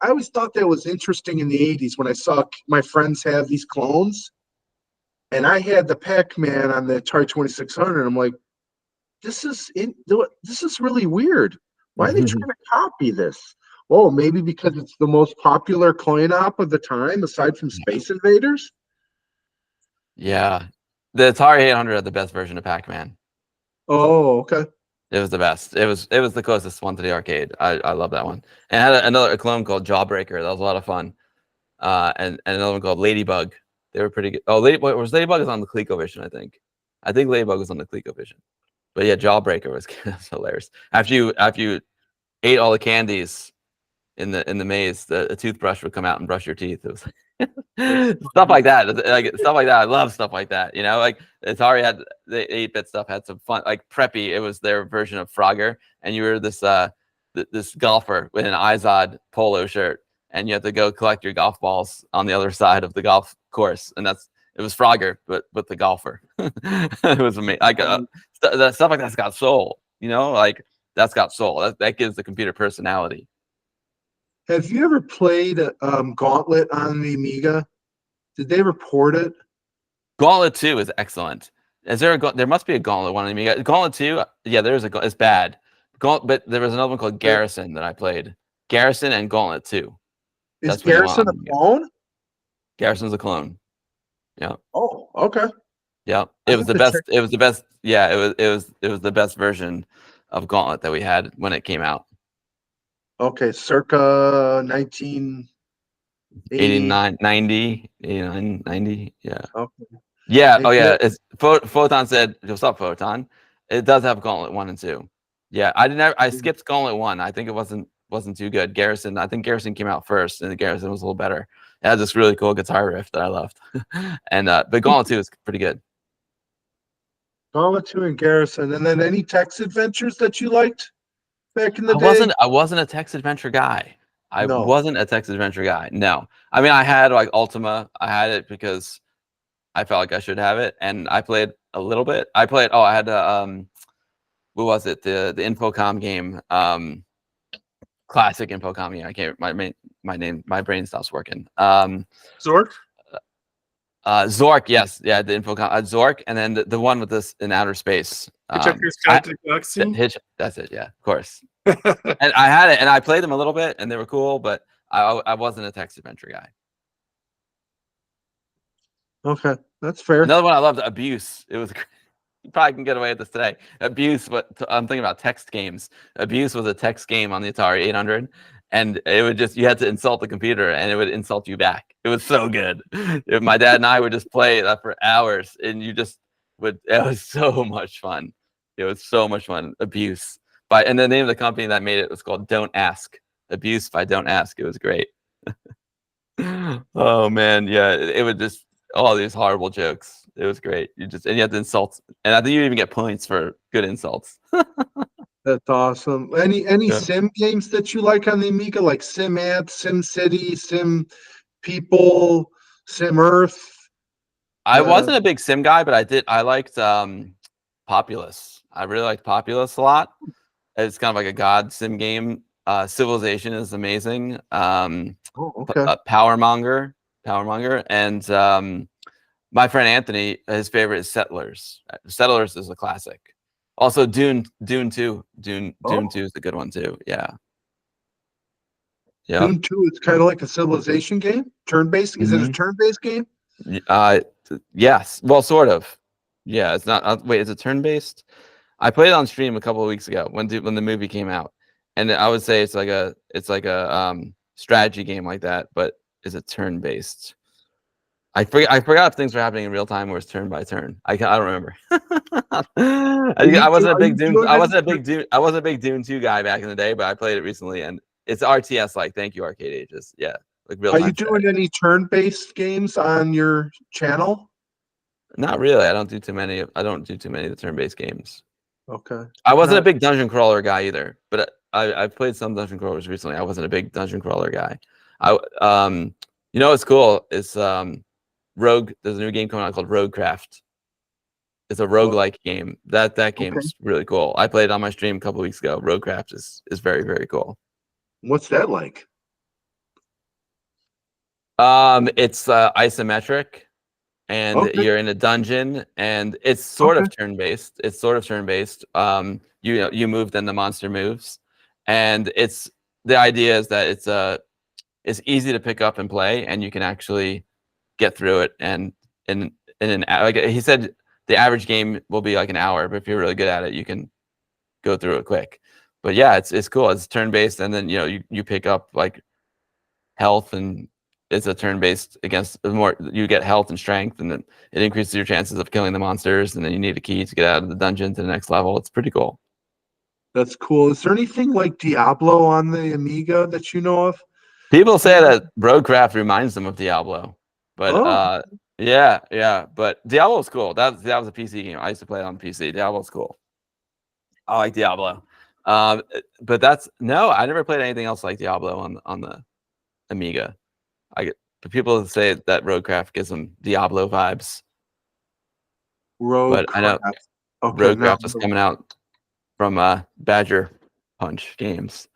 always thought that was interesting in the 80s when I saw my friends have these clones. And I had the Pac-Man on the Atari 2600. I'm like, this is really weird. Why are they trying to copy this? Oh, maybe because it's the most popular coin op of the time, aside from Space Invaders. Yeah, the Atari 800 had the best version of Pac-Man. Oh, okay. It was the best. It was the closest one to the arcade. I love that one. And it had another clone called Jawbreaker. That was a lot of fun. And another one called Ladybug. They were pretty good. Oh, Ladybug was on the ColecoVision, I think. I think Ladybug was on the ColecoVision. But yeah, Jawbreaker was hilarious. After you ate all the candies in the maze, a toothbrush would come out and brush your teeth. It was stuff like that. Like stuff like that. I love stuff like that. You know, like Atari had the 8-bit stuff had some fun. Like Preppy, it was their version of Frogger, and you were this this golfer with an Izod polo shirt, and you have to go collect your golf balls on the other side of the golf course, and it was Frogger, but with the golfer. It was amazing. Like that stuff like that's got soul. You know, like that's got soul. That gives the computer personality. Have you ever played Gauntlet on the Amiga? Did they report it? Gauntlet 2 is excellent. Is there there must be a Gauntlet 1 on the Amiga. Gauntlet 2, yeah, there's it's bad. But there was another one called Garrison that I played. Garrison and Gauntlet 2. Is Garrison a clone? Garrison's a clone. Yeah. Oh, okay. Yeah. It was the best. It was the best. Yeah, it was the best version of Gauntlet that we had when it came out. Okay, circa 1989, 89, 90. Yeah. Okay. Yeah. Oh, yeah. It's Photon said, what's up, Photon? It does have Gauntlet 1 and 2. Yeah. I skipped Gauntlet 1. I think it wasn't too good. Garrison, I think Garrison came out first, and the Garrison was a little better. It had this really cool guitar riff that I loved. And but Gauntlet 2 is pretty good. Gauntlet 2 and Garrison. And then any text adventures that you liked back in the day? I wasn't a text adventure guy. No. Wasn't a text adventure guy. No. I mean, I had like Ultima. I had it because I felt like I should have it, and I played a little bit. I had what was it? The Infocom game. Classic Infocom. Yeah, I can't. My brain stops working. Zork. Zork. Yes. Yeah. The Infocom. Zork, and then the one with this in outer space. Hitchhiker's Guide to the Galaxy. That's it. Yeah, of course. And I had it, and I played them a little bit, and they were cool, but I wasn't a text adventure guy. Okay, that's fair. Another one I loved, Abuse. It was you probably can get away with this today. Abuse, but I'm thinking about text games. Abuse was a text game on the Atari 800, and it would you had to insult the computer, and it would insult you back. It was so good. My dad and I would just play that for hours, and you just would. It was so much fun. It was so much fun. Abuse. And the name of the company that made it was called Don't Ask. Abuse by Don't Ask. It was great. Oh man, yeah. It would just all these horrible jokes. It was great. You have to insult, and I think you even get points for good insults. That's awesome. Any sim games that you like on the Amiga, like Sim Ant, Sim City, Sim People, Sim Earth? I wasn't a big sim guy, but I liked Populous. I really liked Populous a lot. It's kind of like a god sim game. Civilization is amazing. Powermonger, and my friend Anthony, his favorite is Settlers. Settlers is a classic. Also, Dune 2. Dune 2 is a good one too. Yeah. Yeah. Dune 2 is kind of like a Civilization game, turn-based. Is it a turn-based game? Yes. Well, sort of. Yeah. It's not. Wait, is it turn-based? I played it on stream a couple of weeks ago when the movie came out, and I would say it's like a strategy game like that, but is it turn-based? I forgot if things were happening in real time or it's turn by turn. I don't remember. I wasn't a big Dune. I wasn't a big Dune 2 guy back in the day, but I played it recently, and it's RTS like. Thank you, Arcade Ages. Yeah, like real. Are you doing any turn-based games on your channel? Not really. I don't do too many of the turn-based games. Okay. I wasn't a big dungeon crawler guy either, but I played some dungeon crawlers recently. I wasn't a big dungeon crawler guy. You know what's cool? It's Rogue. There's a new game coming out called Roguecraft. It's a roguelike game. That game is really cool. I played it on my stream a couple of weeks ago. Roguecraft is very, very cool. What's that like? It's isometric, and Okay. you're in a dungeon, and it's sort Okay. of turn-based. It's sort of turn-based. You move, then the monster moves, and the idea is that it's easy to pick up and play, and you can actually get through it. And in an like he said, the average game will be like an hour, but if you're really good at it, you can go through it quick. But yeah, it's cool. It's turn-based, and then you pick up like health, and it's a turn-based against more. You get health and strength, and then it increases your chances of killing the monsters. And then you need a key to get out of the dungeon to the next level. It's pretty cool. That's cool. Is there anything like Diablo on the Amiga that you know of? People say that Roadcraft reminds them of Diablo, but Oh, yeah. But Diablo's cool. That was a PC game. I used to play it on PC. Diablo's cool. I like Diablo. But I never played anything else like Diablo on the Amiga. But people say that Roadcraft gives them Diablo vibes. But I know Roadcraft. Okay, now, Roadcraft is coming out from Badger Punch Games.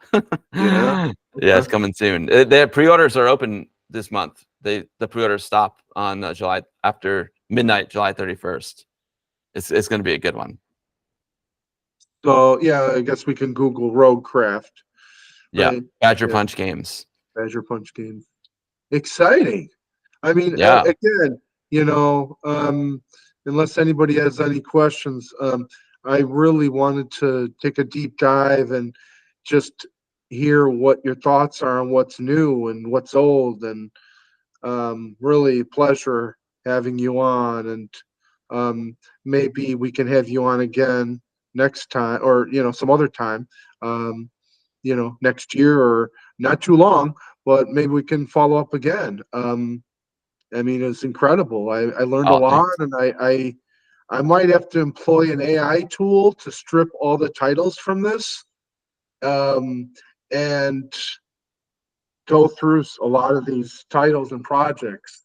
yeah. Yeah, it's Okay. coming soon. Their pre-orders are open this month. The pre-orders stop on July after midnight, July 31st. It's going to be a good one. So yeah, I guess we can Google Roadcraft, Yeah, right? Badger Yeah, Punch Games. Badger Punch game. Exciting. I mean, Yeah. again, unless anybody has any questions, I really wanted to take a deep dive and just hear what your thoughts are on what's new and what's old, and really a pleasure having you on. And maybe we can have you on again next time, or some other time, next year, or not too long, but maybe we can follow up again. I mean, it's incredible. I learned a Oh, lot, thanks. and I might have to employ an AI tool to strip all the titles from this, and go through a lot of these titles and projects.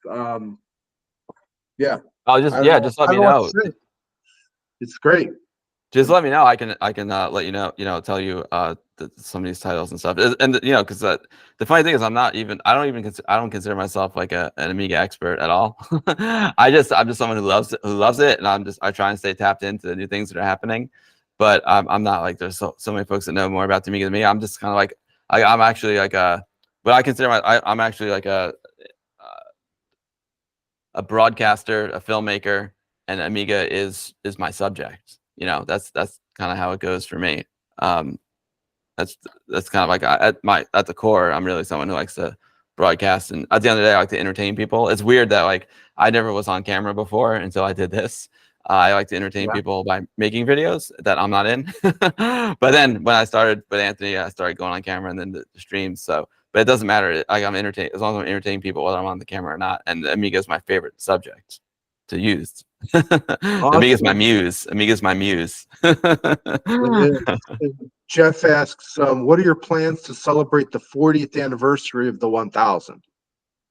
Yeah, I'll I just don't know. just let I me don't know what to know. say. It's great. Just let me know. I can let tell you some of these titles and stuff. And because the funny thing is I don't consider myself like an Amiga expert at all. I'm just someone who loves it, and I try and stay tapped into the new things that are happening. But I'm not like there's so many folks that know more about the Amiga than me. I'm just kind of like I'm actually like what I consider I'm actually like a broadcaster, a filmmaker, and Amiga is my subject. That's kind of how it goes for me. Um, that's kind of like at the core, I'm really someone who likes to broadcast, and at the end of the day, I like to entertain people. It's weird that like I never was on camera before until I did this. I like to entertain Yeah. people by making videos that I'm not in. But then when I started with Anthony, I started going on camera and then the streams. So, but it doesn't matter. Like I'm entertaining as long as I'm entertaining people, whether I'm on the camera or not. And Amiga is my favorite subject to use. Amiga's my Awesome. muse. Amiga's my muse. It is. And Jeff asks, what are your plans to celebrate the 40th anniversary of the 1000?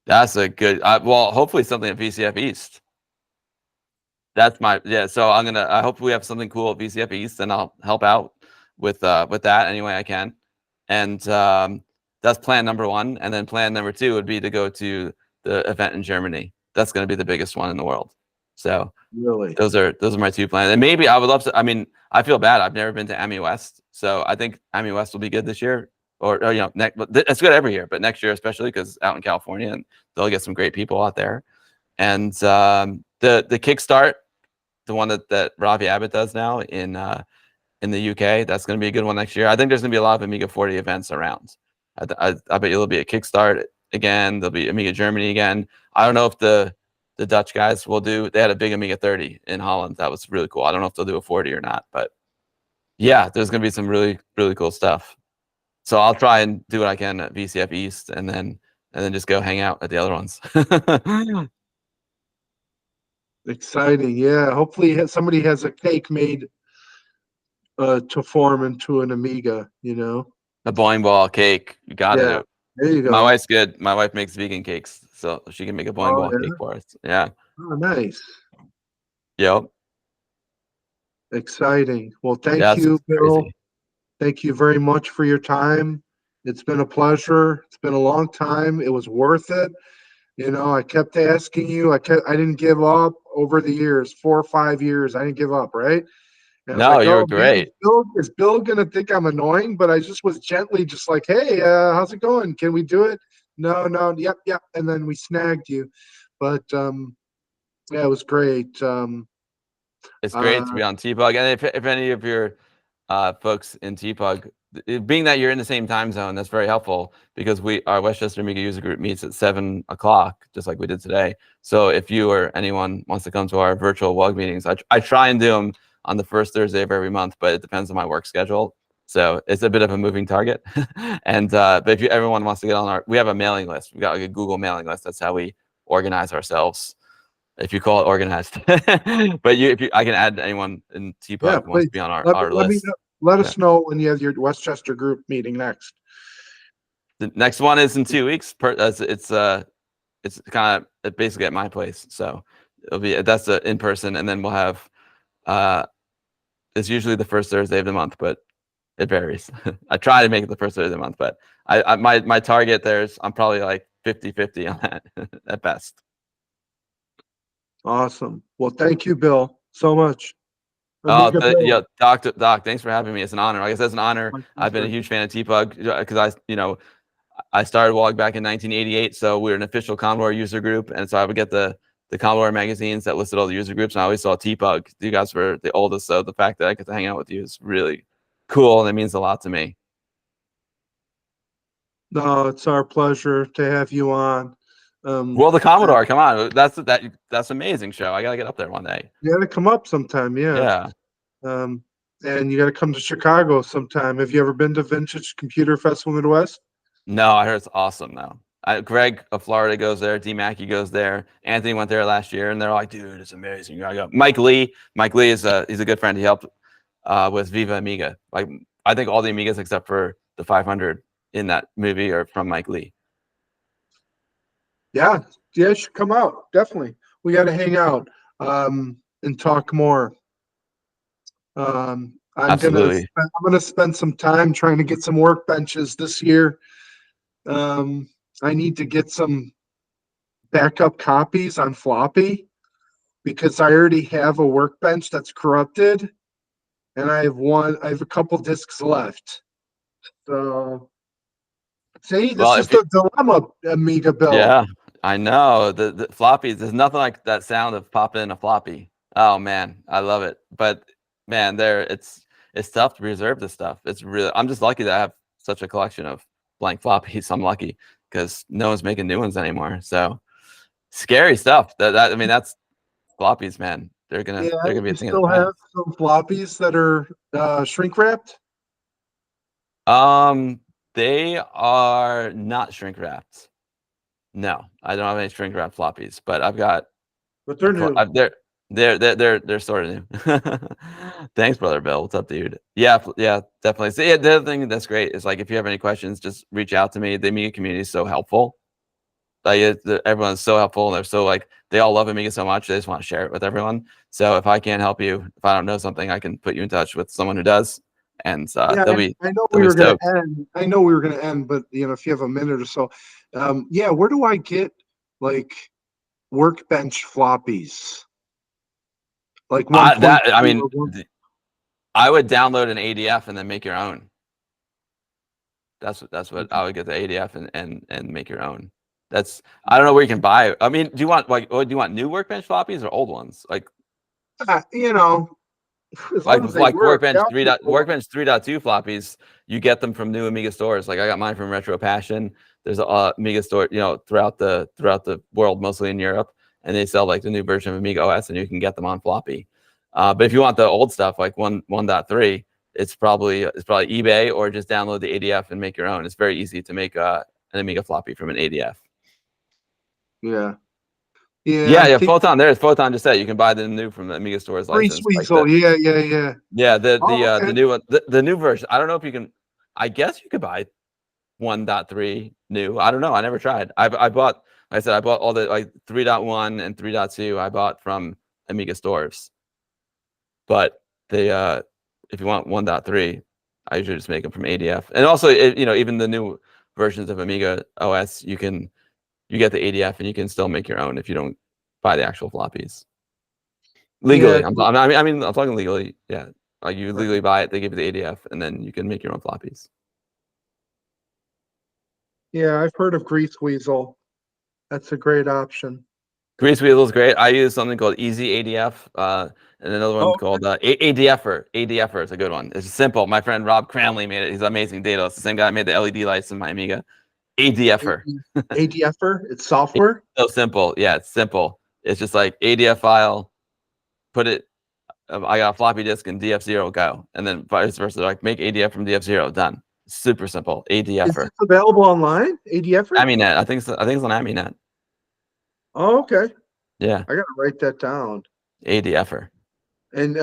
That's a good. Well, hopefully something at VCF East. That's So I hope we have something cool at VCF East, and I'll help out with that any way I can. And that's plan number one. And then plan number two would be to go to the event in Germany. That's going to be the biggest one in the world. So Really? those are my two plans. And maybe I would love to. I mean, I feel bad. I've never been to AMI West, so I think AMI West will be good this year. Or next. It's good every year, but next year especially because out in California, and they'll get some great people out there. And the Kickstart, the one that Ravi Abbott does now in the UK, that's going to be a good one next year. I think there's going to be a lot of Amiga 40 events around. I bet there'll be a Kickstart again. There'll be Amiga Germany again. I don't know if the Dutch guys will do. They had a big Amiga 30 in Holland. That was really cool. I don't know if they'll do a 40 or not, but yeah, there's going to be some really really cool stuff. So I'll try and do what I can at VCF East, and then just go hang out at the other ones. Exciting. Yeah. Hopefully somebody has a cake made to form into an Amiga, A boing ball cake. You got to Yeah. do. There you My go. wife's good. My wife makes vegan cakes, so she can make a boing Oh, ball cake yeah. for us. Yeah. Oh, nice. Yep. Exciting. Well, thank Yeah, you, it's Bill. crazy. Thank you very much for your time. It's been a pleasure. It's been a long time. It was worth it. I kept asking you. I didn't give up over the years, 4 or 5 years. I didn't give up, right? And I was No, like, you're oh man, great. is Bill gonna think I'm annoying? But I just was gently just like, hey, how's it going? Can we do it? No, no, yep. And then we snagged you. But yeah, it was great. It's great to Uh, be on T-Bug. And if any of your folks in T-Bug, being that you're in the same time zone, that's very helpful because our Westchester Amiga user group meets at 7 o'clock, just like we did today. So if you or anyone wants to come to our virtual WUG meetings, I try and do them on the first Thursday of every month, but it depends on my work schedule. So it's a bit of a moving target. And but if everyone wants to get on we have a mailing list. We got like a Google mailing list. That's how we organize ourselves, if you call it organized. But I can add anyone in yeah, T-Pug who wants please to be on our let me list. know, let Yeah. us know when you have your Westchester group meeting next. The next one is in 2 weeks. It's kind of basically at my place, so that's in person, and then we'll have it's usually the first Thursday of the month, but it varies. I try to make it the first Thursday of the month, but my target I'm probably like 50-50 on that at best. Awesome. Well, thank you, Bill, so much. Oh, Amiga Bill. yeah, Doc, thanks for having me. It's an honor. Like I said, it's an honor. My I've been a pleasure. huge fan of T-Pug because I started WOG back in 1988, so we're an official Commodore user group, and so I would get the Commodore magazines that listed all the user groups, and I always saw T-Pug. You guys were the oldest, so the fact that I get to hang out with you is really cool, and it means a lot to me. No, it's our pleasure to have you on. Well, the Commodore, come on, that's amazing show. I gotta get up there one day. You got to come up sometime, yeah. Yeah. And you got to come to Chicago sometime. Have you ever been to Vintage Computer Festival Midwest? No, I heard it's awesome though. Greg of Florida goes there. D Mackey goes there. Anthony went there last year, and they're like, "Dude, it's amazing. You gotta go." Mike Lee is he's a good friend. He helped with Viva Amiga. Like I think all the Amigas except for the 500 in that movie are from Mike Lee. Yeah, you should come out. Definitely, we got to hang out and talk more. Absolutely. I'm gonna spend some time trying to get some workbenches this year. I need to get some backup copies on floppy because I already have a workbench that's corrupted, and I have a couple discs left. So, see, this Well, is the dilemma, Amiga Bill. yeah, I know the floppies. There's nothing like that sound of popping in a floppy. Oh man, I love it. But man, it's tough to preserve this stuff. I'm just lucky that I have such a collection of blank floppies. I'm lucky because no one's making new ones anymore. So scary stuff. I mean, that's floppies, man. They're gonna be a thing of Still the past. have some floppies that are shrink wrapped. They are not shrink wrapped. No, I don't have any shrink wrap floppies, but I've got. But they're new. They're sort of new. Thanks, brother Bill. What's up, dude? Yeah, definitely. So yeah, the other thing that's great is like if you have any questions, just reach out to me. The Amiga community is so helpful. Like everyone's so helpful, and they're so like they all love Amiga so much. They just want to share it with everyone. So if I can't help you, if I don't know something, I can put you in touch with someone who does. And they'll be. I know we were going to end. I know we were going to end, but if you have a minute or so, where do I get like workbench floppies? Like one. I mean, I would download an ADF and then make your own. That's what I would get, the ADF and make your own. I don't know where you can buy it. I mean, do you want do you want new workbench floppies or old ones? Like Workbench 3.2 floppies, you get them from new Amiga stores. Like I got mine from Retro Passion. There's a Amiga store, throughout the world, mostly in Europe, and they sell like the new version of Amiga OS, and you can get them on floppy. But if you want the old stuff, like 1.3, it's probably eBay, or just download the ADF and make your own. It's very easy to make an Amiga floppy from an ADF. Yeah. Photon. There's Photon just said you can buy the new from the Amiga stores license. Weasel. Yeah. Yeah, the new one, the new version. I don't know if you can. I guess you could buy 1.3 new. I don't know. I never tried. I bought. Like I said, I bought all the 3.1 and 3.2. I bought from Amiga stores. But if you want 1.3, I usually just make them from ADF. And also, even the new versions of Amiga OS, you can you get the ADF, and you can still make your own if you don't buy the actual floppies. Legally, Yeah. I'm talking legally. Yeah, like you legally buy it, they give you the ADF, and then you can make your own floppies. Yeah, I've heard of Grease Weasel. That's a great option. Grease Weasel is great. I use something called Easy ADF, and another one called ADFer. ADFer is a good one. It's simple. My friend Rob Cranley made it. He's amazing data. It's the same guy that made the LED lights in my Amiga. ADFer. ADFer? It's software? So simple. Yeah, it's simple. It's just like ADF file, put it. I got a floppy disk and DF0 go, and then vice versa. Like make ADF from DF0 done. Super simple. Is ADFer. this available online? ADFer? Aminet. I think it's on Aminet. Oh, okay. Yeah. I gotta write that down. ADFer. And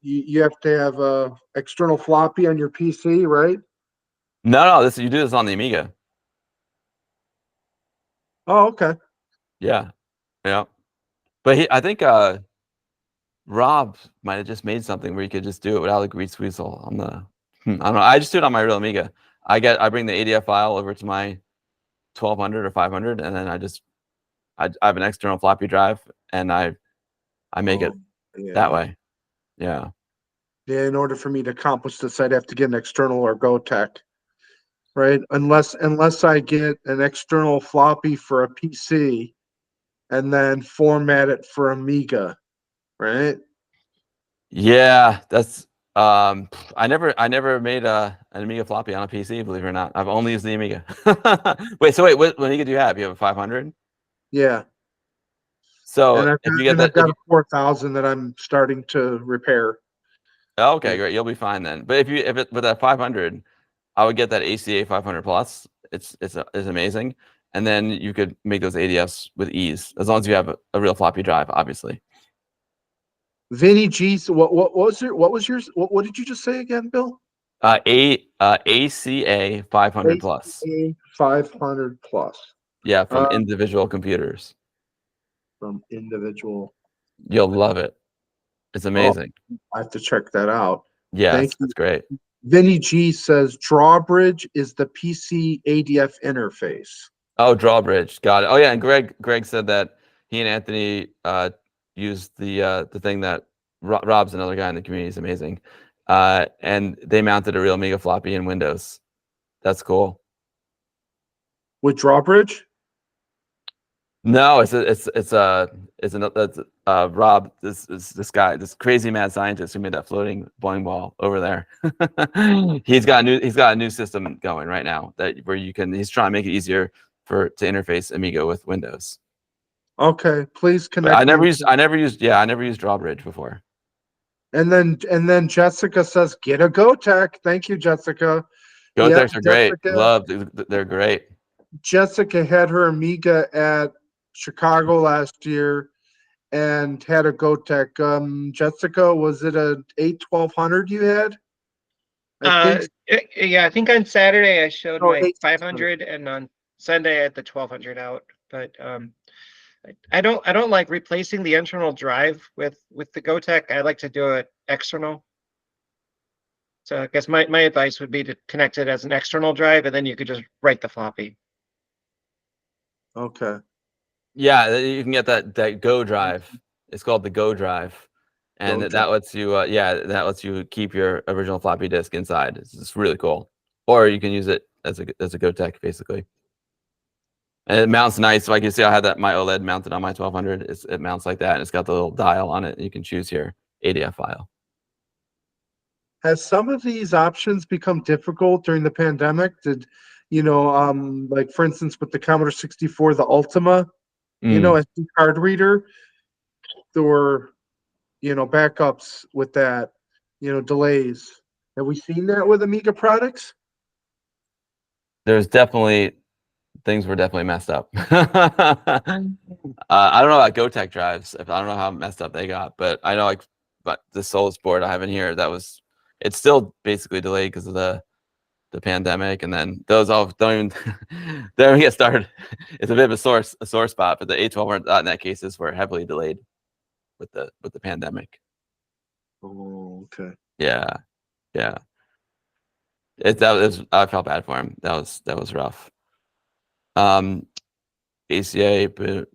you have to have a external floppy on your PC, right? No, you do this on the Amiga. Oh, okay. Yeah. But I think Rob might have just made something where you could just do it without a Grease Weasel on the. I don't know. I just do it on my real Amiga. I bring the ADF file over to my 1200 or 500, and then I have an external floppy drive, and I make it that way. Yeah. Yeah. In order for me to accomplish this, I'd have to get an external or GoTech, right? Unless I get an external floppy for a PC, and then format it for Amiga, right? Yeah, that's I never made an Amiga floppy on a PC, believe it or not. I've only used the Amiga. Wait, what Amiga do you have? You have a 500? Yeah. So And if you get I've that, got a 4000 that I'm starting to repair. okay, great, you'll be fine then. But if it with that 500, I would get that ACA 500 plus. It's amazing, and then you could make those ADFs with ease as long as you have a real floppy drive, obviously. Vinny G, so what was yours? What did you just say again, Bill? ACA 500 plus. ACA 500 plus. Yeah, from individual computers. From individual. You'll love it. It's amazing. Oh, I have to check that out. Yeah, Thank you. that's great. Vinny G says drawbridge is the PC ADF interface. Oh, drawbridge. Got it. Oh yeah, and Greg said that he and Anthony used the thing that Rob's another guy in the community is amazing. And they mounted a real Amiga floppy in Windows. That's cool. With drawbridge? No, it's Rob, this guy, this crazy mad scientist who made that floating bowling ball over there. he's got a new system going right now where he's trying to make it easier to interface Amiga with Windows. Okay, please connect. I never used drawbridge before. And then Jessica says, get a GoTech. Thank you, Jessica. GoTechs are great. They're great. Jessica had her Amiga at Chicago last year and had a GoTech. Jessica, was it a 8-1200 you had? Yeah, I think on Saturday I showed my 500 800. and on Sunday I had the 1200 out. But I don't like replacing the internal drive with the GoTech. I like to do it external. So I guess my advice would be to connect it as an external drive, and then you could just write the floppy. Okay. Yeah, you can get that Go drive. It's called the Go drive, and that lets you that lets you keep your original floppy disk inside. It's really cool. Or you can use it as a GoTech basically. And it mounts nice. Like you see, I had my OLED mounted on my 1200. It mounts like that, and it's got the little dial on it. And you can choose your ADF file. Has some of these options become difficult during the pandemic? Did, like for instance, with the Commodore 64, the Ultima, SD card reader, there were, backups with that, delays. Have we seen that with Amiga products? There's definitely things were definitely messed up. I don't know about GoTech drives. I don't know how messed up they got, but I know but the Solus board I have in here, it's still basically delayed because of the pandemic, and then those all don't even get started. It's a bit of a sore spot, but the A1200.net cases were heavily delayed with the pandemic. Oh, okay. Yeah. I felt bad for him. That was rough. ACA, but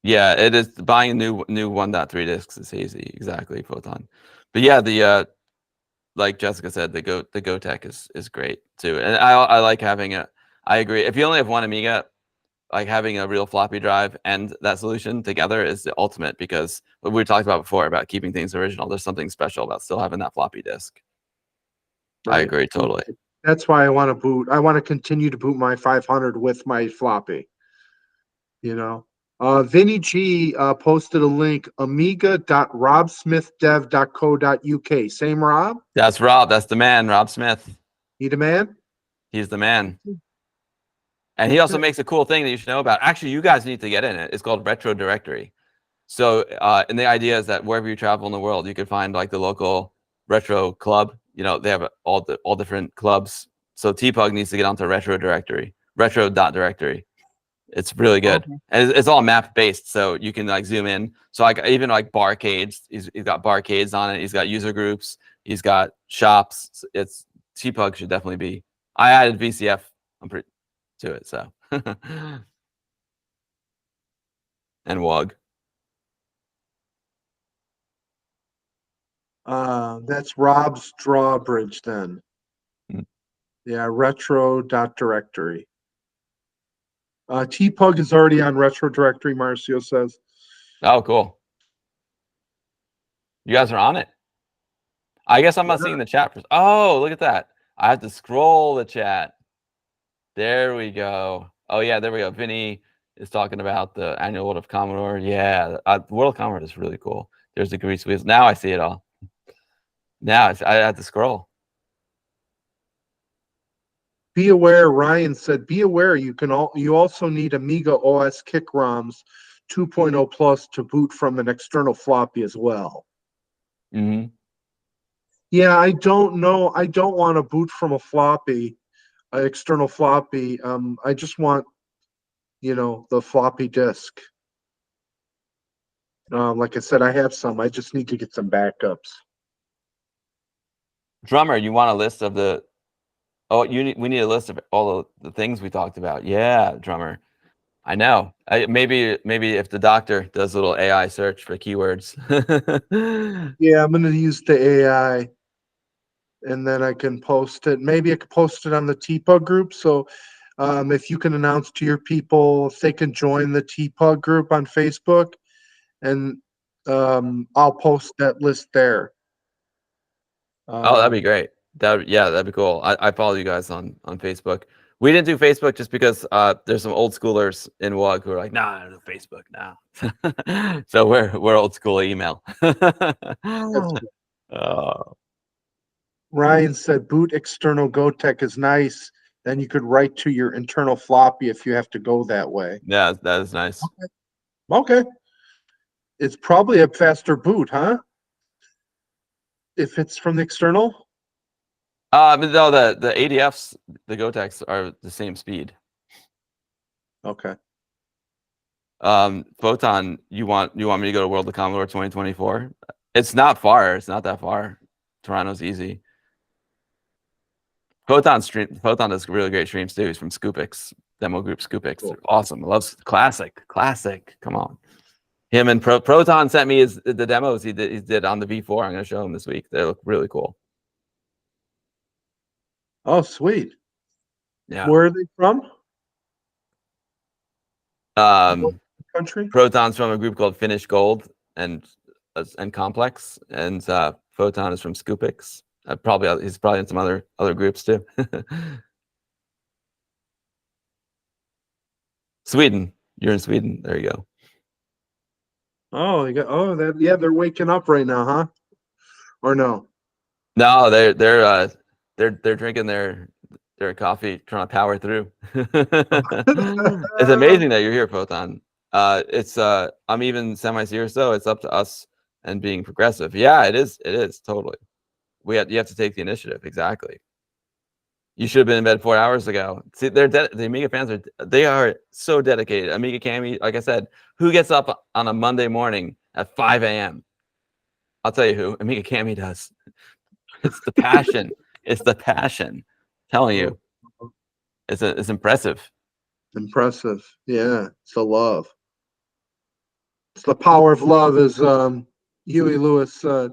yeah, it is buying new 1.3 discs is hazy. Exactly, Photon. But yeah, the like Jessica said, the GoTech is great too, and I like having a. I agree. If you only have one Amiga, like having a real floppy drive and that solution together is the ultimate, because what we talked about before about keeping things original. There's something special about still having that floppy disk. I Right. agree totally. That's why I want to boot. I want to continue to boot my 500 with my floppy. You know, Vinny G posted a link, amiga.robsmithdev.co.uk. Same Rob? That's Rob. That's the man, Rob Smith. He the man? He's the man. And he also makes a cool thing that you should know about. Actually, you guys need to get in it. It's called Retro Directory. So, and the idea is that wherever you travel in the world, you could find like the local retro club. You know, they have all different clubs. So TPUG needs to get onto Retro Directory, retro.directory. It's really good. Okay. And it's all map based, so you can like zoom in. So like even like barcades, he's got barcades on it. He's got user groups. He's got shops. It's TPUG should definitely be. I added VCF. I'm pretty to it. So and WUG. That's Rob's drawbridge then. Mm. Yeah, retro.directory. TPUG is already on retro directory, Marcio says. Oh, cool. You guys are on it. I guess I'm not seeing the chat. Oh, look at that. I have to scroll the chat. There we go. Oh, yeah, there we go. Vinny is talking about the annual World of Commodore. Yeah, World of Commodore is really cool. There's the grease wheels. Now I see it all. Now I have to scroll. Be aware, Ryan said, be aware you also need Amiga OS kick ROMs 2.0 plus to boot from an external floppy as well. Mm-hmm. Yeah, I don't know. I don't want to boot from a floppy, an external floppy. I just want, the floppy disk. Like I said, I have some. I just need to get some backups. Drummer, you want a list of the? Oh, we need a list of all the things we talked about. Yeah, Drummer. I know. Maybe if the doctor does a little AI search for keywords. Yeah, I'm going to use the AI, and then I can post it. Maybe I could post it on the TPUG group. So if you can announce to your people if they can join the TPUG group on Facebook, and I'll post that list there. Oh, that'd be great. That'd be cool. I follow you guys on Facebook. We didn't do Facebook just because there's some old schoolers in WUG who are like, nah, I don't do Facebook now. So we're old school email. Ryan said boot external GoTech is nice. Then you could write to your internal floppy if you have to go that way. Yeah, that is nice. Okay. It's probably a faster boot, huh? If it's from the external? But no, the ADFs, the GoTechs are the same speed. Okay. Photon, you want me to go to World of Commodore 2024? It's not far. It's not that far. Toronto's easy. Photon does really great streams too. He's from Scoopix, demo group Scoopix. Cool. Awesome. Loves classic. Come on. Him and Proton sent me the demos he did on the V4. I'm going to show him this week. They look really cool. Oh, sweet. Yeah. Where are they from? Country? Proton's from a group called Finnish Gold and Complex, and Photon is from Scoopix. He's probably in some other groups too. Sweden. You're in Sweden. There you go. Oh, they're waking up right now, huh? Or no? No, they're drinking their coffee, trying to power through. It's amazing that you're here, Photon. I'm even semi-serious though. It's up to us and being progressive. Yeah, it is totally. You have to take the initiative. Exactly. You should have been in bed 4 hours ago. See, the Amiga fans are so dedicated. Amiga Cami, like I said, who gets up on a Monday morning at 5 a.m.? I'll tell you who. Amiga Cami does. It's the passion. It's the passion. I'm telling you, it's impressive. Impressive. Yeah, it's the love. It's the power of love, as Huey Lewis said.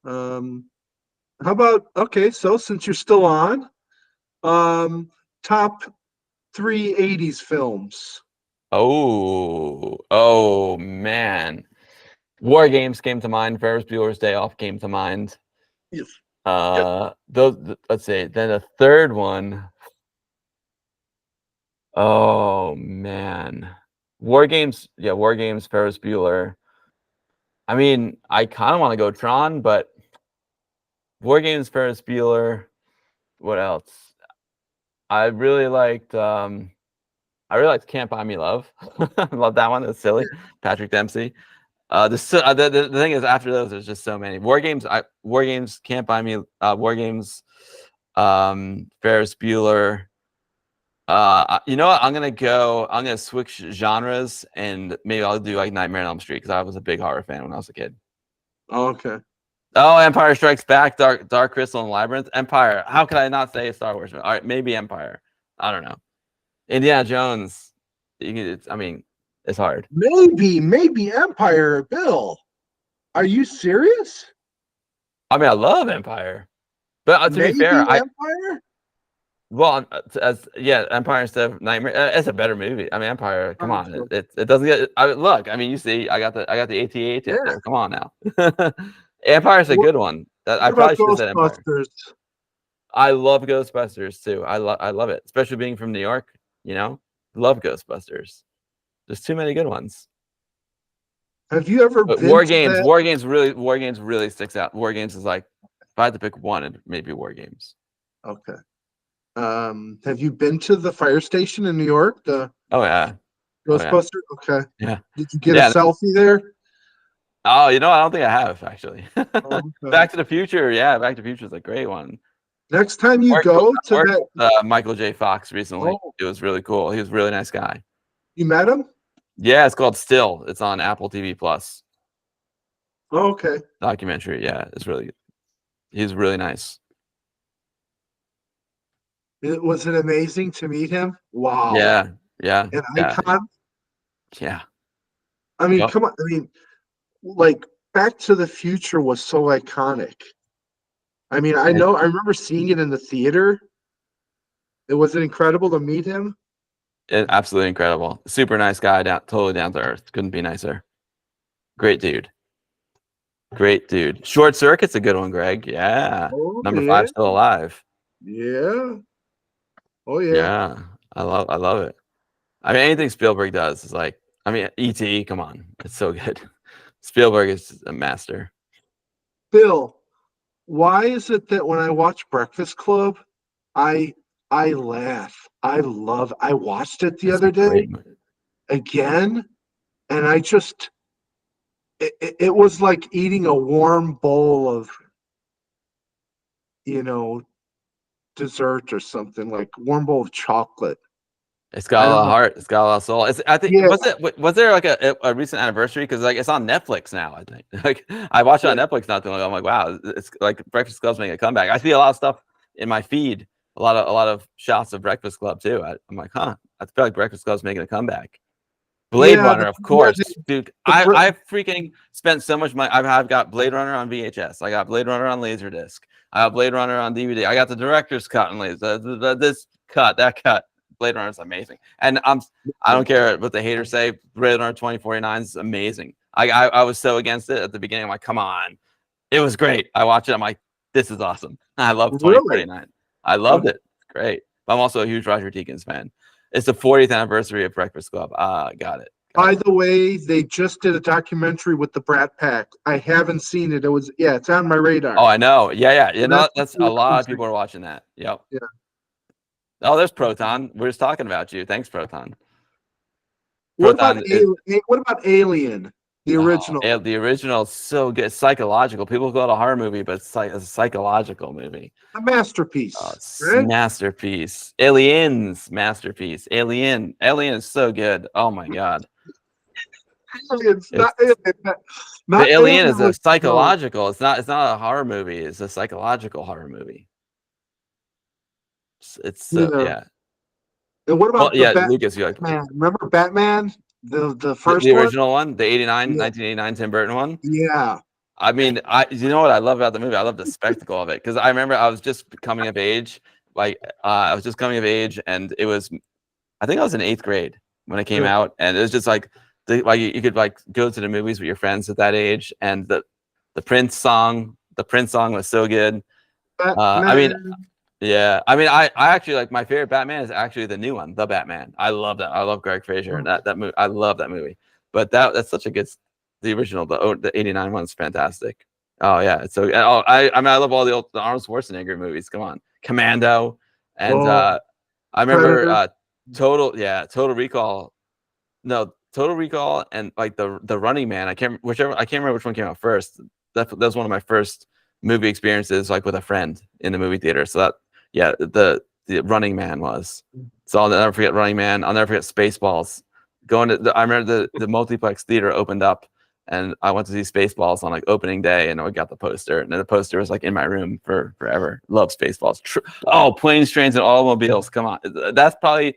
How about, okay, so since you're still on, top 3 80s films. Oh man. War Games came to mind. Ferris Bueller's Day Off came to mind. Yes. Let's see. Then the third one. Oh man. War Games, yeah, War Games, Ferris Bueller. I mean, I kind of want to go Tron, but War Games, Ferris Bueller. What else? I really liked Can't Buy Me Love. Love that one. It's silly. Patrick Dempsey. The thing is, after those, there's just so many. War Games, Can't Buy Me. War Games, Ferris Bueller. You know what? I'm gonna switch genres, and maybe I'll do like Nightmare on Elm Street, because I was a big horror fan when I was a kid. Oh, okay. Oh, Empire Strikes Back, Dark Crystal, and Labyrinth. Empire. How could I not say a Star Wars? All right, maybe Empire. I don't know. Indiana Jones. It's hard. Maybe Empire, Bill. Are you serious? I mean, I love Empire, but to be Maybe fair, Empire? Empire instead of Nightmare. It's a better movie. I mean, Empire. Come on, Sure. it doesn't get. look. I mean, you see, I got the AT-AT Yeah. up there. Come on now. Empire's a good one. I What probably about should have said Empire. Ghostbusters? I love Ghostbusters too. I love it, especially being from New York. Love Ghostbusters. There's too many good ones. Have you ever But been War to Games, that? War Games really sticks out. War Games is like, if I had to pick one, it'd maybe War Games. Okay. Have you been to the fire station in New York? The Oh yeah. Ghostbuster? Okay. Yeah. Did you get a selfie there? Oh, I don't think I have actually. Okay. Back to the Future, yeah, Back to the Future is a great one. Next time you go to that, Michael J. Fox recently. Oh. It was really cool. He was a really nice guy. you met him? Yeah, it's called Still. It's on Apple TV Plus. Oh, okay. Documentary. Yeah, he's really nice. Was it amazing to meet him? Wow. Yeah. An icon. Yeah. I mean, Yep. come on. I mean, like Back to the Future was so iconic. I mean, I remember seeing it in the theater. Was it incredible to meet him? Absolutely incredible. Super nice guy, totally down to earth. Couldn't be nicer. Great dude. Short Circuit's a good one, Greg. Yeah. Oh, Number 5 still alive. Yeah. Oh yeah. Yeah. I love it. I mean, anything Spielberg does is like, E.T., come on. It's so good. Spielberg is a master. Bill, why is it that when I watch Breakfast Club, I laugh. I watched it the other day again, and I just it was like eating a warm bowl of dessert or something, like warm bowl of chocolate. It's got a lot of heart. It's got a lot of soul. I think Yeah. was there like a recent anniversary? Because like it's on Netflix now. I think like I watched it on Netflix not too long ago. I'm like, wow, it's like Breakfast Club's making a comeback. I see a lot of stuff in my feed, a lot of shots of Breakfast Club too. I'm like, huh, I feel like Breakfast Club's making a comeback. Blade Runner, of course, dude. I freaking spent so much money. I've got Blade Runner on VHS. I got Blade Runner on Laserdisc. I got Blade Runner on DVD. I got the director's cut and this cut, that cut. Blade Runner is amazing, and I don't care what the haters say. Blade Runner 2049 is amazing. I was so against it at the beginning. I'm like, come on, it was great. I watched it. I'm like, this is awesome. I love 2049. I loved it. It's great. I'm also a huge Roger Deakins fan. It's the 40th anniversary of Breakfast Club. Got it. By the way, they just did a documentary with the Brat Pack. I haven't seen it. It's on my radar. Oh, I know. Yeah. That's a lot of people are watching that. Yep. Yeah. Oh, there's Proton. We're just talking about you. Thanks, Proton. What about Alien? The original. The original is so good. It's psychological. People call it a horror movie, but it's a psychological movie. A masterpiece. Right? Masterpiece. Aliens. Masterpiece. Alien is so good. Oh my god. Aliens, not the Alien is a psychological. It's not a horror movie. It's a psychological horror movie. It's yeah. And what Well, about yeah, Lucas, you like Batman? Remember Batman, the the first one? original one, the 89, Yeah. 1989 Tim Burton one? Yeah. I mean, you know what I love about the movie? I love the spectacle of it because I remember I was just coming of age, I was just coming of age, and it was, I think I was in 8th grade when it came Yeah. out, and it was just like you could like go to the movies with your friends at that age, and the Prince song was so good. I mean, Batman. yeah, I mean, I actually like my favorite Batman is actually the new one, the Batman. I love that. I love Greg Fraser and that movie. I love that movie. But that's such a good. The original, the 89 one's fantastic. Oh yeah, it's so. I mean, I love all the Arnold Schwarzenegger movies. Come on, Commando, and Oh, I remember Predator. Total Recall. No, Total Recall and like the Running Man. I can't remember which one came out first. That was one of my first movie experiences, like with a friend in the movie theater. So that, yeah, the Running Man was. So I'll never forget Running Man. I'll never forget Spaceballs. I remember the multiplex theater opened up, and I went to see Spaceballs on like opening day, and I got the poster, and then the poster was like in my room for forever. Love Spaceballs. Oh, Planes, Trains, and Automobiles. Come on, that's probably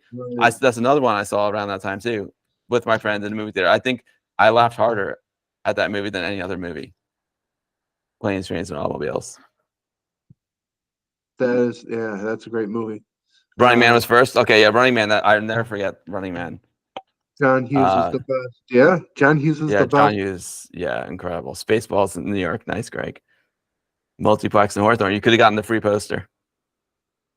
that's another one I saw around that time too, with my friends in the movie theater. I think I laughed harder at that movie than any other movie. Planes, Trains, and Automobiles. That's a great movie. Running Man was first. Okay, yeah, Running Man. That I'll never forget. Running Man. John Hughes is the best. Yeah, John Hughes is Yeah, the John best. Hughes. Yeah, incredible. Spaceballs in New York. Nice, Greg. Multiplex in Hawthorne. You could have gotten the free poster.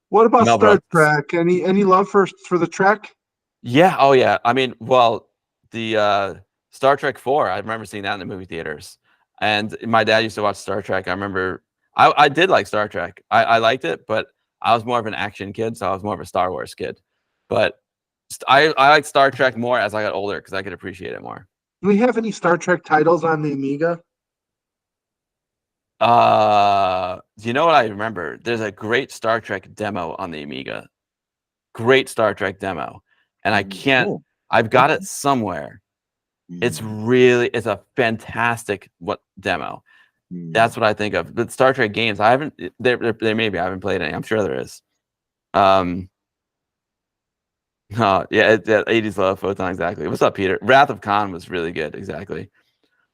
What about Mel Star Brooks. Trek? Any love for the Trek? Yeah. Oh, yeah. I mean, well, the Star Trek 4. I remember seeing that in the movie theaters. And my dad used to watch Star Trek. I remember I did like Star Trek. I liked it, but I was more of an action kid, so I was more of a Star Wars kid. But I like Star Trek more as I got older because I could appreciate it more. Do we have any Star Trek titles on the Amiga? Do you know what I remember? There's a great Star Trek demo on the Amiga. Great Star Trek demo. And I can't, I've got it somewhere. It's a fantastic demo. That's what I think of. But Star Trek games, I haven't, there maybe, I haven't played any. I'm sure there is. Yeah, 80s love, Photon, exactly. What's up, Peter? Wrath of Khan was really good, exactly.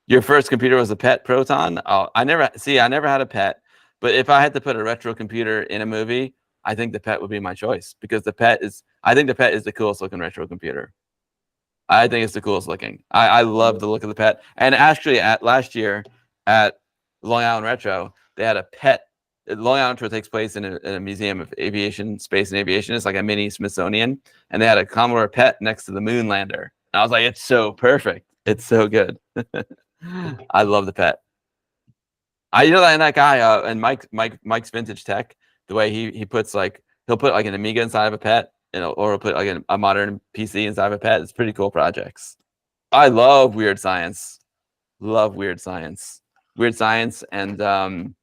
Your first computer was a PET Proton? Oh, I never had a PET, but if I had to put a retro computer in a movie, I think the PET would be my choice because I think the PET is the coolest looking retro computer. I think it's the coolest looking. I love the look of the PET. And actually, last year at Long Island Retro, they had a PET. Long Island Retro takes place in a museum of aviation, space and aviation. It's like a mini Smithsonian, and they had a Commodore PET next to the moon lander. And I was like, it's so perfect. It's so good. I love the PET. That guy and Mike's Vintage Tech, the way he puts he'll put like an Amiga inside of a PET, or he'll put like a modern PC inside of a PET. It's pretty cool projects. I love weird science. Love weird science. Weird science and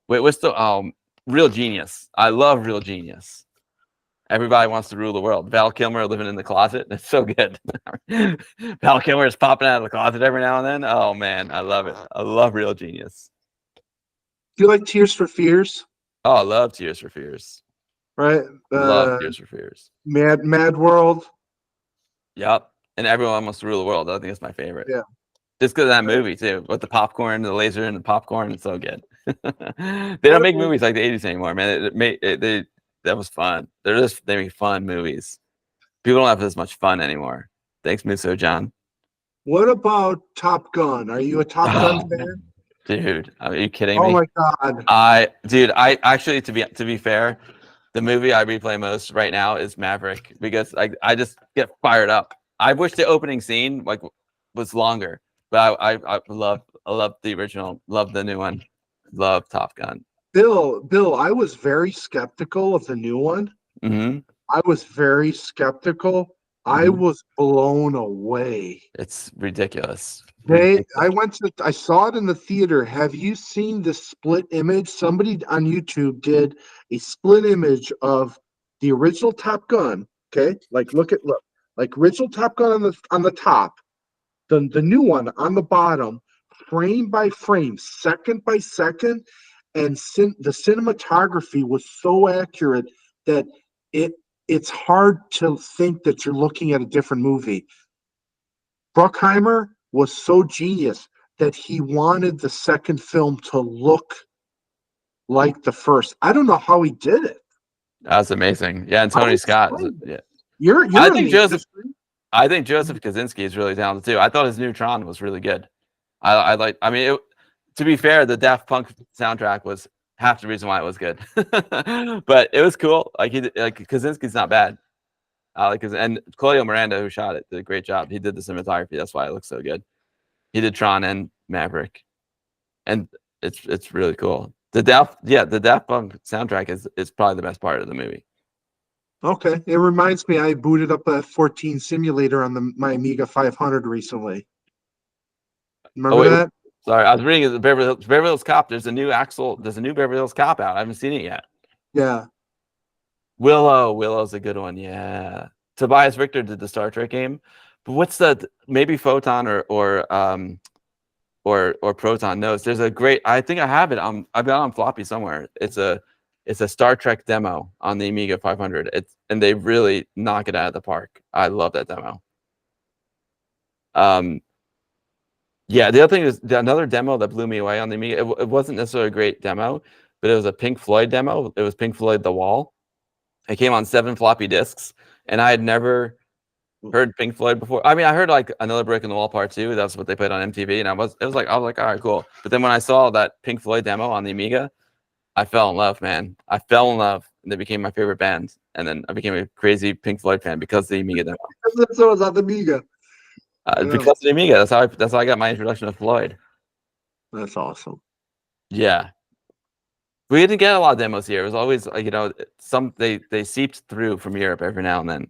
what's the Real Genius. I love Real Genius. Everybody wants to rule the world. Val Kilmer living in the closet. It's so good. Val Kilmer is popping out of the closet every now and then. Oh man, I love it. I love Real Genius. Do you like Tears for Fears? Oh, I love Tears for Fears. Right. Love Tears for Fears. Mad World. Yep. And Everyone Wants to Rule the World. I think it's my favorite. Yeah. Just because of that movie too, with the popcorn, the laser, and the popcorn. It's so good. They don't make movies like the 80s anymore, man. That was fun. They make fun movies. People don't have as much fun anymore. Thanks, Musso John. What about Top Gun? Are you a Top Gun fan? Dude, are you kidding me? Oh my God. I actually, to be fair, the movie I replay most right now is Maverick because I just get fired up. I wish the opening scene was longer, but I love the original, love the new one, love Top Gun. Bill, I was very skeptical of the new one. Mm-hmm. I was very skeptical. Mm-hmm. I was blown away. It's ridiculous. I saw it in the theater. Have you seen the split image? Somebody on YouTube did a split image of the original Top Gun. Okay, look, like original Top Gun on the top, the new one on the bottom, frame by frame, second by second, and the cinematography was so accurate that it it's hard to think that you're looking at a different movie. Bruckheimer was so genius that he wanted the second film to look like the first. I don't know how he did it. That's amazing. Yeah, and How Tony do you Scott. explain it? Yeah, You're I in think the Joseph. industry. I think Joseph Kaczynski is really talented too. I thought his new Tron was really good. I like. I mean, to be fair, the Daft Punk soundtrack was half the reason why it was good, but it was cool. Like Kaczynski's not bad. I like his, and Claudio Miranda, who shot it, did a great job. He did the cinematography. That's why it looks so good. He did Tron and Maverick, and it's really cool. The Daft Punk soundtrack is probably the best part of the movie. Okay, it reminds me. I booted up a 14 simulator on my Amiga 500 recently. Remember wait, that? sorry, I was reading the Beverly Hills Cop. There's a new Beverly Hills Cop out. I haven't seen it yet. Yeah. Willow's a good one. Yeah, Tobias Richter did the Star Trek game, but what's the maybe Photon or Proton knows? There's a great. I think I have it. I've got it on floppy somewhere. It's a Star Trek demo on the Amiga 500. And they really knock it out of the park. I love that demo. Yeah, the other thing is another demo that blew me away on the Amiga. It wasn't necessarily a great demo, but it was a Pink Floyd demo. It was Pink Floyd The Wall. It came on 7 floppy disks, and I had never heard Pink Floyd before. I mean, I heard like Another Brick in the Wall Part 2. That's what they played on MTV, and I was like, all right, cool. But then when I saw that Pink Floyd demo on the Amiga, I fell in love, man. I fell in love, and they became my favorite band. And then I became a crazy Pink Floyd fan because of the Amiga demo. So was on the Amiga. Because of the Amiga, that's how I got my introduction to Floyd. That's awesome. Yeah. We didn't get a lot of demos here. It was always like, they seeped through from Europe every now and then.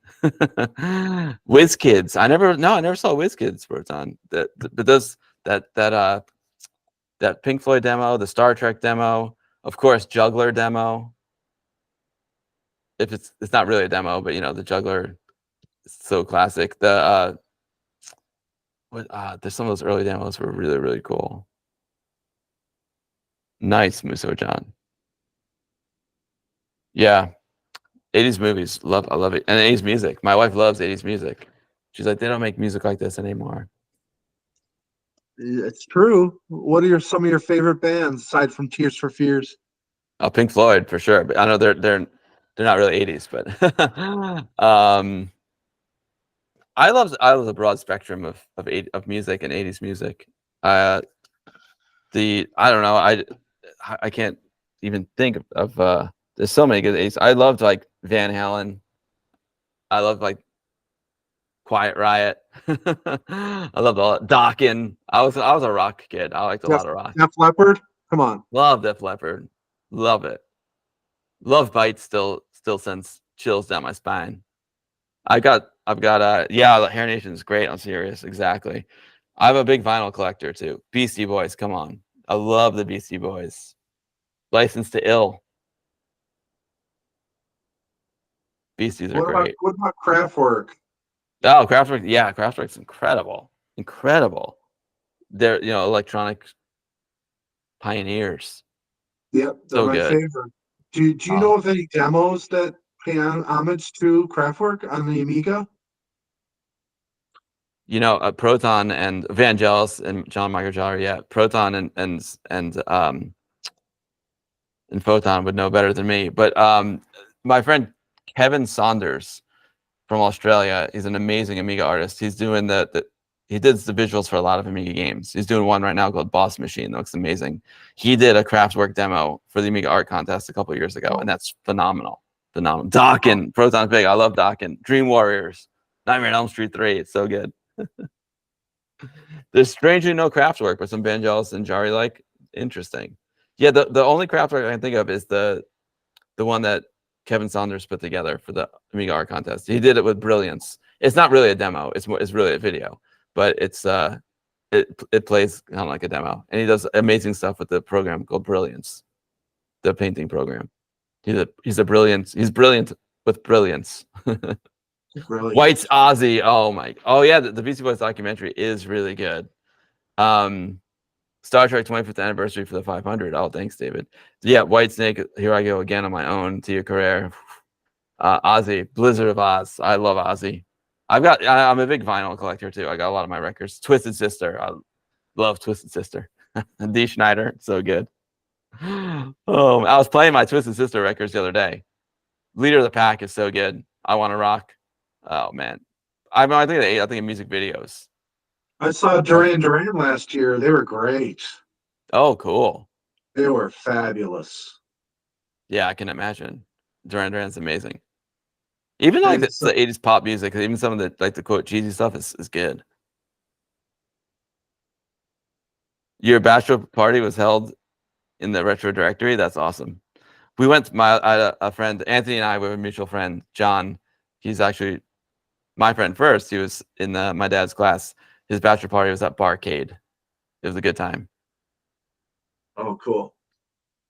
WizKids. I never saw WizKids Proton. But that Pink Floyd demo, the Star Trek demo, of course, Juggler demo. If it's not really a demo, but the Juggler is so classic. There's some of those early demos were really, really cool. Nice, Muso John. Yeah. 80s movies. I love it. And 80s music. My wife loves 80s music. She's like, they don't make music like this anymore. It's true. What are some of your favorite bands aside from Tears for Fears? Oh, Pink Floyd for sure. But I know they're not really 80s, but I love the broad spectrum of music and 80s music. I don't know. I can't even think of there's so many good 80s. I loved like Van Halen. I loved like Quiet Riot. I loved all that. Dokken. I was a rock kid. I liked a lot of rock. Def Leppard? Come on. Love Def Leppard. Love it. Love Bites still sends chills down my spine. I've got Hair Nation's great. I'm serious. Exactly. I'm a big vinyl collector too. Beastie Boys, come on. I love the Beastie Boys. License to Ill. Beasties are great. What about Kraftwerk? Oh, Kraftwerk. Yeah, Kraftwerk's incredible. Incredible. They're, electronic pioneers. Yep, they're my favorite. Do you know of any demos that pay homage to Kraftwerk on the Amiga? Proton and Vangelis and John Michael Jolly, yeah. Proton and Photon would know better than me. But my friend Kevin Saunders from Australia, he's an amazing Amiga artist. He's doing he did the visuals for a lot of Amiga games. He's doing one right now called Boss Machine. That looks amazing. He did a Kraftwerk demo for the Amiga Art Contest a couple of years ago, and that's phenomenal. Phenomenal. Dokken, Proton's big. I love Dokken. Dream Warriors, Nightmare on Elm Street 3. It's so good. There's strangely no Kraftwerk, but some Vangelis and Jari like. Interesting. Yeah, the only Kraftwerk I can think of is the one that Kevin Saunders put together for the Amiga Art Contest. He did it with brilliance. It's not really a demo. It's really a video, but it plays kind of like a demo, and he does amazing stuff with the program called Brilliance, the painting program. He's brilliant with brilliance. Really? White's Ozzy. Oh yeah, the Beastie Boys documentary is really good. Star Trek 25th anniversary for the 500. Oh, thanks, David. Yeah, Whitesnake. Here I go again on my own. Tia Carrere. Ozzy, Blizzard of Oz. I love Ozzy. I'm a big vinyl collector too. I got a lot of my records. Twisted Sister. I love Twisted Sister. Dee Schneider, so good. Oh, I was playing my Twisted Sister records the other day. Leader of the Pack is so good. I Want to Rock. Oh man, I think I think in music videos. I saw Duran Duran last year. They were great. Oh, cool. They were fabulous. Yeah, I can imagine. Duran Duran's amazing. Even like And the 80s pop music, even some of the like the quote cheesy stuff is good. Your bachelor party was held in the retro directory. That's awesome. We went to I had a friend, Anthony and I, we have a mutual friend, John. He's actually my friend first. He was in my dad's class. His bachelor party was at Barcade. It was a good time. Oh, cool.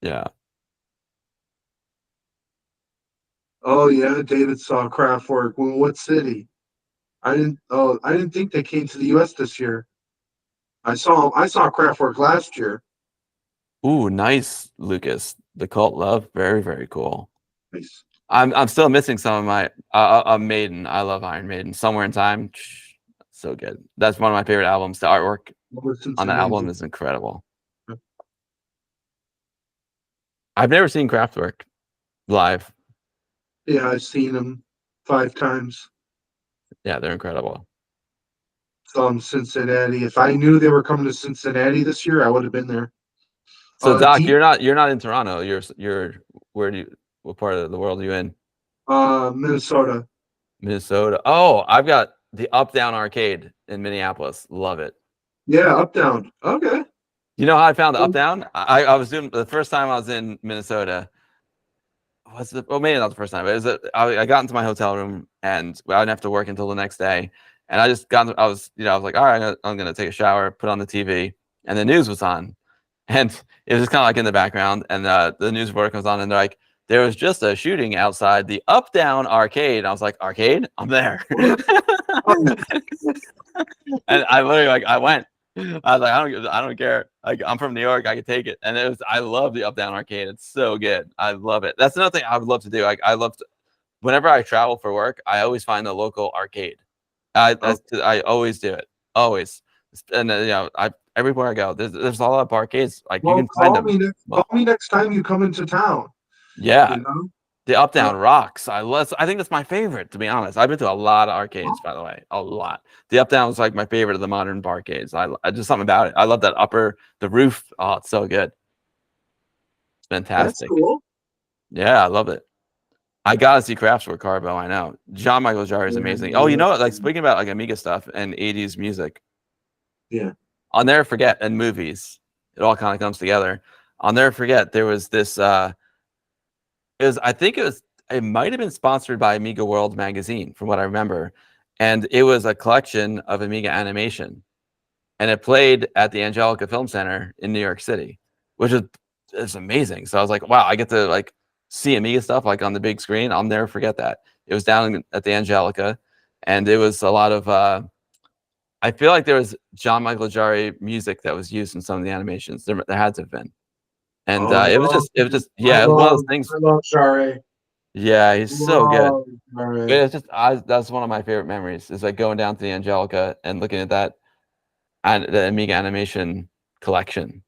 Yeah. Oh yeah, David saw Kraftwerk. Well, what city? I didn't think they came to the U.S. this year. I saw Kraftwerk last year. Ooh, nice, Lucas. The Cult Love, very, very cool. Nice. I'm still missing some of my Maiden. I love Iron Maiden. Somewhere in Time, so good. That's one of my favorite albums. The artwork on that album is incredible. I've never seen Kraftwerk live. Yeah, I've seen them 5 times. Yeah, they're incredible. Saw them in Cincinnati. If I knew they were coming to Cincinnati this year, I would have been there. So Doc, you're not in Toronto. You're what part of the world are you in? Minnesota. Minnesota. Oh, I've got the Up Down Arcade in Minneapolis. Love it. Yeah, Up Down. Okay. You know how I found the Up Down? I was doing the first time I was in Minnesota. Maybe not the first time, but I got into my hotel room and I didn't have to work until the next day. And I just I was like, all right, I'm gonna take a shower, put on the TV, and the news was on, and it was just kind of like in the background, and the news reporter comes on, and they're like, there was just a shooting outside the Up Down Arcade. I was like, arcade? I'm there. And I literally I went. I was like, I don't care. I'm from New York. I could take it. And I love the Up Down Arcade. It's so good. I love it. That's another thing I would love to do. I love to, whenever I travel for work, I always find the local arcade. I always do it. Always. And everywhere I go, there's a lot of arcades. Like you can find them. Call me next time you come into town. Yeah. You know? The Up Down rocks. I think that's my favorite, to be honest. I've been to a lot of arcades, by the way, a lot. The Up Down is like my favorite of the modern barcades. I just something about it. I love that the roof. Oh, it's so good. It's fantastic. That's cool. Yeah, I love it. I gotta see Kraftwerk, Carbo. I know John Michael Jarre is amazing. Oh, you know what? Like speaking about like Amiga stuff and 80s music. Yeah. I'll never forget. And movies, it all kind of comes together. I'll never forget. There was this. It might have been sponsored by Amiga World magazine, from what I remember, and it was a collection of Amiga animation, and it played at the Angelica Film Center in New York City, which is amazing. So I was like, wow, I get to like see Amiga stuff like on the big screen. I'll never forget that. It was down at the Angelica, and it was a lot of. I feel like there was John Michael Jarre music that was used in some of the animations. There had to have been. And it was just it was one of those things. I love Jarre. Yeah, he's so good. Jarre. It's just that's one of my favorite memories. Is like going down to the Angelica and looking at that and the Amiga animation collection.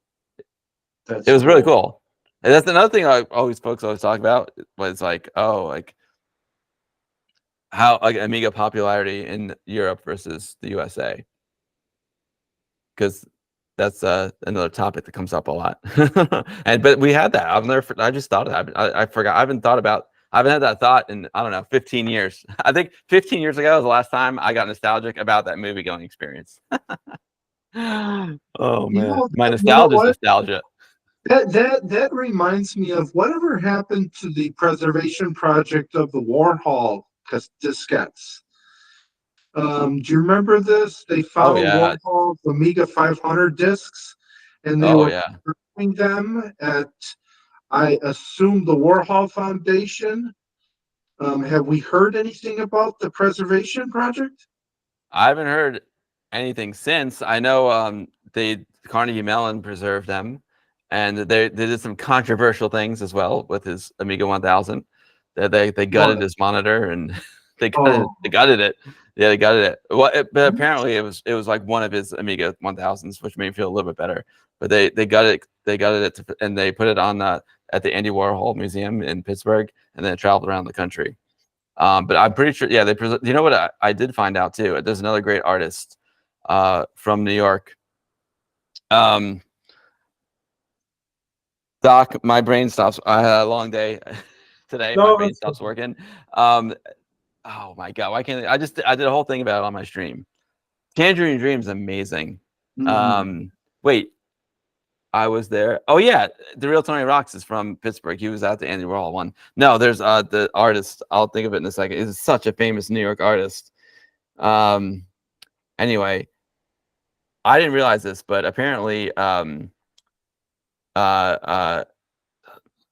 It was really cool. And that's another thing folks always talk about. Was like how like Amiga popularity in Europe versus the USA. Because that's another topic that comes up a lot. But we had that. I just thought of that. I forgot. I haven't had that thought in, I don't know, 15 years. I think 15 years ago was the last time I got nostalgic about that movie going experience. Oh man, my nostalgia is nostalgia. That reminds me of whatever happened to the preservation project of the Warhol diskettes. Do you remember this? They found Warhol's Amiga 500 discs, and they were preserving them at, I assume, the Warhol Foundation. Have we heard anything about the preservation project? I haven't heard anything since. I know Carnegie Mellon preserved them, and they did some controversial things as well with his Amiga 1000. They gutted his monitor and they gutted it. Yeah, they gutted it. Well, but apparently it was like one of his Amiga 1000s, which made me feel a little bit better. But they gutted it and they put it on at the Andy Warhol Museum in Pittsburgh, and then it traveled around the country. But I'm pretty sure, yeah, you know what I did find out too? There's another great artist from New York. Doc, my brain stops. I had a long day today. My brain stops working. Oh my God, why can't I did a whole thing about it on my stream. Tangerine Dream's amazing. Wait, I was there. Oh yeah, the real Tony Rocks is from Pittsburgh. He was at the Andy Warhol one. No, there's the artist. I'll think of it in a second. He's such a famous New York artist. Anyway, I didn't realize this, but apparently,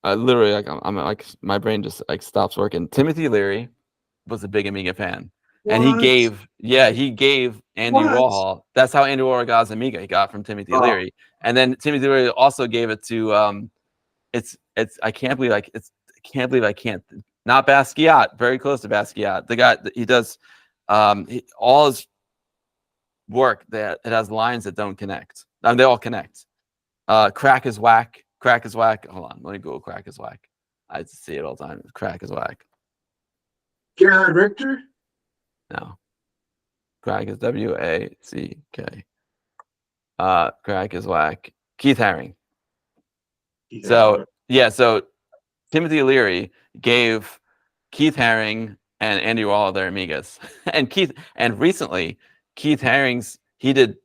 literally, like I'm like my brain just like stops working. Timothy Leary was a big Amiga fan. And he gave Andy Warhol. That's how Andy Warhol got his Amiga. He got it from Timothy Leary, and then Timothy Leary also gave it to I can't believe I can't not Basquiat. Very close to Basquiat. The guy he does all his work that it has lines that don't connect. They all connect. Crack is whack. Crack is whack. Hold on, let me Google crack is whack. I see it all the time. Crack is whack. Gerhard Richter? No. Crack is W-A-C-K. Crack is whack. Keith Haring. So Timothy Leary gave Keith Haring and Andy Warhol their Amigas. and recently Keith Haring's it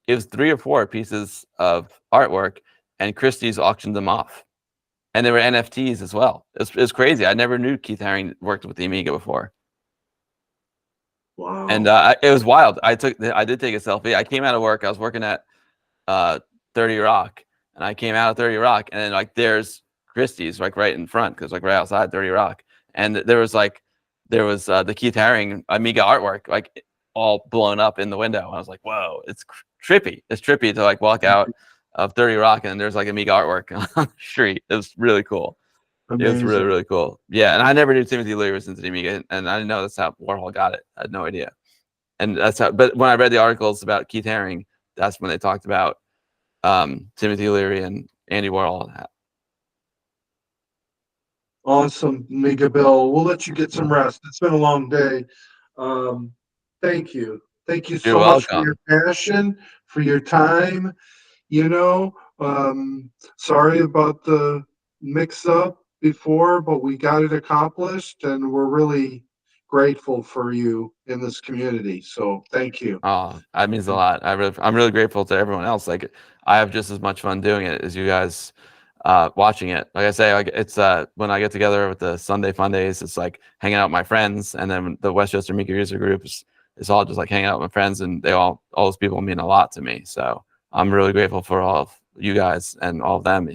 was 3 or 4 pieces of artwork, and Christie's auctioned them off. And they were NFTs as well. It was crazy. I never knew Keith Haring worked with the Amiga before. Wow. And it was wild. I did take a selfie. I came out of work. I was working at 30 Rock, and I came out of 30 Rock, and then like there's Christie's like right in front, because like right outside 30 Rock, and there was the Keith Haring Amiga artwork like all blown up in the window. I was like, whoa, it's trippy. It's trippy to like walk out of 30 Rock and there's like Amiga artwork on the street. It was really cool. Amazing. It was really, really cool. Yeah, and I never knew Timothy Leary was into the Amiga, and I didn't know that's how Warhol got it. I had no idea. And that's how. But when I read the articles about Keith Haring, that's when they talked about Timothy Leary and Andy Warhol. Awesome, AmigaBill. We'll let you get some rest. It's been a long day. Thank you. Thank you so much for your passion, for your time. Sorry about the mix-up before, but we got it accomplished, and we're really grateful for you in this community. So thank you. Oh, that means a lot. I'm really grateful to everyone else. Like, I have just as much fun doing it as you guys watching it. Like I say, like it's when I get together with the Sunday Fun Days, it's like hanging out with my friends, and then the Westchester Amiga user group is all just like hanging out with my friends, and all those people mean a lot to me. So I'm really grateful for all of you guys and all of them.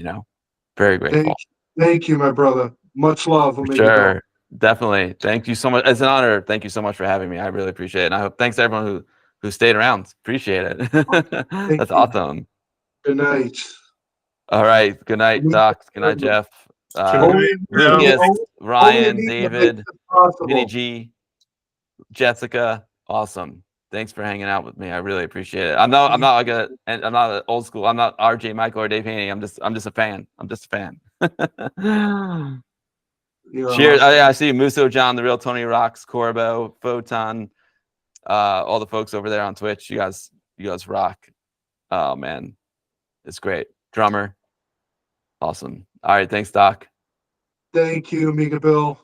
Very grateful. Thank you, my brother. Much love. Sure, definitely. Thank you so much. It's an honor. Thank you so much for having me. I really appreciate it. And I hope thanks to everyone who stayed around. Appreciate it. That's awesome. Good night. All right. Good night, Doc. Good night, Jeff. Lucas, Ryan, David, Vinny G, Jessica. Awesome. Thanks for hanging out with me. I really appreciate it. I'm not an old school. I'm not RJ, Michael, or Dave Haney. I'm just a fan. I'm just a fan. Cheers. Awesome. I see Muso John, the real Tony Rocks, Corbo, Photon, all the folks over there on Twitch. You guys rock. Oh man, it's great. Drummer. Awesome. All right. Thanks, Doc. Thank you, AmigaBill.